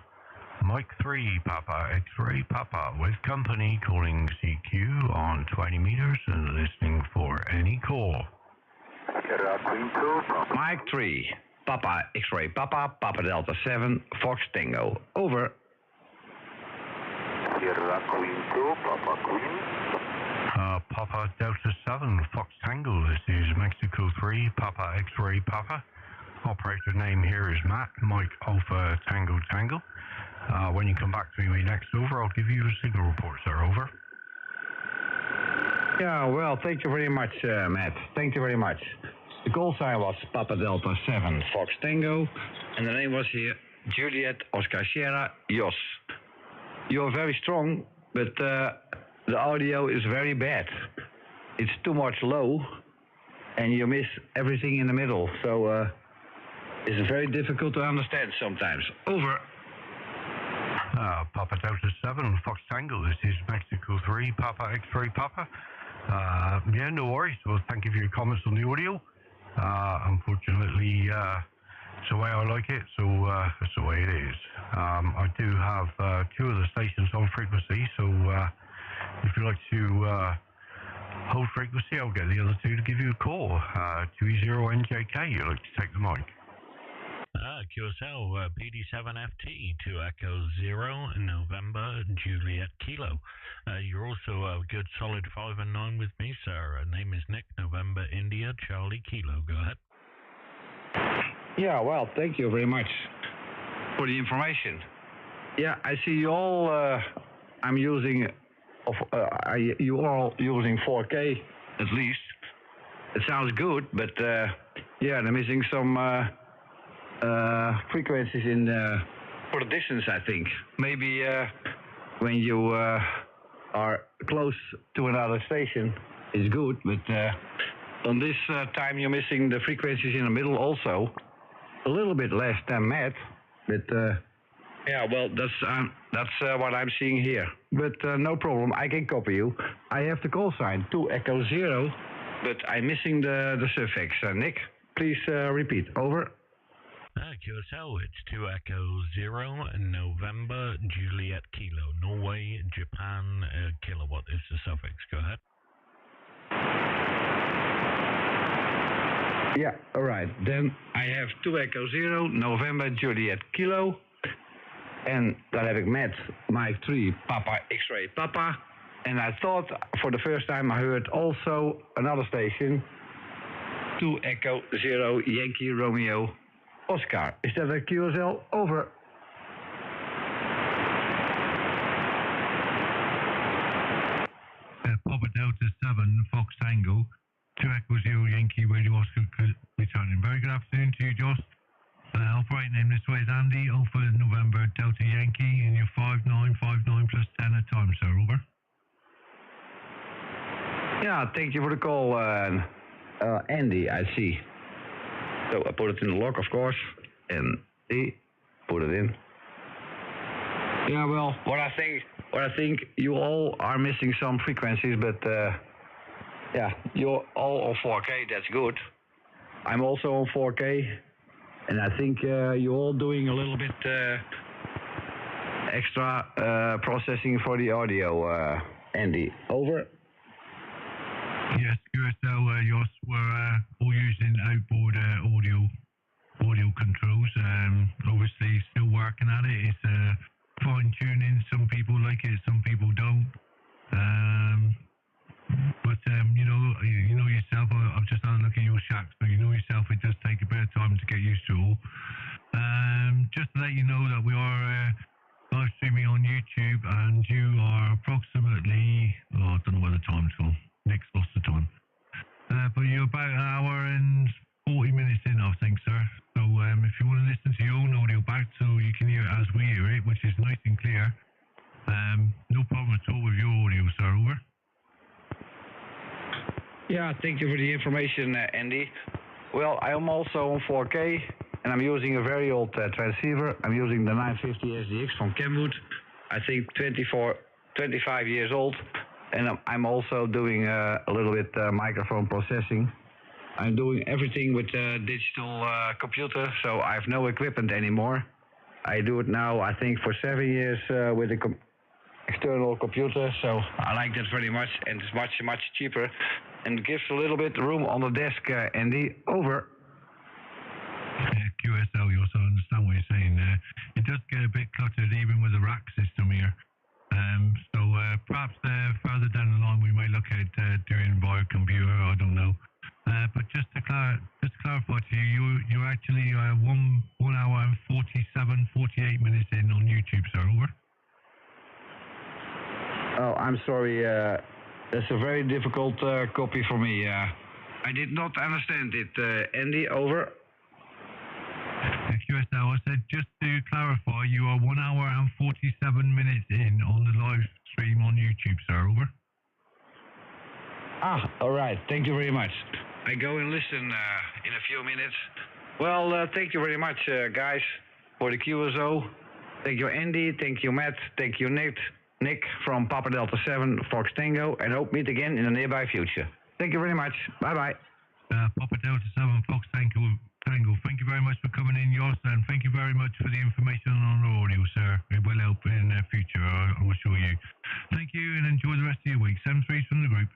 Mike 3, Papa X-Ray Papa with company, calling CQ on 20 meters and listening for any call. Mike 3, Papa X-Ray Papa, Papa Delta 7, Fox Tango, over. Papa Delta 7, Fox Tango, this is Mexico 3, Papa X-Ray Papa. Operator name here is Matt, Mike Alpha Tango Tango. When you come back to me next over, I'll give you a signal report, sir, over. Yeah, well, thank you very much, Matt. Thank you very much. The call sign was Papa Delta 7, Fox Tango, and the name was here Juliet Oscar Sierra Jos. You're very strong, but the audio is very bad. It's too much low, and you miss everything in the middle, so it's very difficult to understand sometimes. Over. Papa Delta 7, Fox Tango, this is Mexico 3, Papa X-Ray Papa. Yeah, no worries. Well, thank you for your comments on the audio. Unfortunately, it's the way I like it, so that's the way it is. I do have two of the stations on frequency, so if you'd like to hold frequency, I'll get the other two to give you a call. 2e0njk, you'd like to take the mic. QSL, PD7FT, 2 Echo 0, November, Juliet Kilo. You're also a good solid 5 and 9 with me, sir. Name is Nick, November, India, Charlie Kilo. Go ahead. Yeah, well, thank you very much for the information. Yeah, I see you all, I'm using, you all using 4K at least. It sounds good, but yeah, they're missing some frequencies in for the distance, I think. Maybe when you are close to another station is good, but on this time you're missing the frequencies in the middle also. A little bit less than Matt, but yeah, well, that's what I'm seeing here. But no problem, I can copy you. I have the call sign 2 Echo 0, but I'm missing the suffix. Nick, please repeat. Over. QSL, it's 2 Echo 0, November, Juliet Kilo, Norway, Japan, kilowatt is the suffix. Go ahead. Yeah, all right. Then I have 2 Echo 0, November, Juliet Kilo. En dan heb ik met Mike 3, Papa X-Ray Papa. And I thought for the first time I heard also another station, 2 Echo 0, Yankee Romeo Oscar. Is that a QSL? Over. Papa Delta 7, Fox Tango, 2 Echo 0, Yankee Radio Oscar returning. Very good afternoon to you, Joss. Operating name this way is Andy, Alpha November Delta Yankee, and you're 5959 plus 10 at time, sir. Over. Yeah, thank you for the call, Andy, I see. So I put it in the log, of course, and put it in. Yeah, well, what I think you all are missing some frequencies, but yeah, you're all on 4K. That's good. I'm also on 4K, And I think you're all doing a little bit extra processing for the audio, Andy. Over. Yes, QSL, Jos, we're all using outboard audio controls. Obviously, still working at it. It's fine tuning. Some people like it, some people don't. But you know yourself. I've just had a look at your shack, so you know yourself. It does take a bit of time to get used to it all. Just to let you know that we are live streaming on YouTube, and you are approximately, I don't know where the time's gone. Nick's lost the time. But you're about an hour and 40 minutes in, I think, sir. So if you want to listen to your own audio back so you can hear it as we hear it, which is nice and clear, no problem at all with your audio, sir. Over. Yeah, thank you for the information, Andy. Well, I am also on 4K, and I'm using a very old transceiver. I'm using the 950 SDX from Kenwood. I think 25 years old. And I'm also doing a little bit microphone processing. I'm doing everything with a digital computer, so I have no equipment anymore. I do it now, I think, for 7 years with an external computer, so I like that very much, and it's much, much cheaper. And gives a little bit room on the desk, Andy. Over. QSL, you also understand what you're saying there. It does get a bit cluttered even with the rack system here. So perhaps further down the line we may look at doing via computer, I don't know. But just to clarify to you, you're actually 1 hour and 48 minutes in on YouTube, sir. Over. Oh, I'm sorry. That's a very difficult copy for me. I did not understand it. Andy, over. QSL, I said just to clarify, you are 1 hour and 47 minutes in on the live stream on YouTube, sir. Over. Ah, all right. Thank you very much. I go and listen in a few minutes. Well, thank you very much, guys, for the QSO. Thank you, Andy. Thank you, Matt. Thank you, Nick from Papa Delta 7 Fox Tango, and hope meet again in the nearby future. Thank you very much. Bye-bye. Papa Delta 7 Fox Tango. Thank you very much for coming in, Jos, and thank you very much for the information on the audio, sir. It will help in the future, I will assure you. Thank you, and enjoy the rest of your week. 73's from the group.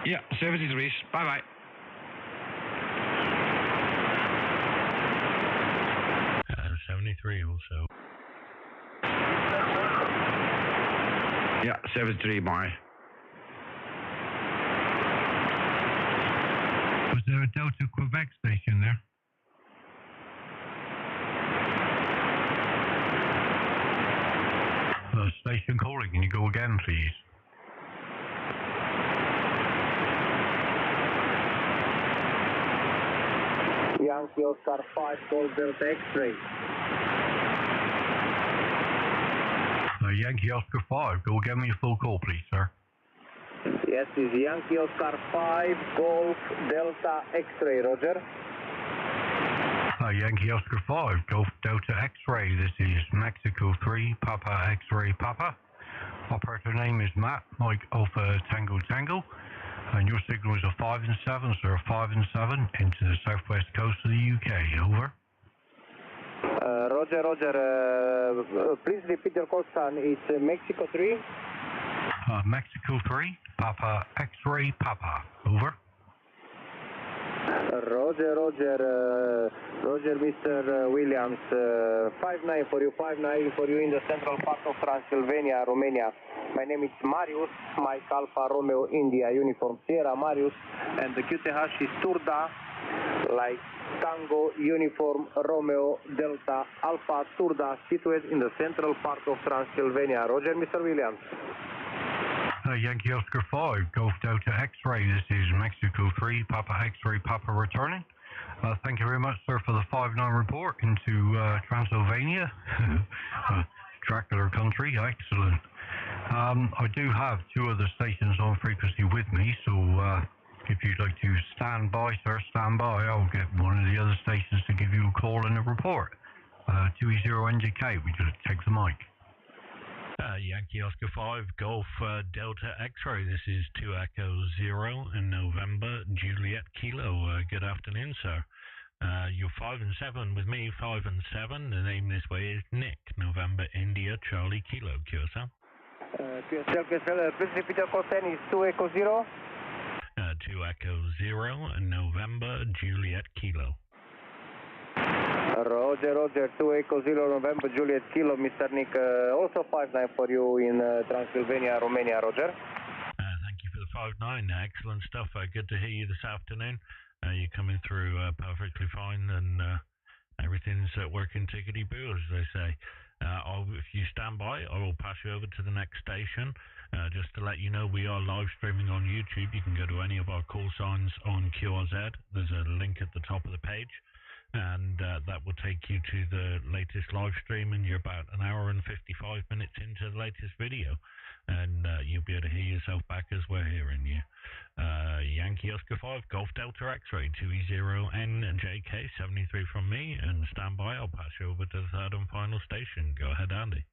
Yeah, 73's. Bye-bye. Uh, 73 also. Yeah, 73, bye. Was there a Delta Quebec station there? Station calling, can you go again, please? Yankee Oscar 5, Golf Delta X-ray. Yankee Oscar 5, go again with your full call, please, sir. Yes, this is Yankee Oscar 5, Golf Delta X-ray, Roger. Yankee Oscar 5, Golf Delta X-ray, this is Mexico 3, Papa X-ray Papa. Operator name is Matt, Mike Alpha Tango Tango. And your signal is a 5 and 7, sir, 5 and 7 into the southwest coast of the UK, over. Roger. Please repeat your call, son. It's Mexico 3. Mexico 3, Papa X-ray Papa, over. Roger, Mr. Williams. 5-9 for you in the central part of Transylvania, Romania. My name is Marius, Mike Alpha Romeo India Uniform Sierra Marius, and the QTH is Turda, like Tango Uniform Romeo Delta Alpha Turda, situated in the central part of Transylvania. Roger, Mr. Williams. Yankee Oscar 5, Golf Delta X-ray, this is Mexico 3, Papa X-ray Papa returning. Thank you very much, sir, for the 5-9 report into Transylvania. Dracula country, excellent. I do have 2 other stations on frequency with me, so if you'd like to stand by, sir, stand by. I'll get one of the other stations to give you a call and a report. 2e0njk, we just take the mic. Yankee Oscar 5, Golf Delta X-ray. This is 2 Echo 0 in November, Juliet Kilo. Good afternoon, sir. You're 5 and 7 with me, 5 and 7. The name this way is Nick, November, India, Charlie, Kilo, QSL. QSL, please repeat your code 10 is 2e0. 2 Echo 0, November, Juliet, Kilo. Roger, 2e0 November, Juliet, Kilo, Mr. Nick, also 5-9 for you in Transylvania, Romania, Roger. Thank you for the 5-9, excellent stuff, good to hear you this afternoon. You're coming through perfectly fine, and everything's working tickety-boo, as they say. If you stand by, I will pass you over to the next station. Just to let you know, we are live streaming on YouTube. You can go to any of our call signs on QRZ. There's a link at the top of the page, and that will take you to the latest live stream, and you're about an hour and 55 minutes into the latest video, and you'll be able to hear yourself back as we're hearing you. Yankee Oscar 5, Golf Delta X-Ray, 2e0njk, 73 from me, and stand by, I'll pass you over to the third and final station. Go ahead, Andy.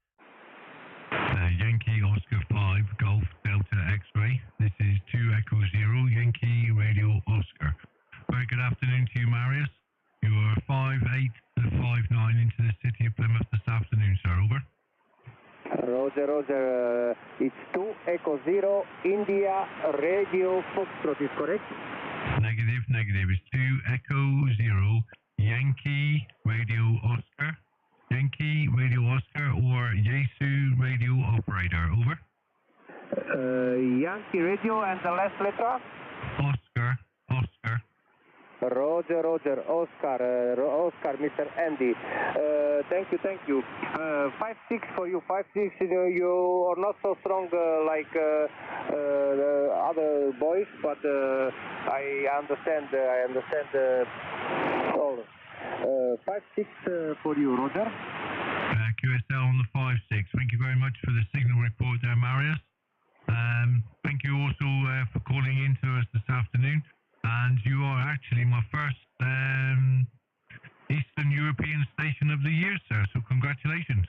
Yankee Oscar 5, Golf Delta X-Ray. This is 2e0, Yankee Radio Oscar. Very good afternoon to you, Marius. You are 5-8 to 5-9 into the city of Plymouth this afternoon, sir. Over. Roger, it's 2e0 India Radio Foxtrot, is correct? Negative. It's 2e0 Yankee Radio Oscar. Yankee Radio Oscar or Yesu Radio Operator, over. Yankee Radio and the last letter? Oscar. Roger, Oscar, Mr. Andy. Thank you. 5-6 for you, 5-6. You are not so strong like the other boys, but I understand all. 5-6 for you, Roger. QSL on the 5-6. Thank you very much for the signal report there, Marius. Thank you also for calling in to us this afternoon. And you are actually my first Eastern European station of the year, sir. So congratulations.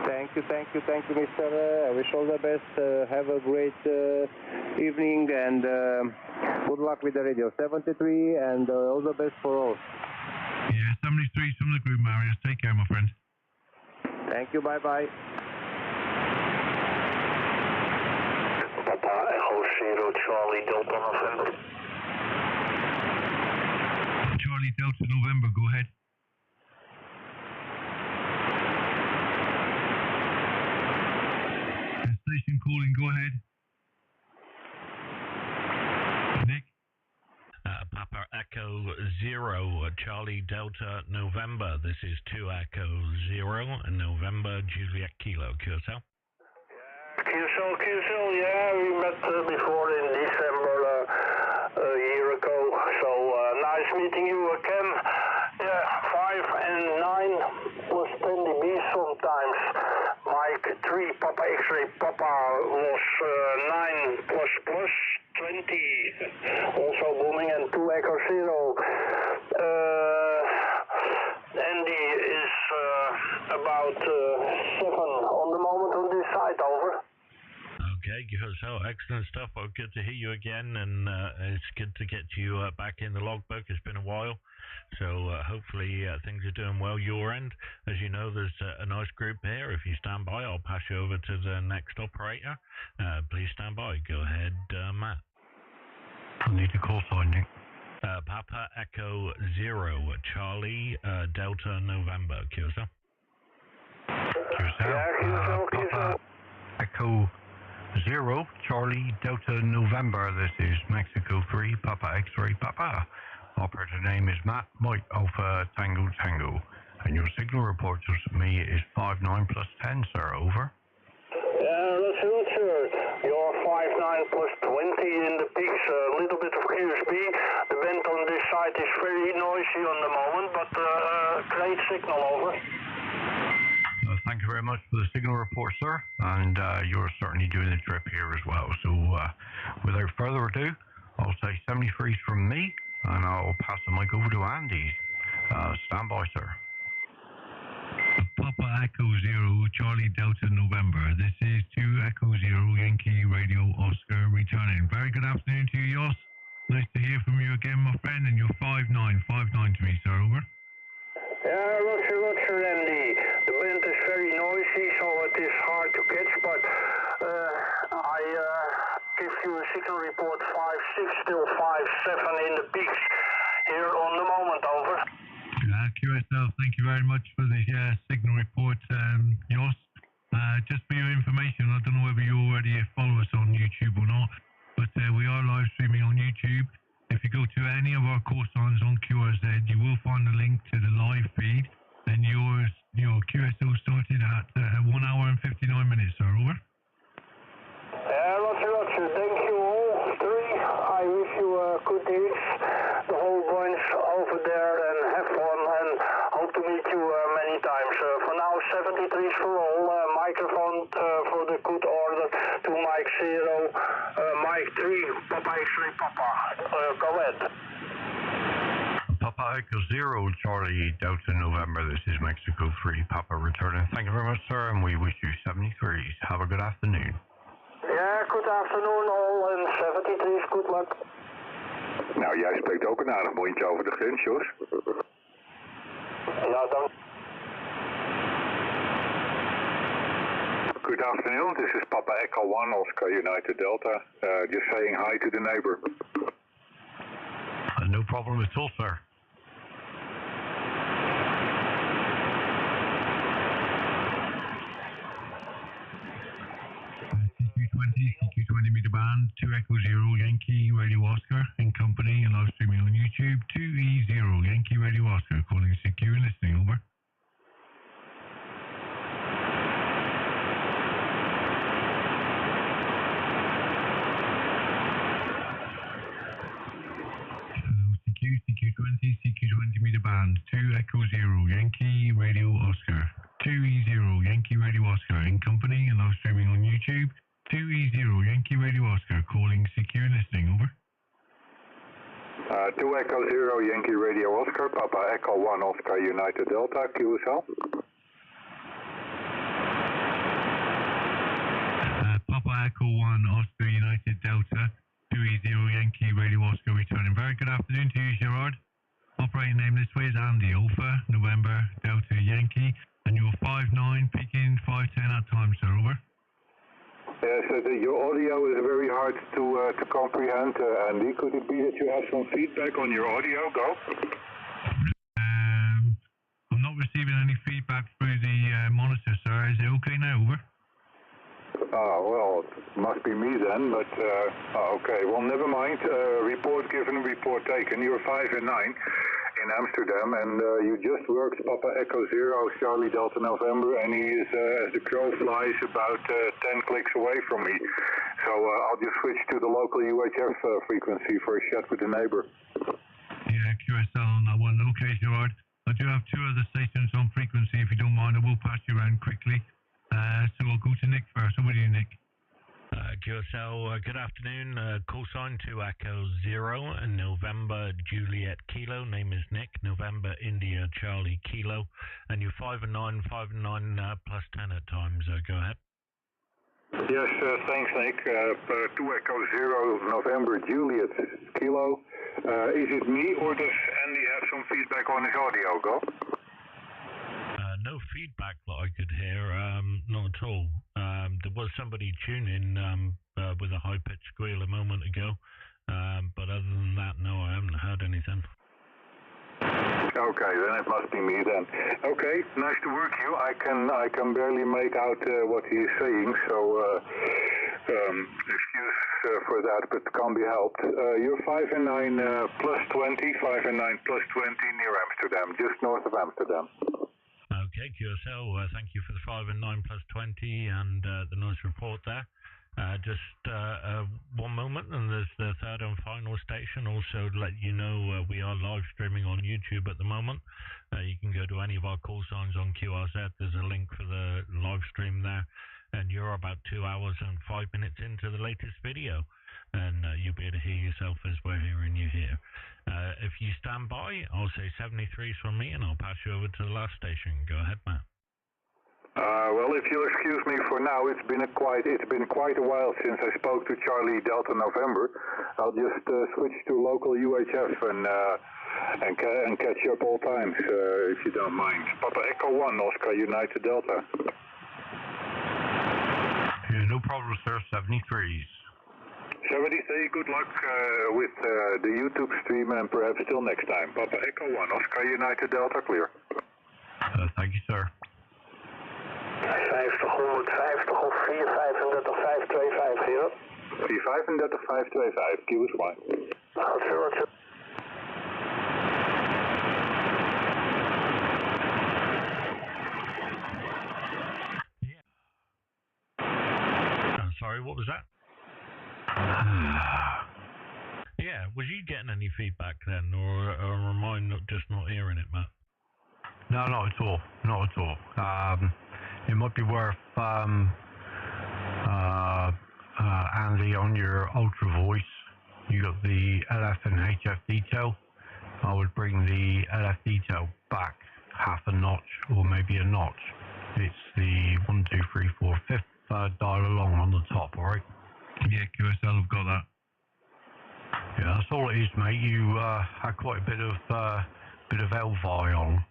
Thank you, mister. I wish all the best. Have a great evening, and good luck with the radio. 73, and all the best for all. Yeah, 73 from the group, Marius. Take care, my friend. Thank you. Bye-bye. Papa Echo 0, Charlie Delta November. Charlie Delta November, go ahead. Station calling, go ahead. Nick? Papa Echo 0, Charlie Delta November. This is 2 Echo 0, November, Juliet Kilo. QSL? QSL, yeah, we met before in December a year ago, so nice meeting you again. Yeah, 5 and 9 plus 10 dB sometimes. Mike 3 Papa X-ray Papa was 9 plus 20, also booming, and 2 Echo 0. Andy is about 7 on the moment on this side, over. Okay, so excellent stuff. Well, good to hear you again, and it's good to get you back in the logbook. It's been a while, so hopefully things are doing well your end. As you know, there's a nice group here. If you stand by, I'll pass you over to the next operator. Please stand by. Go ahead, Matt. I need to call sign, Nick. Papa Echo 0, Charlie Delta November. QSL? Papa Echo 0, Charlie Delta November. This is Mexico 3, Papa X-ray Papa. Operator name is Matt, Mike Alpha Tango Tango. And your signal report to me is 59 plus 10, sir. Over. Roger. You're 59 plus 20 in the peaks. A little bit of QSB. The vent on this side is very noisy on the moment, but great signal. Over. Thank you very much for the signal report, sir, and you're certainly doing the trip here as well. So without further ado, I'll say 73 from me, and I'll pass the mic over to Andy. Stand by, sir. Papa Echo 0, Charlie Delta November. This is 2 Echo 0, Yankee Radio Oscar returning. Very good afternoon to you, Jos. Nice to hear from you again, my friend, and you're 5959 to me, sir, over. Yeah, Roger, Andy. The wind is very noisy, so it is hard to catch, but I give you a signal report 5-6 till 5-7 in the peaks here on the moment, over. QSL, thank you very much for the signal report, Jos. Just for your information, I don't know whether you already follow us on YouTube or not, but we are live streaming on YouTube. If you go to any of our call signs on QRZ, you will find a link to the live feed, and your QSL started at 1 hour and 59 minutes, sir, over. Yeah, Roger, thank you all three. I wish you good deeds, the whole bunch over there, and have fun, and hope to meet you many times. For now, 73s for all, microphone for the good order, 2 mic 0, mic 3, Papa X-ray Papa, go ahead. Papa Echo 0, Charlie Delta November, this is Mexico 3, Papa returning. Thank you very much, sir, and we wish you 73s. Have a good afternoon. Ja, good afternoon all, en 73's, good luck. Nou, jij spreekt ook een aardig mondje over de grens, Jos. Ja, dank. Good afternoon, this is Papa Echo 1, Oscar United Delta. Just saying hi to the neighbor. No problem at all, sir. CQ20 meter band, 2 Echo 0 Yankee Radio Oscar in company and live streaming on YouTube. 2E0 Yankee Radio Oscar calling CQ and listening, over. CQ20 meter band, 2 Echo 0 Yankee Radio Oscar. 2E0 Yankee Radio Oscar in company and live streaming on YouTube. 2E0 Yankee Radio Oscar calling CQ and listening, over. 2 Echo 0 Yankee Radio Oscar, Papa Echo 1 Oscar United Delta, QSL. Papa Echo 1 Oscar United Delta, 2E0 Yankee Radio Oscar returning. Very good afternoon to you, Gerard. Operating name this way is Andy, Alpha, November, Delta Yankee, and you're 5'9", peaking 5'10" at times, sir, over. Yes, your audio is very hard to comprehend, Andy. Could it be that you have some feedback on your audio? Go. I'm not receiving any feedback through the monitor, sir. Is it okay now, over? Well, it must be me then, but, okay, well, never mind. Report given, report taken. You're 5 and 9 in Amsterdam, and you just worked Papa Echo 0, Charlie Delta November, and he is, as the crow flies, about 10 clicks away from me. So I'll just switch to the local UHF frequency for a chat with the neighbor. Yeah, QSL on that one. Okay, Gerard. I do have 2 other stations on frequency. If you don't mind, I will pass you around quickly. So I'll go to Nick first. Over to you, Nick. QSL, good afternoon. Call sign 2 Echo 0 and November Juliet Kilo. Name is Nick. November India Charlie Kilo. And you're 5 and 9 plus 10 at times. Go ahead. Yes, thanks, Nick. 2 Echo 0 November Juliet Kilo. Is it me, or does Andy have some feedback on his audio? Go. No feedback that I could hear, not at all. There was somebody tuning with a high-pitched squeal a moment ago, but other than that, no, I haven't heard anything. Okay, then it must be me then. Okay, nice to work you. I can barely make out what he's saying, so excuse for that, but can't be helped. You're 5 and 9 plus 20, 5 and 9 plus 20 near Amsterdam, just north of Amsterdam. Okay, QSL, thank you for the 5 and 9 plus 20 and the nice report there. Just one moment, and there's the third and final station. Also, to let you know, we are live streaming on YouTube at the moment. You can go to any of our call signs on QRZ. There's a link for the live stream there, and you're about 2 hours and 5 minutes into the latest video, and you'll be able to hear yourself as we're hearing you here. If you stand by, I'll say 73s from me, and I'll pass you over to the last station. Go ahead, Matt. Well, if you'll excuse me for now, it's been quite a while since I spoke to Charlie Delta November. I'll just switch to local UHF and catch up all times, if you don't mind. Papa Echo 1, Oscar United Delta. Yeah, no problem, sir. 73s. 73, good luck with the YouTube stream and perhaps till next time. Papa Echo 1, Oscar United Delta, clear. Thank you, sir. 50, 150 of 435 525, 435 525, give us one. Roger. Sorry, what was that? Yeah, was you getting any feedback then, or am I just not hearing it, Matt? No, not at all. Not at all. It might be worth Andy, on your ultra voice, you got the LF and HF detail. I would bring the LF detail back half a notch, or maybe a notch. It's the 1, 2, 3, 4, 5th dial along on the top, alright? Yeah, QSL have got that. Yeah, that's all it is, mate. You had quite a bit of LVI on.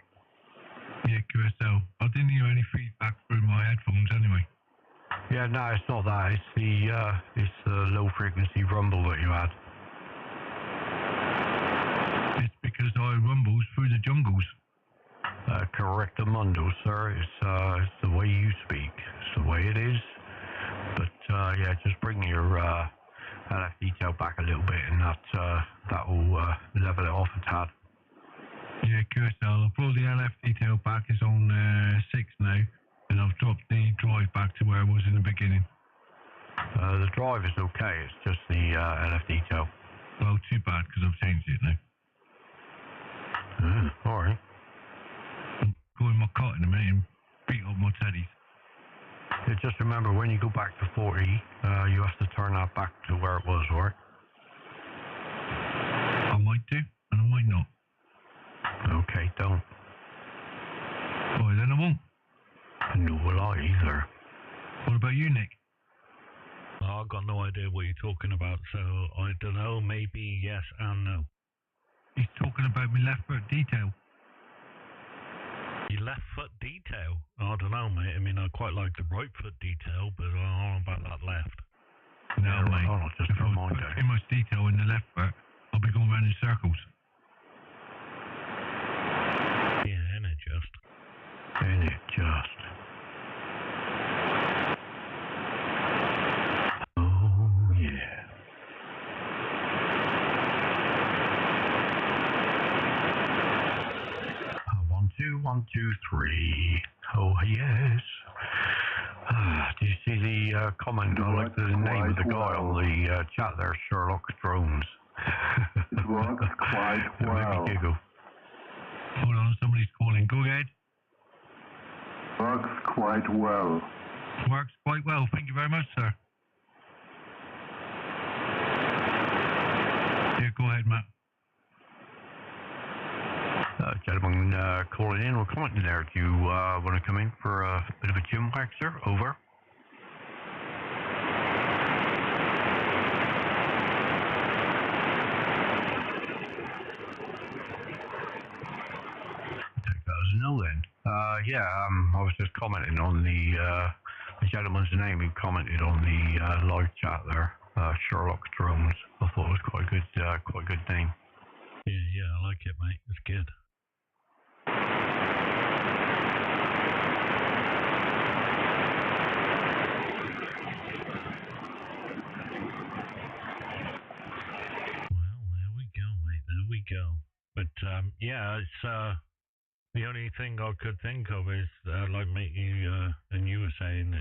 Yeah, QSL. I didn't hear any feedback through my headphones anyway. Yeah, no, it's not that. It's the low frequency rumble that you had. It's because I rumbles through the jungles. Correctamundo, sir. It's the way you speak. It's the way it is. But yeah, just bring your LF detail back a little bit, and that will level it off a tad. Yeah, QSL. I brought the LF detail back. It's on 6 now, and I've dropped the drive back to where it was in the beginning. The drive is okay. It's just the LF detail. Well, too bad, because I've changed it now. All right. I'm going in my cot in a minute and beat up my teddies. Yeah, just remember, when you go back to 40, you have to turn that back to where it was, right? I might do, and I might not. Okay, don't. Well, then I won't. Nor will I either. What about you, Nick? I've got no idea what you're talking about, so I don't know, maybe yes and no. He's talking about my left foot detail. Your left foot detail? I don't know, mate. I mean, I quite like the right foot detail, but I don't know about that left. No, yeah, mate. I'll just if I put too much detail in the left foot, I'll be going round in circles. Yeah, ain't it just? Ain't it just? Oh, yeah. One, two, 1, 2, 3. Oh, yes. Did you see the comment? I like the name of the guy on the chat there, Sherlock Drones. It works quite well. Made me giggle. Hold on, somebody's calling. Go ahead. Works quite well. Works quite well. Thank you very much, sir. Yeah, go ahead, Matt. Gentlemen calling in or commenting there. Do you want to come in for a bit of a gym whack, sir? Over. Take that as a no then. Yeah, I was just commenting on the gentleman's name who commented on the live chat there, Sherlock Drones. I thought it was quite a good name. Yeah, I like it, mate. It's good. There we go. But yeah, it's the only thing I could think of is like mate, you and you were saying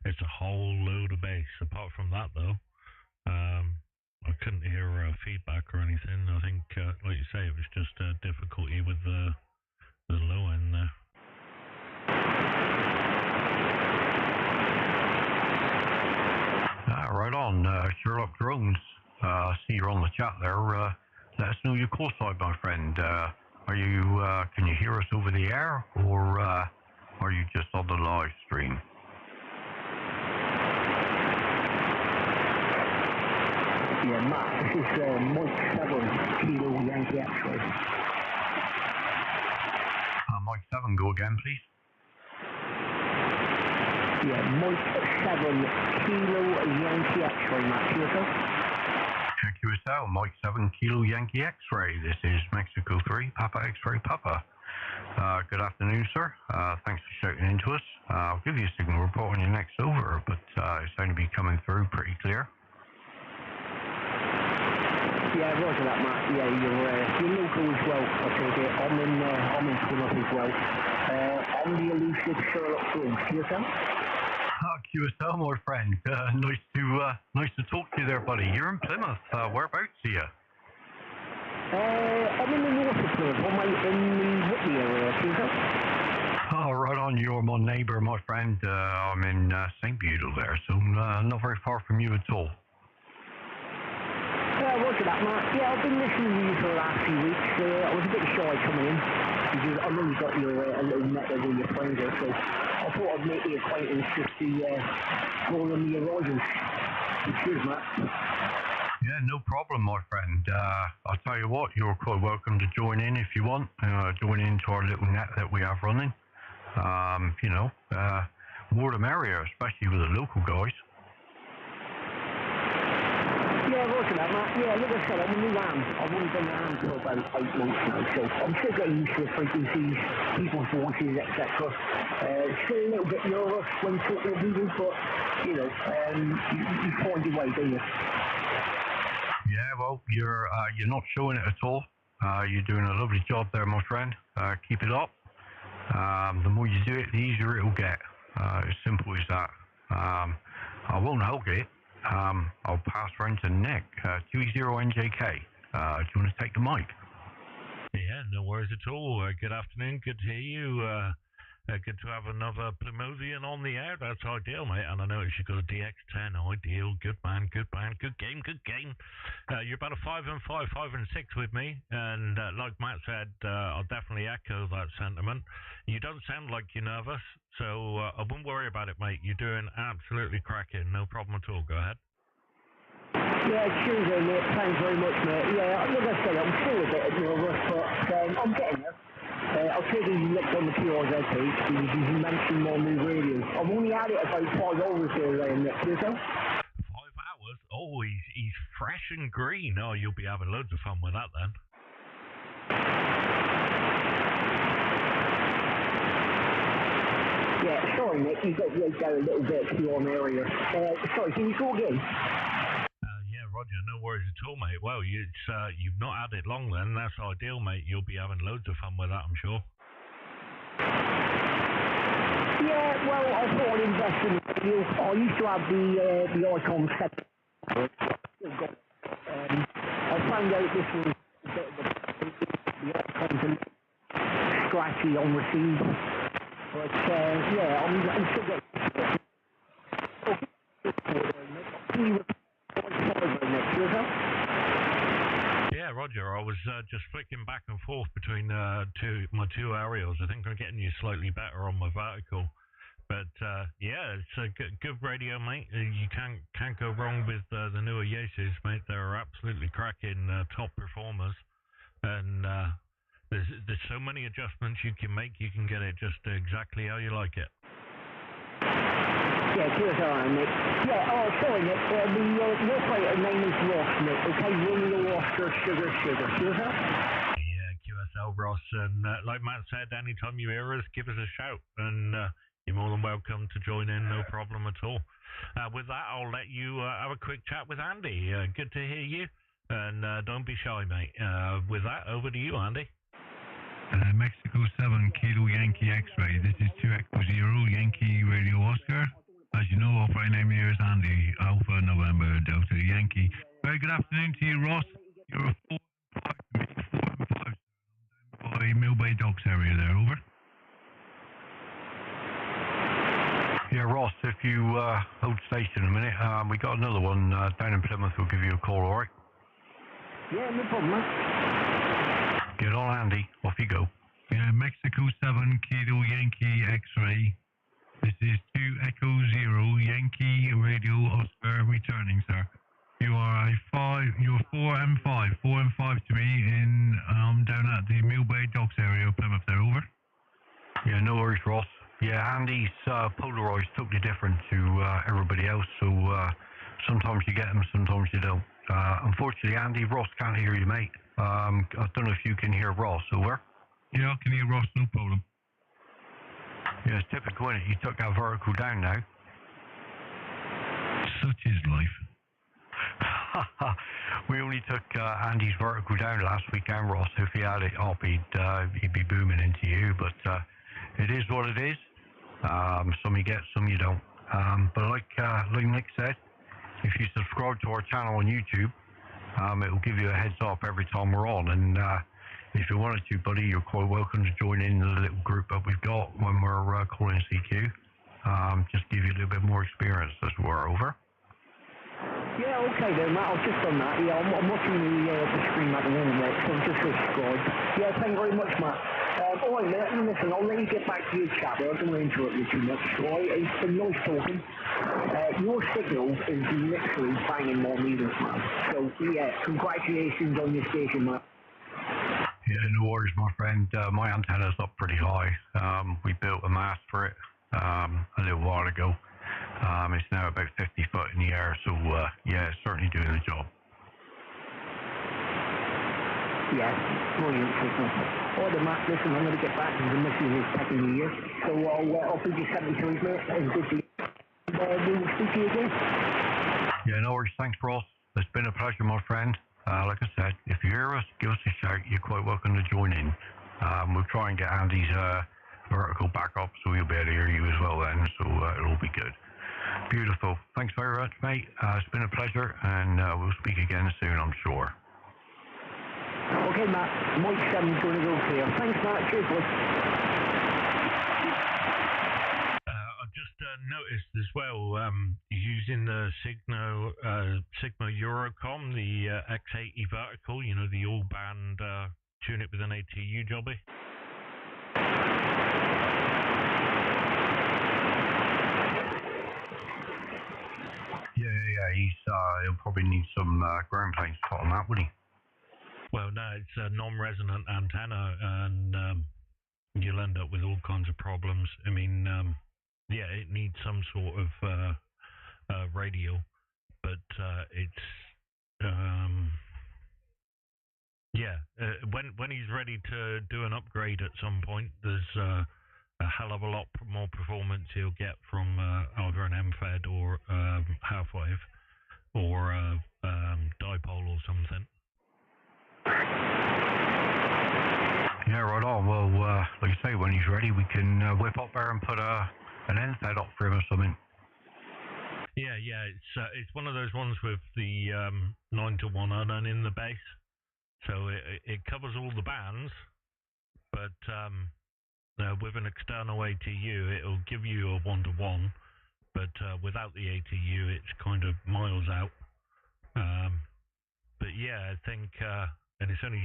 it's a whole load of bass. Apart from that, though, I couldn't hear feedback or anything. I think, like you say, it was just a difficulty with the low end there. Right on, Sherlock Drones. See you're on the chat there. Let us know your call sign, my friend. Are you? Can you hear us over the air, or Or are you just on the live stream? Yeah, Matt, this is Mike 7 Kilo Yankee X-ray. Mike 7, go again, please. Yeah, Mike 7 Kilo Yankee X-ray, Matt, yourself? QSL, Mike 7 Kilo Yankee X-ray. This is Mexico 3, Papa X-ray Papa. Good afternoon, sir. Thanks for shouting into us. I'll give you a signal report on your next over, but it's going to be coming through pretty clear. Yeah, roger that, Matt. Yeah, you're local as well. I take it. I'm in Plymouth as well. I'm the elusive Sherlock Holmes. QSL? QSL, my friend. Nice to talk to you there, buddy. You're in Plymouth. Whereabouts are you? I'm in the north of Plymouth. I'm in the Whitney area. QSL? Oh, right on. You're my neighbour, my friend. I'm in St. Budel there, so not very far from you at all. Roger that, Matt. Yeah, I've been listening to you for the last few weeks. I was a bit shy coming in because I know you got your a little method with your friends there, so I thought I'd make the acquaintance just to go on the horizons. Cheers, Matt. Yeah, no problem, my friend. I'll tell you what, you're quite welcome to join in if you want. Join into our little net that we have running. More the merrier, especially with the local guys. Yeah, roger that, Matt. Yeah, like I said, I'm a new ham. I've only been around for about 8 months now, so I'm still getting used to the frequencies, people's voices, etc. Still a little bit nervous when talking to people, but, you find your way, don't you? Yeah, well, you're not showing it at all. You're doing a lovely job there, my friend. Keep it up. The more you do it, the easier it will get. As simple as that. I won't hold it. I'll pass round to Nick, 2e0njk. Do you want to take the mic? Yeah, no worries at all. Good afternoon. Good to hear you. Good to have another Plymouthian on the air. That's ideal, mate. And I noticed you got a DX10. Ideal. Good man. Good man. Good game. Good game. You're about a 5 and 5, 5 and 6 with me. And like Matt said, I'll definitely echo that sentiment. You don't sound like you're nervous, so I wouldn't worry about it, mate. You're doing absolutely cracking. No problem at all. Go ahead. Yeah, cheers, mate. Thanks very much, mate. Yeah, like I say, I'm still a bit nervous, but I'm getting there. I'll take you looked on the PRZ page because you mentioned my new radio. I've only had it about 5 hours there, Nick. Yourself? 5 hours? Oh, he's fresh and green. Oh, you'll be having loads of fun with that then. Yeah, sorry, Nick. You got right down a little bit to your area. Sorry, can you go again? Yeah, Roger, no worries at all, mate. Well, you've not had it long then. That's ideal, mate. You'll be having loads of fun with that, I'm sure. Yeah, well, I thought I'd invest in the radio. I used to have the Icon set. I found out this was a bit of the Icons scratchy on receive. But, yeah, I'm still getting Yeah, Roger, I was just flicking back and forth between my two aerials. I think I'm getting you slightly better on my vertical. But yeah, it's a good radio, mate. You can't go wrong with the newer Yesus, mate. They're absolutely cracking top performers. And there's so many adjustments you can make. You can get it just exactly how you like it. Yeah, cheers, alright, Nick. Yeah, sorry, Nick. The operator name is Ross, Nick. Okay, Romeo Oscar, Sugar. Cheers, Yeah, QSL Ross. And like Matt said, anytime you hear us, give us a shout. And you're more than welcome to join in, no problem at all. With that, I'll let you have a quick chat with Andy. Good to hear you. And don't be shy, mate. With that, over to you, Andy. Mexico 7 Kilo Yankee X-ray. This is 2e0 Yankee Radio Oscar. As you know, operating name here is Andy, Alpha November Delta Yankee. Very good afternoon to you, Ross. You're a 4 and 5 to me, 4 and 5. By Mill Bay Docks area there, over. Yeah, Ross, if you hold station a minute, we got another one down in Plymouth. We'll give you a call, all right? Yeah, no problem, mate. Get on, Andy. Off you go. Yeah, Mexico 7 Kilo Yankee X-ray. This is 2e0 Yankee Radio Oscar returning, sir. You are you're 4M5 to me in, down at the Mill Bay Docks area of Plymouth there, over. Yeah, no worries, Ross. Yeah, Andy's Polaroid's totally different to everybody else, so sometimes you get them, sometimes you don't. Unfortunately, Andy, Ross can't hear you, mate. I don't know if you can hear Ross, over? Yeah, I can hear Ross, no problem. Yeah, it's typical, isn't it? You took that vertical down now. Such is life. We only took Andy's vertical down last weekend, Ross. If he had it up, he'd be booming into you, but it is what it is. Some you get, some you don't. But like Nick said, if you subscribe to our channel on YouTube, it will give you a heads up every time we're on. And if you wanted to, buddy, you're quite welcome to join in the little group that we've got when we're calling CQ. Just give you a little bit more experience as we're over. Yeah, okay then, Matt. I've just done that. Yeah, I'm watching the screen at the moment, mate, so I've just subscribed. Yeah, thank you very much, Matt. All right, mate, listen, I'll let you get back to your chat, but I don't want to interrupt you too much. All right, it's been nice talking. Your signal is literally banging more meters, man. So, yeah, congratulations on your station, Matt. Yeah, no worries, my friend. My antenna's up pretty high. We built a mast for it a little while ago. It's now about 50 foot in the air, so yeah, it's certainly doing the job. Yeah, brilliant signal. All right, Matt, listen, I'm going to get back to the missus is Happy New Year, so I'll bid you 73, mate, and good to you. We'll speak to you again. Yeah, no worries. Thanks, Ross. It's been a pleasure, my friend. Like I said, if you hear us, give us a shout. You're quite welcome to join in. We'll try and get Andy's vertical back up, so he'll be able to hear you as well then, so it'll all be good. Beautiful. Thanks very much, mate. It's been a pleasure, and we'll speak again soon, I'm sure. Okay, Matt. Mike 7's going to go clear. Thanks, Matt. Cheers, boys. I've just noticed as well, using the Sigma Eurocom, the X80 vertical, you know, the all-band tune it with an ATU jobby. Yeah, he'll probably need some ground planes put on that, would he? Well, no, it's a non-resonant antenna, and you'll end up with all kinds of problems. I mean, yeah, it needs some sort of radio, but it's yeah. When he's ready to do an upgrade at some point, there's a hell of a lot more performance he'll get from either an MFED or half-wave or dipole or something. Yeah, right on. Well, like you say, when he's ready, we can whip up there and put an MFED up for him or something. Yeah, it's one of those ones with the 9-to-1 unknown in the base, so it covers all the bands, but with an external ATU, it'll give you a 1-to-1, but without the ATU, it's kind of miles out. But yeah, I think, and it's only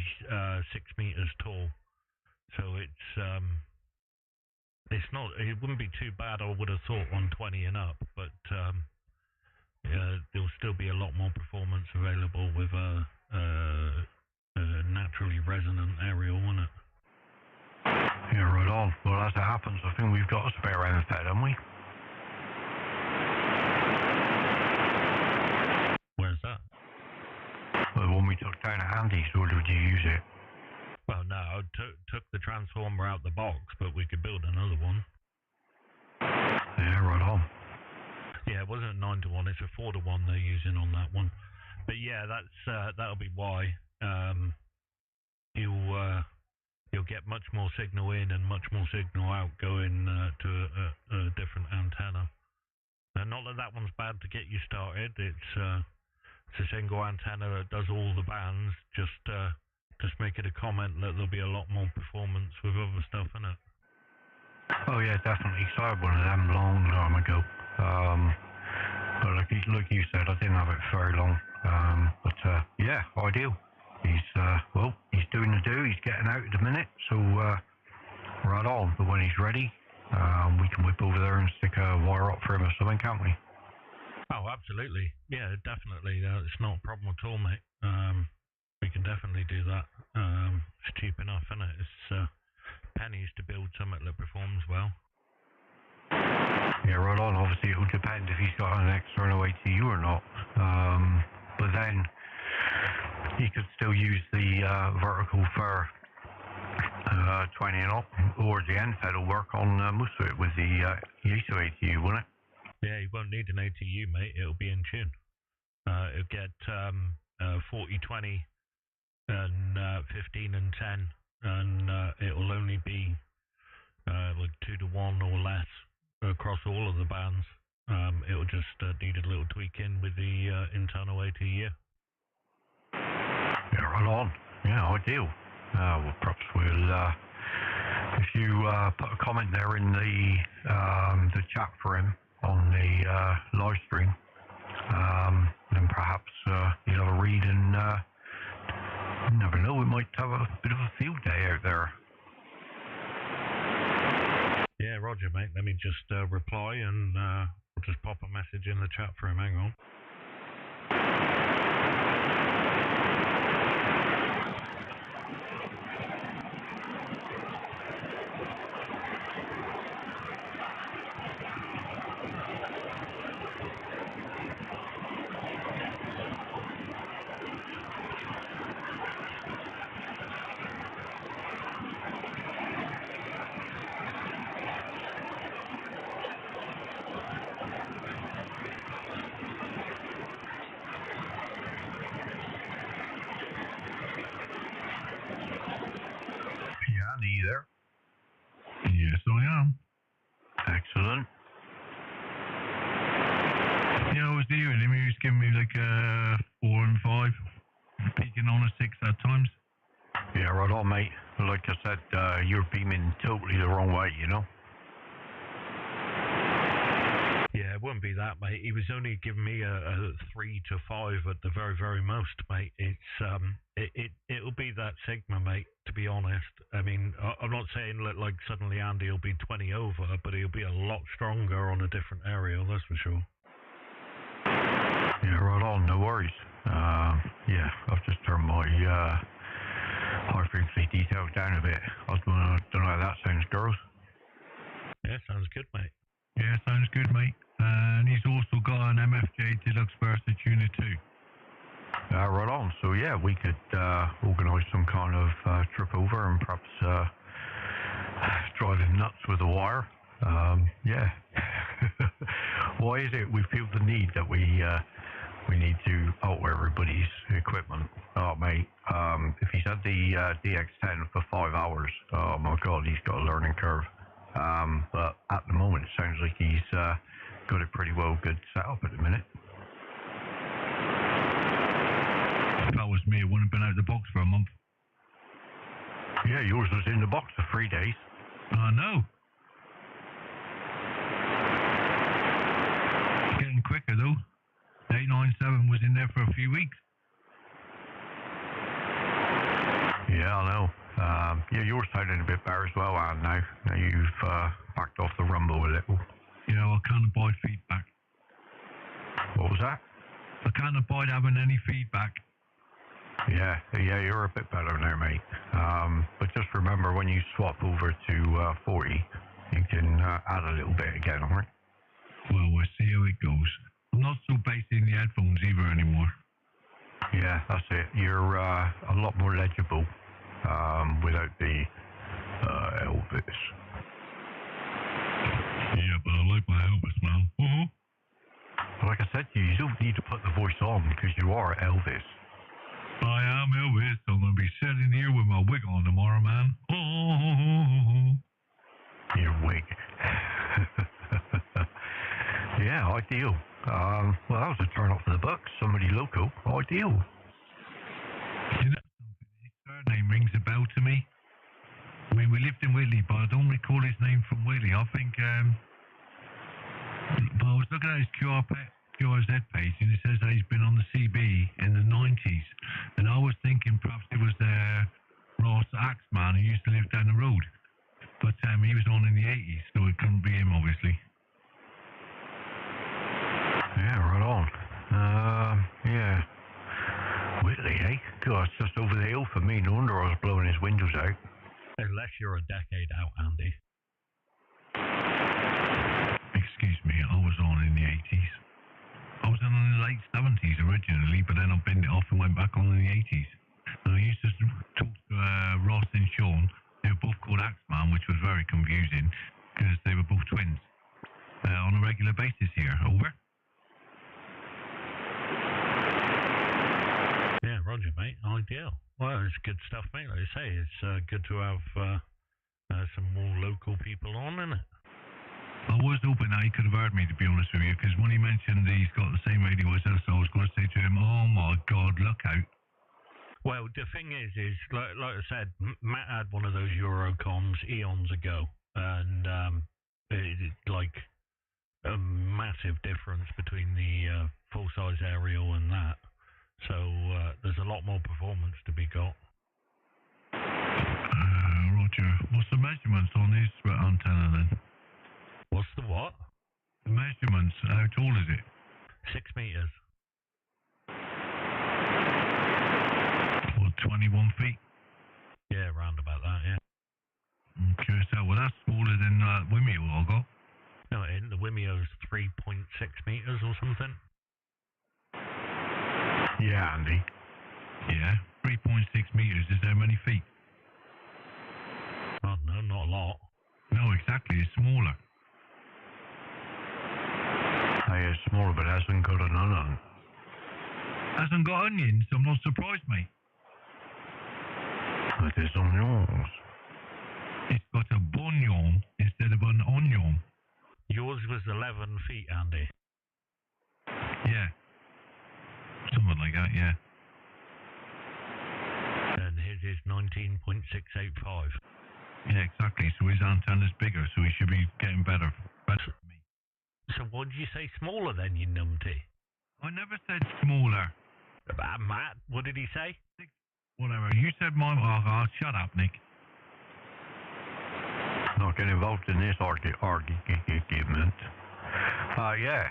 6 meters tall, so it wouldn't be too bad. I would have thought on 20 and up, but there'll still be a lot more performance available with a naturally resonant aerial, won't it? Yeah, right on. Well, as it happens, I think we've got a spare MFED, haven't we? Where's that? Well, the one we took down at Andy's, or did you use it? Well, no, I took the transformer out the box, but we could build another one. Yeah, right on. Yeah, it wasn't a 9-to-1, it's a 4-to-1 they're using on that one. But yeah, that'll be why. You'll get much more signal in and much more signal out going to a different antenna. Not that one's bad to get you started. It's a single antenna that does all the bands. Just make it a comment that there'll be a lot more performance with other stuff in it. Oh yeah, definitely. So I had one of them long time ago. But like you said, I didn't have it for very long. But yeah, ideal. He's doing the do. He's getting out at the minute, so Right on, but when he's ready, we can whip over there and stick a wire up for him or something, can't we? Oh, absolutely. Yeah, definitely. It's not a problem at all, mate. We can definitely do that. It's cheap enough, isn't it? It's pennies to build something that performs well. Yeah, right on. Obviously, it will depend if he's got an external ATU or not. But then he could still use the vertical for 20 and up, or the end fed will work on most of it with the ISO ATU, won't it? Yeah, you won't need an ATU, mate. It'll be in tune. It'll get 40, 20, and 15 and 10, and it'll only be like 2 to 1 or less across all of the bands. It'll just need a little tweak in with the internal ATU. Yeah, right on. Yeah, ideal. Well, perhaps we'll, if you put a comment there in the chat for him on the live stream, then perhaps he'll have a read and you never know, we might have a bit of a field day out there. Yeah, roger, mate. Let me just reply and I'll just pop a message in the chat for him. Hang on. Yeah, Andy, you there? Yes, I am. Excellent. Yeah, I was hearing him. He was giving me like 4 and 5, peaking on a 6 at times. Yeah, right on, mate. Like I said, you're beaming totally the wrong way, you know? Yeah, it wouldn't be that, mate. He was only giving me a 3 to 5 at the very, very most, mate. It'll be that Sigma, mate, to be honest. I mean, I'm not saying like suddenly Andy will be 20 over, but he'll be a lot stronger on a different aerial, that's for sure. Yeah, right on, no worries. Yeah, I've just turned my high frequency details down a bit. I don't know how that sounds, girls. Yeah, sounds good, mate. Yeah, sounds good, mate. And he's also got an MFJ Deluxe Versa tuner too. Right on. So yeah, we could organise some kind of trip over and perhaps drive him nuts with a wire. Yeah. Why is it we feel the need that we need to alter everybody's equipment? Oh, mate, if he's had the DX10 for 5 hours, oh my God, he's got a learning curve. But at the moment, it sounds like he's got it pretty well good set up at the minute. If that was me, it wouldn't have been out of the box for a month. Yeah, yours was in the box for 3 days. I know. Getting quicker though. 897 was in there for a few weeks. Yeah, I know. Yeah, yours sounding a bit better as well, Anne, now. Now you've backed off the rumble a little. Yeah, I can't abide feedback. What was that? I can't abide having any feedback. Yeah, you're a bit better now, mate. But just remember, when you swap over to 40, you can add a little bit again, alright? Well, we'll see how it goes. I'm not so based in the headphones either anymore. Yeah, that's it. You're a lot more legible without the Elvis. Yeah, but I like my Elvis, man. Like I said to you, you don't need to put the voice on because you are Elvis. I am Elvis. I'm going to be sitting here with my wig on tomorrow, man. Your wig. Yeah, ideal. Well, that was a turn up for the bucks. Somebody local. Ideal. You know something? His surname rings a bell to me. I mean, we lived in Whitley, but I don't recall his name from Whitley. I think, but I was looking at his QRZ page, and it says that he's been on the CB in the 90s. And I was thinking perhaps it was Ross Axeman who used to live down the road. But God, it's just over the hill for me. No wonder I was blowing his windows out. Unless you're a decade out, Andy. Excuse me, I was on in the 80s. I was on in the late 70s originally, but then I binned it off and went back on in the 80s. And I used to talk to Ross and Sean. They were both called Axeman, which was very confusing because they were both twins. On a regular basis here. Over. Yeah, roger, mate. Ideal. Well, it's good stuff, mate. Like I say, it's good to have some more local people on, isn't it? I was hoping that he could have heard me, to be honest with you, because when he mentioned he's got the same radio as us, I was going to say to him, oh my God, look out. Well, the thing is like I said, Matt had one of those Eurocoms eons ago, and it's like a massive difference between the full-size aerial and that. So there's a lot more performance to be got. Roger, what's the measurements on his antenna then? What's the what? The measurements, how tall is it? 6 meters. Or 21 feet? Yeah, round about that, yeah. Okay, so well that's smaller than Wimeo I got. No, it ain't. The Wimeo's 3.6 meters or something. Yeah, Andy. Yeah, 3.6 meters is how many feet? Oh, no, not a lot. No, exactly, it's smaller. Hey, it's smaller, but it hasn't got an onion. Hasn't got onions? I'm not surprised, mate. It is onions. It's got a bunion instead of an onion. Yours was 11 feet, Andy. Yeah. Something like that, yeah. And his is 19.685. Yeah, exactly. So his antenna's bigger, so he should be getting better for me. So what did you say, smaller then, you numpty? I never said smaller. Matt, what did he say? Whatever. You said mine. Oh, shut up, Nick. Not get involved in this argument. Yeah.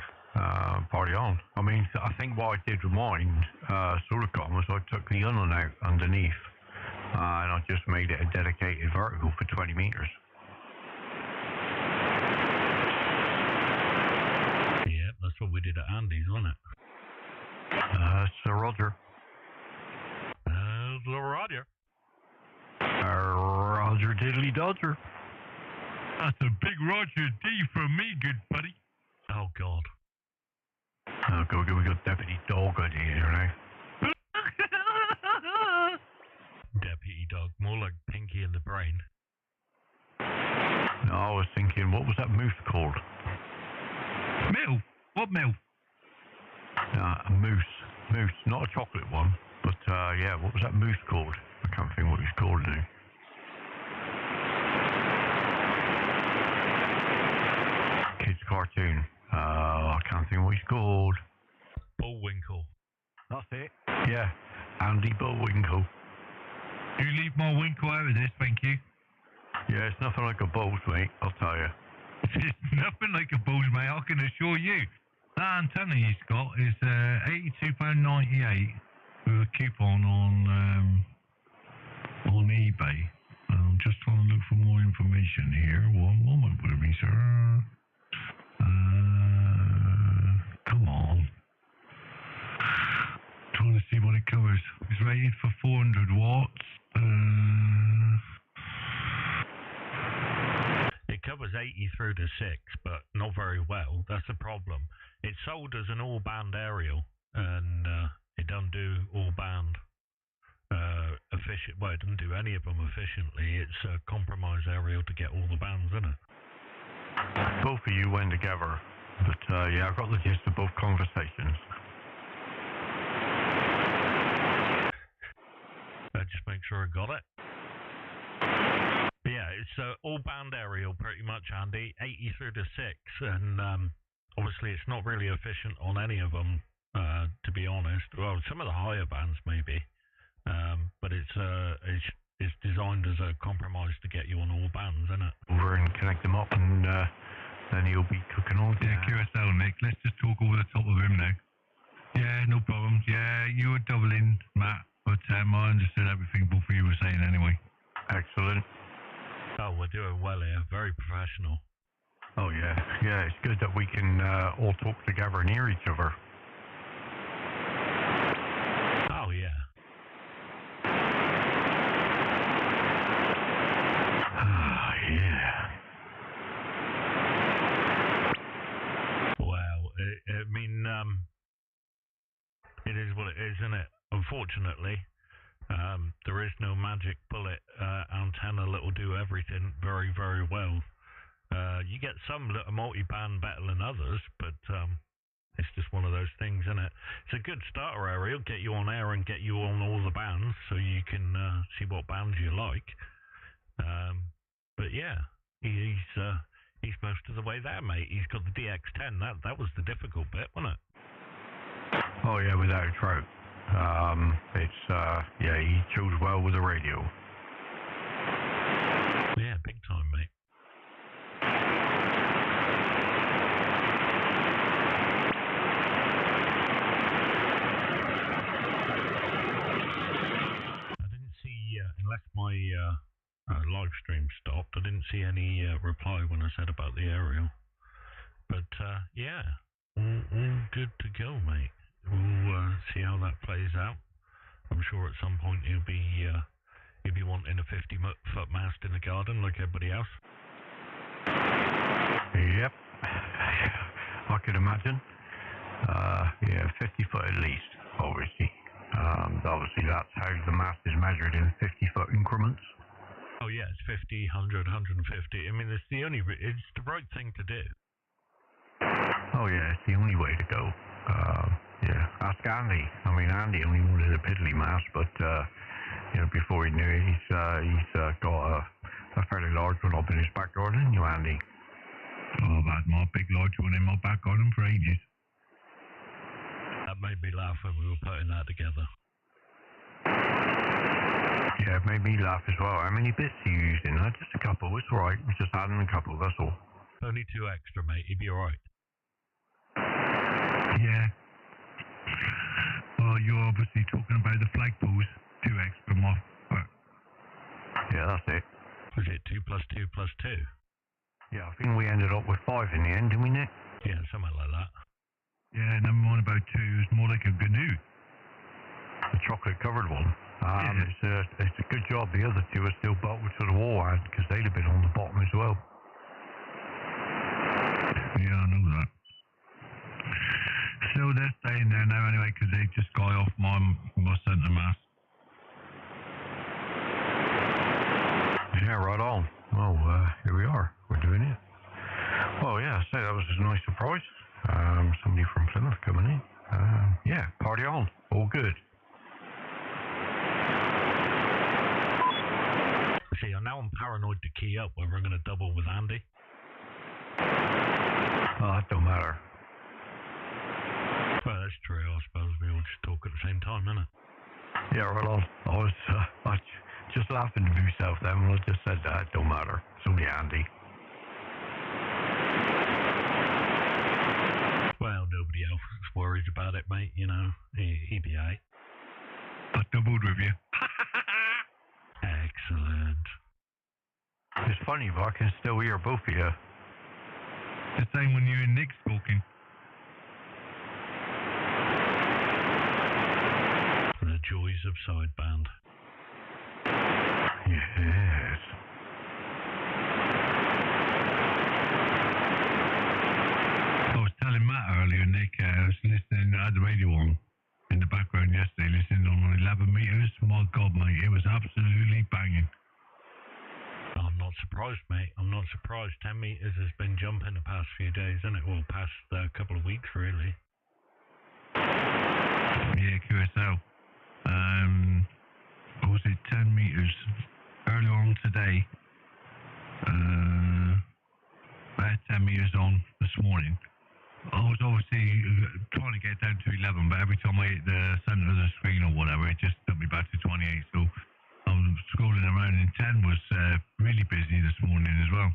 Party on. I mean, I think what I did with mine, Solarcom, was I took the onion out underneath, and I just made it a dedicated vertical for 20 meters. Yeah, that's what we did at Andy's, wasn't it? Sir Roger. Roger. Roger Diddley Dodger. That's a big Roger D from me, good buddy. Oh, God. Okay, we got Deputy Dog in here now. Deputy Dog, more like Pinky in the Brain. No, I was thinking, what was that moose called? Mill? What mill? A moose. Moose, not a chocolate one, but yeah, what was that moose called? I can't think what he's called now. Kids cartoon. I can't think what he's called. Bullwinkle. That's it. Yeah, Andy Bullwinkle. You leave my winkle out of this, thank you. Yeah, it's nothing like a bulls, mate, I'll tell you. It's nothing like a bulls, mate, I can assure you. That antenna he's got is £82.98 with a coupon on eBay. I'm just trying to look for more information here. One moment with me, sir. Come on. Trying to see what it covers. It's rated for 400 watts. It covers 80 through to 6, but not very well. That's the problem. It's sold as an all-band aerial, and it doesn't do all-band efficient. Well, it doesn't do any of them efficiently. It's a compromise aerial to get all the bands, isn't it? Both of you went together, but yeah, I got the gist of both conversations. Just make sure I got it. But yeah, it's all-band aerial pretty much, Andy. 80 through to 6, and obviously it's not really efficient on any of them, to be honest. Well, some of the higher bands maybe, but it's designed as a compromise to get you on all bands, isn't it? Over and connect them up, and then he'll be cooking on. Yeah, QSL, Nick. Let's just talk over the top of him now. Yeah, no problems. Yeah, you were doubling, Matt. but I understood everything both of you were saying anyway. Excellent. Oh, we're doing well here. Very professional. Oh, yeah. Yeah, it's good that we can all talk together and hear each other. Oh, yeah. Yeah. Well, I mean, it is what it is, isn't it? Unfortunately, there is no magic bullet antenna that'll do everything very, very well. You get some that are multi-band better than others, but it's just one of those things, isn't it? It's a good starter area, get you on air and get you on all the bands, so you can see what bands you like. But yeah, he's most of the way there, mate. He's got the DX10. That was the difficult bit, wasn't it? Oh, yeah, without a doubt. Yeah, he chose well with the radio. Yeah, big time, mate. I didn't see, unless my live stream stopped, I didn't see any reply when I said about the aerial. But yeah, all good to go, mate. We'll see how that plays out. I'm sure at some point he'll be wanting a 50-foot mast in the garden like everybody else. Yep. I could imagine. Yeah, 50 foot at least, obviously. Obviously that's how the mast is measured in 50-foot increments. Oh yeah, it's 50, 100, 150. I mean, it's the right thing to do. Oh yeah, it's the only way to go. Yeah, ask Andy. I mean, Andy only wanted a piddly mast, but before he knew it, he's got a fairly large one up in his back garden, didn't you, Andy? Oh, I've had my big large one in my back garden for ages. That made me laugh when we were putting that together. Yeah, it made me laugh as well. How many bits are you using? Just a couple. It's all right. We're just adding a couple, that's all. Only 2 extra, mate. You'd be all right. Yeah. Well, you're obviously talking about the flagpoles. 2 extra more. Yeah, that's it. Was it 2 plus 2 plus 2? Yeah, I think we ended up with 5 in the end, didn't we, Nick? Yeah, something like that. Yeah, number one about 2 is more like a canoe. The chocolate-covered one. Yeah. It's a good job the other 2 are still bolted to the wall, because they'd have been on the bottom as well. Yeah, I know that. So they're staying there now anyway, because they just got off my centre mast. Yeah, right on. Well, here we are. We're doing it. Well, yeah, so that was a nice surprise. Somebody from Plymouth coming in. Yeah, party on. All good. See, now I'm paranoid to key up whether I'm going to double with Andy. Oh, that don't matter. Well, that's true. I suppose we all just talk at the same time, innit? Yeah, right on. I was just laughing to myself then when I just said that. It don't matter. It's only Andy. Well, nobody else worries about it, mate. You know, he'd be alright. I doubled with you. Excellent. It's funny, but I can still hear both of you. The same when you and Nick's talking. The joys of sideband. Yes. I was telling Matt earlier, Nick, I was listening, I had the radio on in the background yesterday, listening on 11 metres. My God, mate, it was absolutely banging. I'm not surprised, mate. I'm not surprised. 10 metres has been jumping the past few days, isn't it? Well, past couple of weeks, really. Yeah, QSL. What was it, 10 metres earlier on today? About 10 metres on this morning. I was obviously trying to get down to 11, but every time I hit the centre of the screen or whatever, it just took me back to 28. So I'm scrolling around, and 10 was really busy this morning as well.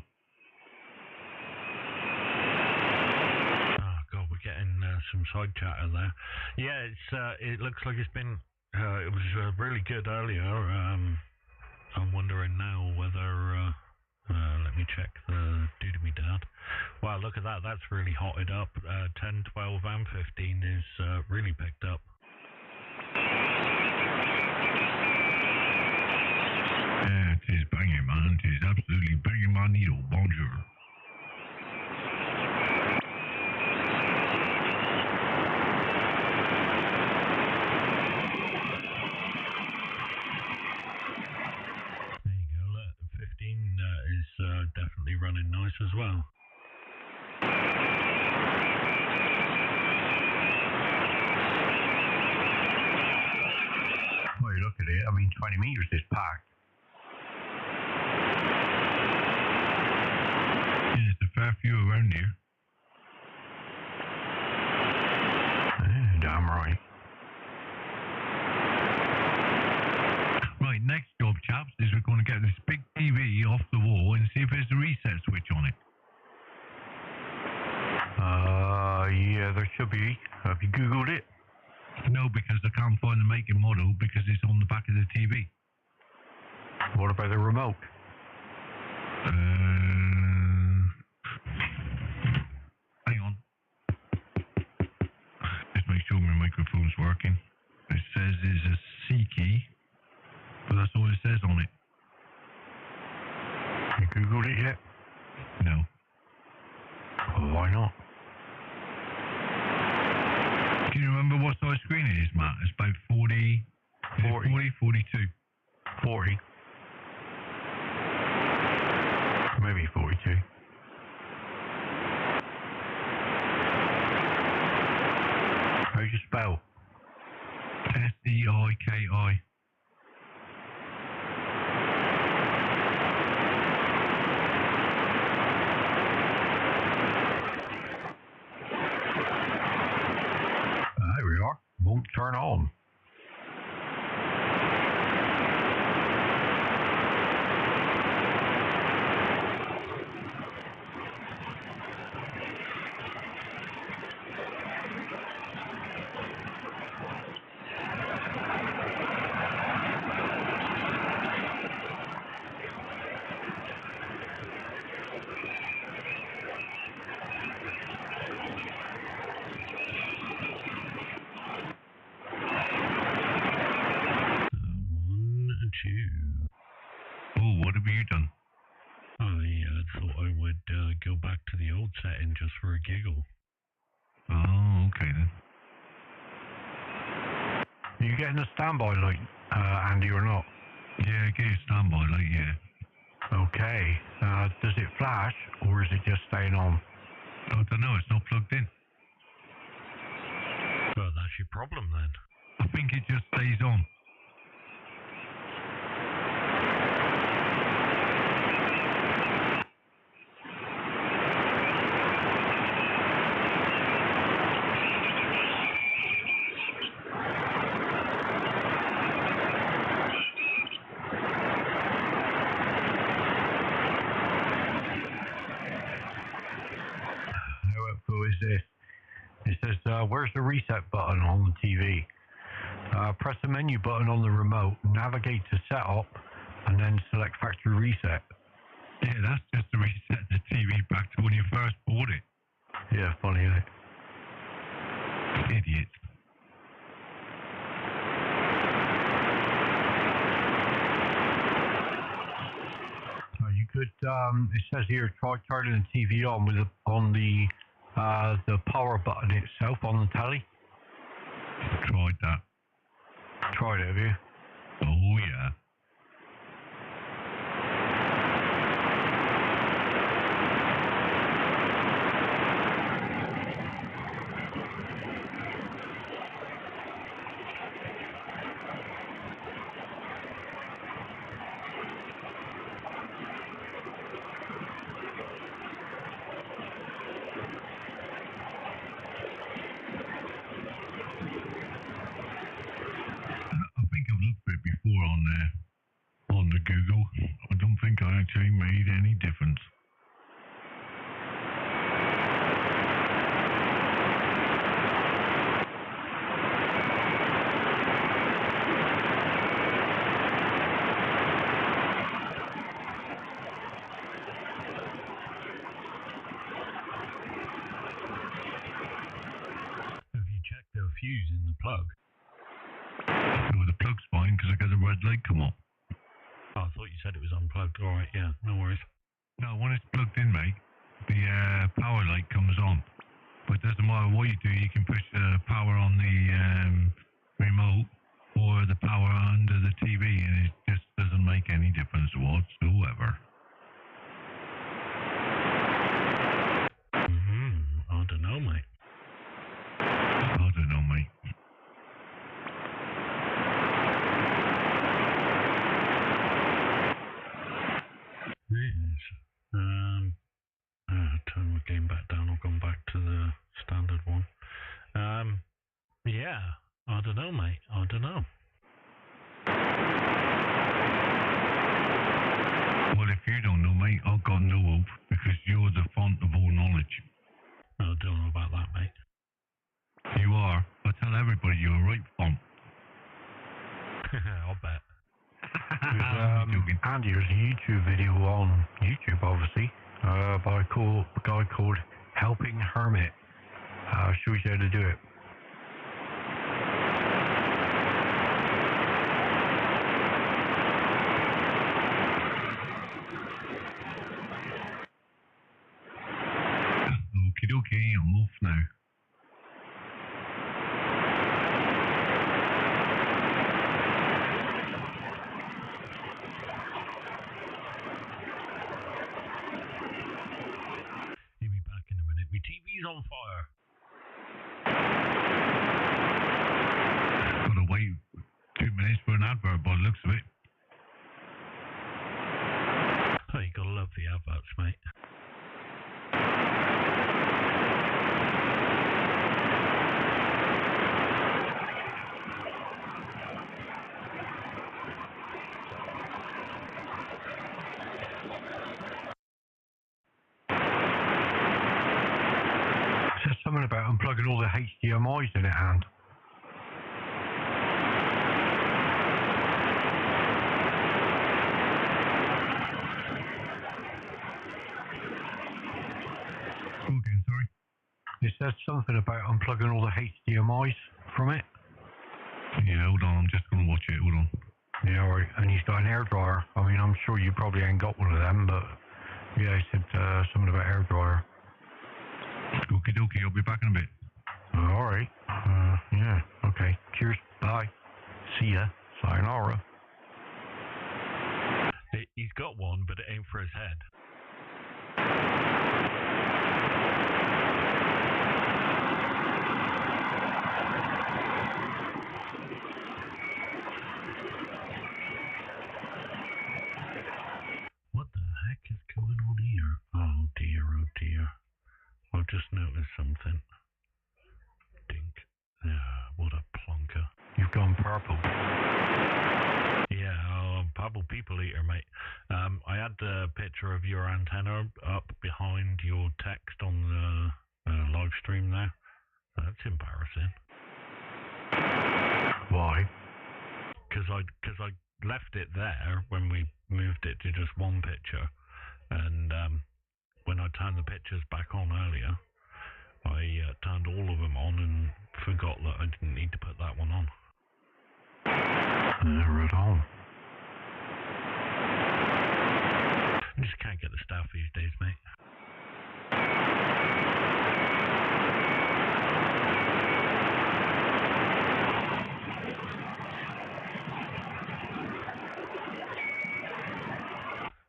Oh God, we're getting some side chatter there. Yeah, it looks like it's been It was really good earlier. I'm wondering now whether. Let me check the doodly dad. Wow, look at that. That's really hotted up. 10, 12, and 15 is really picked up. Yeah, it is banging, man. It is absolutely banging my needle. Bonjour. There you go. Look, 15 is definitely running nice as well. Well, you look at it, I mean, 20 meters is packed. Yeah, there's a fair few around here. Damn right. Right, next job, chaps, is we're going to get this big TV off the wall and see if there's a reset switch on it. Yeah, there should be. Have you Googled it? No, because I can't find the make and model because it's on the back of the TV. What about the remote? Hang on. Just make sure my microphone's working. It says there's a C key, but that's all it says on it. You Googled it yet? No. Well, why not? Can you remember what size screen it is, Matt? It's about 40, 42. 40. Maybe 42. How do you spell? S-E-I-K-I. There we are. Won't turn on. Oh, what have you done? I thought I would go back to the old setting just for a giggle. Oh, okay then. Are you getting a standby light, Andy, or not? Yeah, get a standby light, yeah. Okay. Does it flash, or is it just staying on? I don't know, it's not plugged in. Well, that's your problem then. I think it just stays on. Is this? It says, where's the reset button on the TV? Press the menu button on the remote, navigate to setup, and then select factory reset. Yeah, that's just to reset the TV back to when you first bought it. Yeah, funny, eh? Idiot. You could, it says here, try turning the TV on with the power button itself on the telly. Tried that. Tried it, have you? Oh, yeah. On the Google. I don't think I actually made any difference. Oh, I thought you said it was unplugged. All right, yeah, no worries. No, when it's plugged in, mate, the power light comes on. But it doesn't matter what you do, you can push the power on the remote or the power under the TV, and it just doesn't make any difference whatsoever. I don't know, mate. I don't know, mate. Turn the game back down. I've gone back to the standard one. Yeah, I don't know, mate. I don't know. Well, if you don't know, mate, I've got no hope, because you're the font of all knowledge. I don't know about that, mate. You are. I tell everybody you're a right font. I'll bet. Andy, there's a YouTube video on YouTube, obviously, by a guy called Helping Hermit. Show you how to do it. Okie dokie, I'm off now. He'll be back in a minute. My TV's on fire. Gotta wait 2 minutes for an advert by the looks of it. Oh, you gotta love the adverts, mate. There's something about unplugging all the HDMIs in it, and Okay, sorry. it says something about unplugging all the HDMIs from it. Yeah, hold on, I'm just gonna watch it, hold on. Yeah, alright. And he's got an air dryer. I mean, I'm sure you probably ain't got one of them, but yeah, he said something about air dryer. Okie dokie, I'll be back in a bit. Alright. Yeah, okay. Cheers. Bye. See ya. Sayonara. He's got one, but it ain't for his head. What the heck is going on here? Oh dear, oh dear. I've just noticed something. Dink. What a plonker. You've gone purple. Yeah, purple people eater, mate. I had the picture of your antenna up behind your text on the live stream there. That's embarrassing. Why? Because I left it there when we moved it to just one picture, and when I turned the pictures back on earlier, I turned all of them on and forgot that I didn't need to put that one on. Right on. I just can't get the staff these days, mate.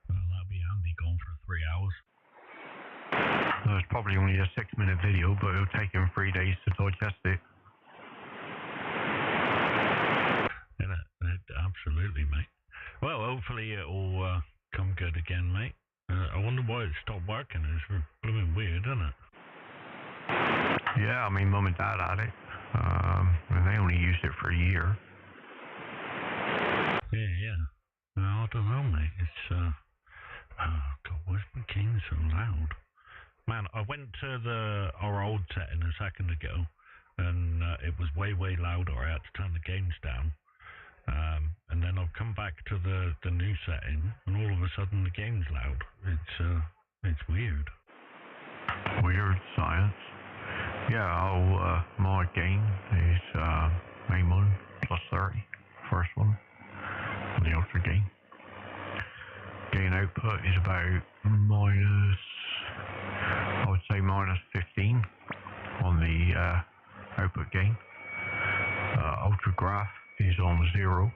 Well, that'll be Andy gone for 3 hours. Well, it's probably only a 6-minute video, but it'll take him 3 days to digest it. Absolutely, mate. Well, hopefully it'll come good again, mate. I wonder why it stopped working. It's blooming weird, isn't it? Yeah, I mean, Mum and Dad had it. And they only used it for a year. Yeah. I don't know, mate. It's, oh, God, why's my game so loud? Man, I went to our old setting a second ago, and it was way louder. I had to turn the gains down. And then I've come back to the new setting, and all of a sudden the game's loud. It's weird. Weird science. Yeah, my gain is main one plus 30. First one. The ultra gain. gain output is about minus, I would say minus 15 on the output gain. Ultra graph is on 0.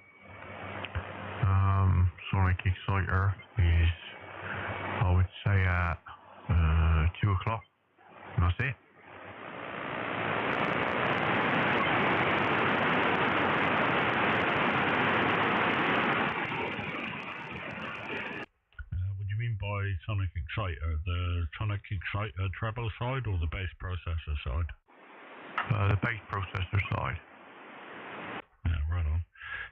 Sonic exciter is, I would say, at 2 o'clock. And that's it. What do you mean by sonic exciter? The sonic exciter treble side or the base processor side? The base processor side. Yeah, right on.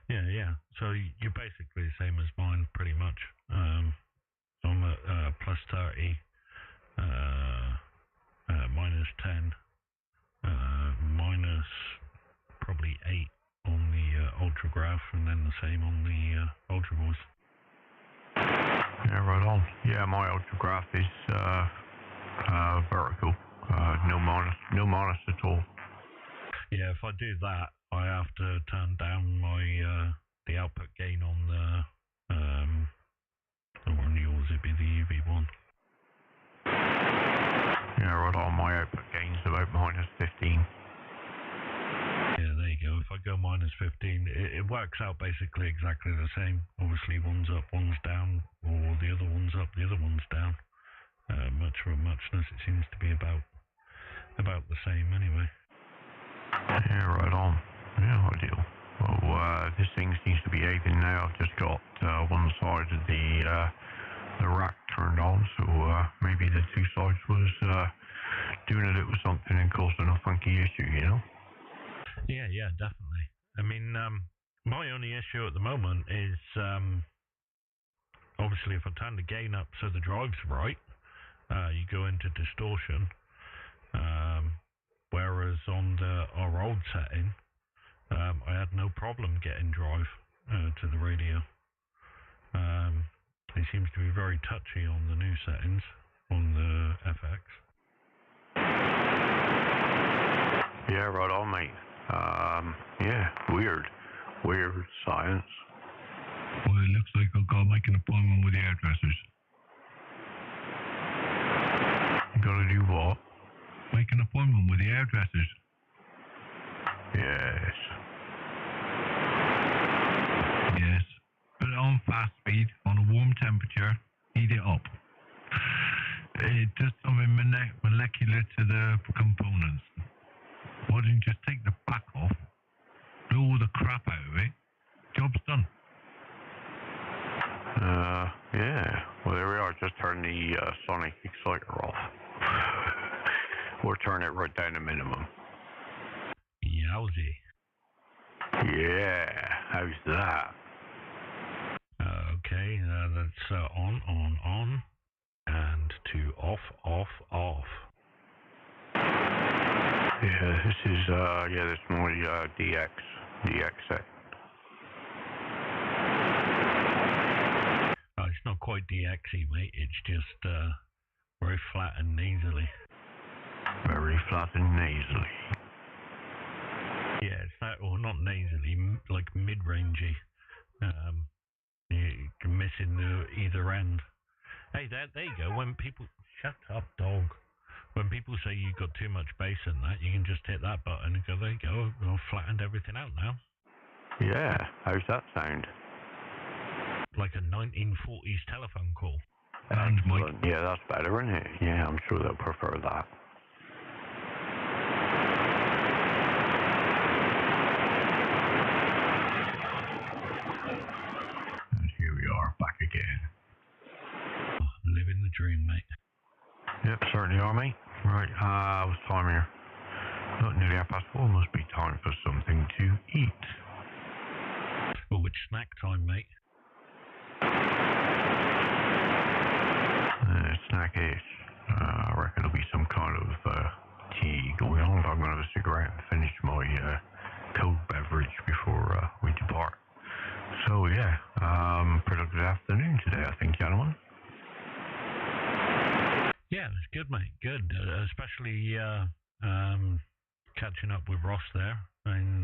Yeah. So you're basically the same as mine, pretty much. I'm at plus 30, minus 10, minus probably 8 on the ultra graph, and then the same on the ultra voice. Yeah, right on. Yeah, my ultra graph is vertical. No minus at all. Yeah, if I do that, I have to turn down my the output gain on the on yours. It'd be the UV one. Yeah, right on. My output gain's about minus 15. Yeah, there you go. If I go minus 15, it works out basically exactly the same. Obviously, one's up, one's down, or the other one's up, the other one's down. Much for a muchness, it seems to be about the same anyway. Yeah, right on. Yeah, ideal. Well, this thing seems to be behaving now. I've just got one side of the rack turned on, so maybe the two sides was doing a little something and causing a funky issue, you know? Yeah, definitely. I mean, my only issue at the moment is obviously if I turn the gain up so the drive's right, you go into distortion. Whereas on our old setting, I had no problem getting drive to the radio. It seems to be very touchy on the new settings on the FX. Yeah, right on, mate. Yeah, weird science. Well, it looks like I've got to make an appointment with the hairdressers. You gotta do what? Make an appointment with the hairdressers. Yes. Yes. Put it on fast speed, on a warm temperature, heat it up. It does something molecular to the components. Why don't you just take the back off, blow all the crap out of it, job's done. Yeah. Well, there we are. Just turn the sonic exciter off. Or turn it right down to minimum. Yowzy. Yeah, how's that? Okay, that's on, and to off. Yeah, this is, this is my DX set. It's not quite DXy, mate. It's just very flat and nasally. Very flat and nasally. Yeah, it's that, or not nasally, like mid-rangey. You're missing either end. Hey, there you go. When people... Shut up, dog. When people say you've got too much bass in that, you can just hit that button and go, there you go, I've flattened everything out now. Yeah, how's that sound? Like a 1940s telephone call. Excellent. Yeah, that's better, isn't it? Yeah, I'm sure they'll prefer that. And here we are, back again. Oh, living the dream, mate. Yep, certainly are, mate. Right, what's time here? Not nearly 4:30. Must be time for something to eat. Oh, it's snack time, mate. Snack-ish. I reckon there'll be some kind of tea going on. I'm going to have a cigarette and finish my cold beverage before we depart. So, yeah, pretty good afternoon today, I think, gentlemen. Yeah, it's good, mate. Good. Especially catching up with Ross there in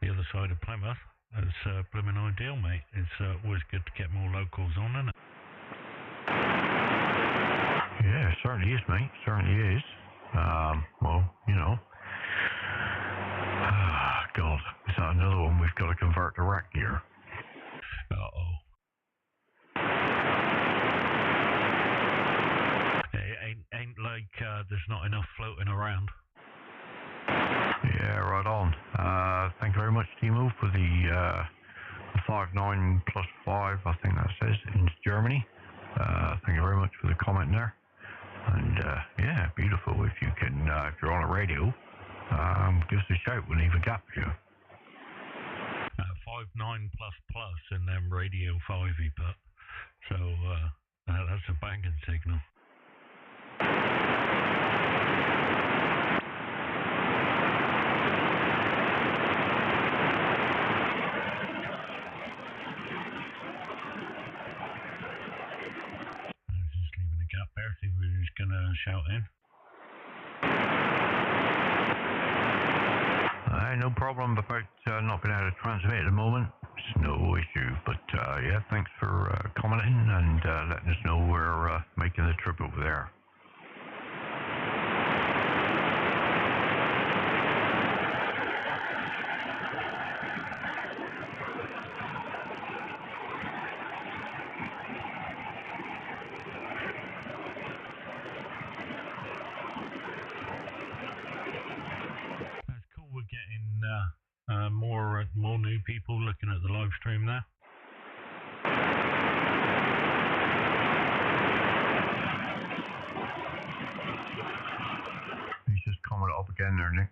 the other side of Plymouth. That's blooming ideal, mate. It's always good to get more locals on, isn't it? Yeah, it certainly is, mate. Certainly is. Well, you know. God, is that another one we've got to convert to rack gear? Uh-oh. It ain't like there's not enough floating around. Yeah, right on. Thank you very much, Timo, for the 59 plus 5, I think that says, in Germany. Thank you very much for the comment there. And yeah, beautiful. If you can, if you're on a radio, give us a shout. We'll leave a gap for you. 59 plus, and then radio 5 he put. So that's a banging signal. Just leaving a gap there, see who's gonna shout in. No problem about not being able to transmit at the moment. It's no issue. But yeah, thanks for commenting and letting us know we're making the trip over there. We're getting more new people looking at the live stream now. He's just commented up again there, Nick.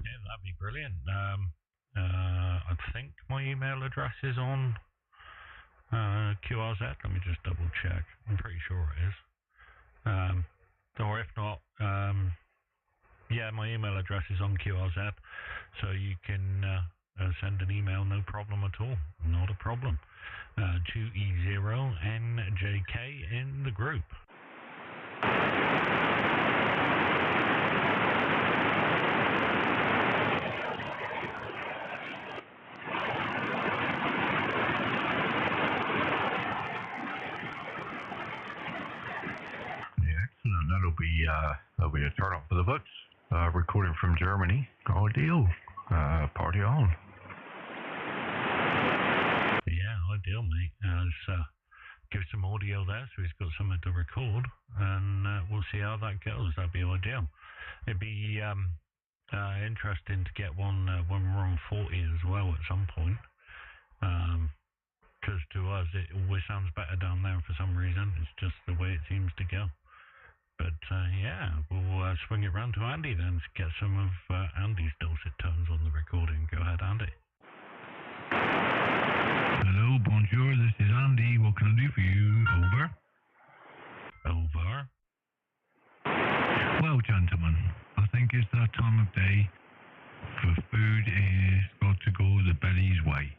Yeah, that'd be brilliant. I think my email address is on QRZ. Let me just double check. I'm pretty sure it is. Or if not, yeah, my email address is on QRZ, so you can send an email, no problem at all, not a problem. 2e0njk in the group. That'll be a turn up for the books. Recording from Germany. Ideal. Party on. Yeah, ideal, mate. Give some audio there so he's got something to record, and we'll see how that goes. That'd be ideal. It'd be interesting to get one when we're on 40 as well at some point. Because to us, it always sounds better down there for some reason. It's just the way it seems to go. But yeah, we'll swing it round to Andy then to get some of Andy's dulcet tones on the recording. Go ahead, Andy. Hello, bonjour, this is Andy. What can I do for you? Over. Over. Well, gentlemen, I think it's that time of day for food is got to go the belly's way.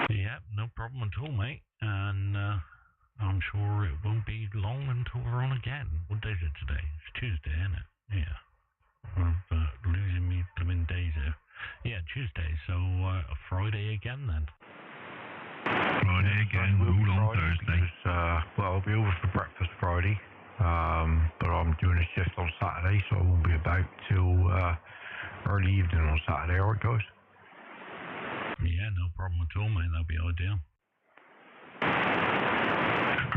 Yeah, no problem at all, mate. And I'm sure it won't be long until we're on again. What day is it today? It's Tuesday, isn't it? Yeah. I'm losing me blooming days here. Yeah, Tuesday, so Friday again then. Friday again, rule on Thursday. Because, well, I'll be over for breakfast Friday, but I'm doing a shift on Saturday, so I won't be about till early evening on Saturday, how it goes. Yeah, no problem at all, mate. That'll be ideal.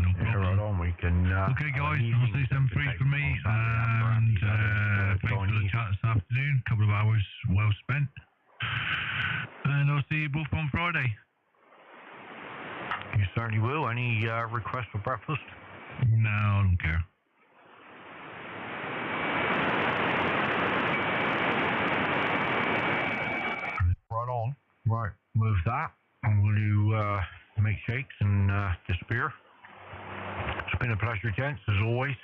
No problem. Right on, we can... okay, guys, I'll say 7-3 for me, and thanks for the chat this afternoon. A couple of hours well spent. And I'll see you both on Friday. You certainly will. Any requests for breakfast? No, I don't care. Right on. Right, move that. I'm going to make shakes and disappear. It's been a pleasure, gents, as always.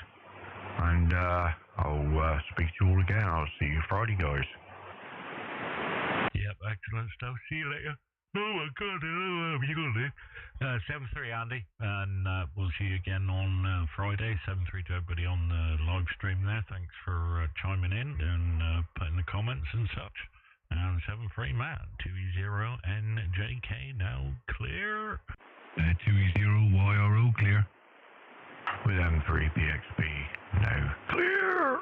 And I'll speak to you all again. I'll see you Friday, guys. Yep, excellent stuff. See you later. Oh my God, hello, you got it. 7-3 Andy, and we'll see you again on Friday. 7-3 to everybody on the live stream there. Thanks for chiming in and putting the comments and such. And 7-3 Matt, 2e0njk now clear. 2e0yro clear. With m3pxp now clear.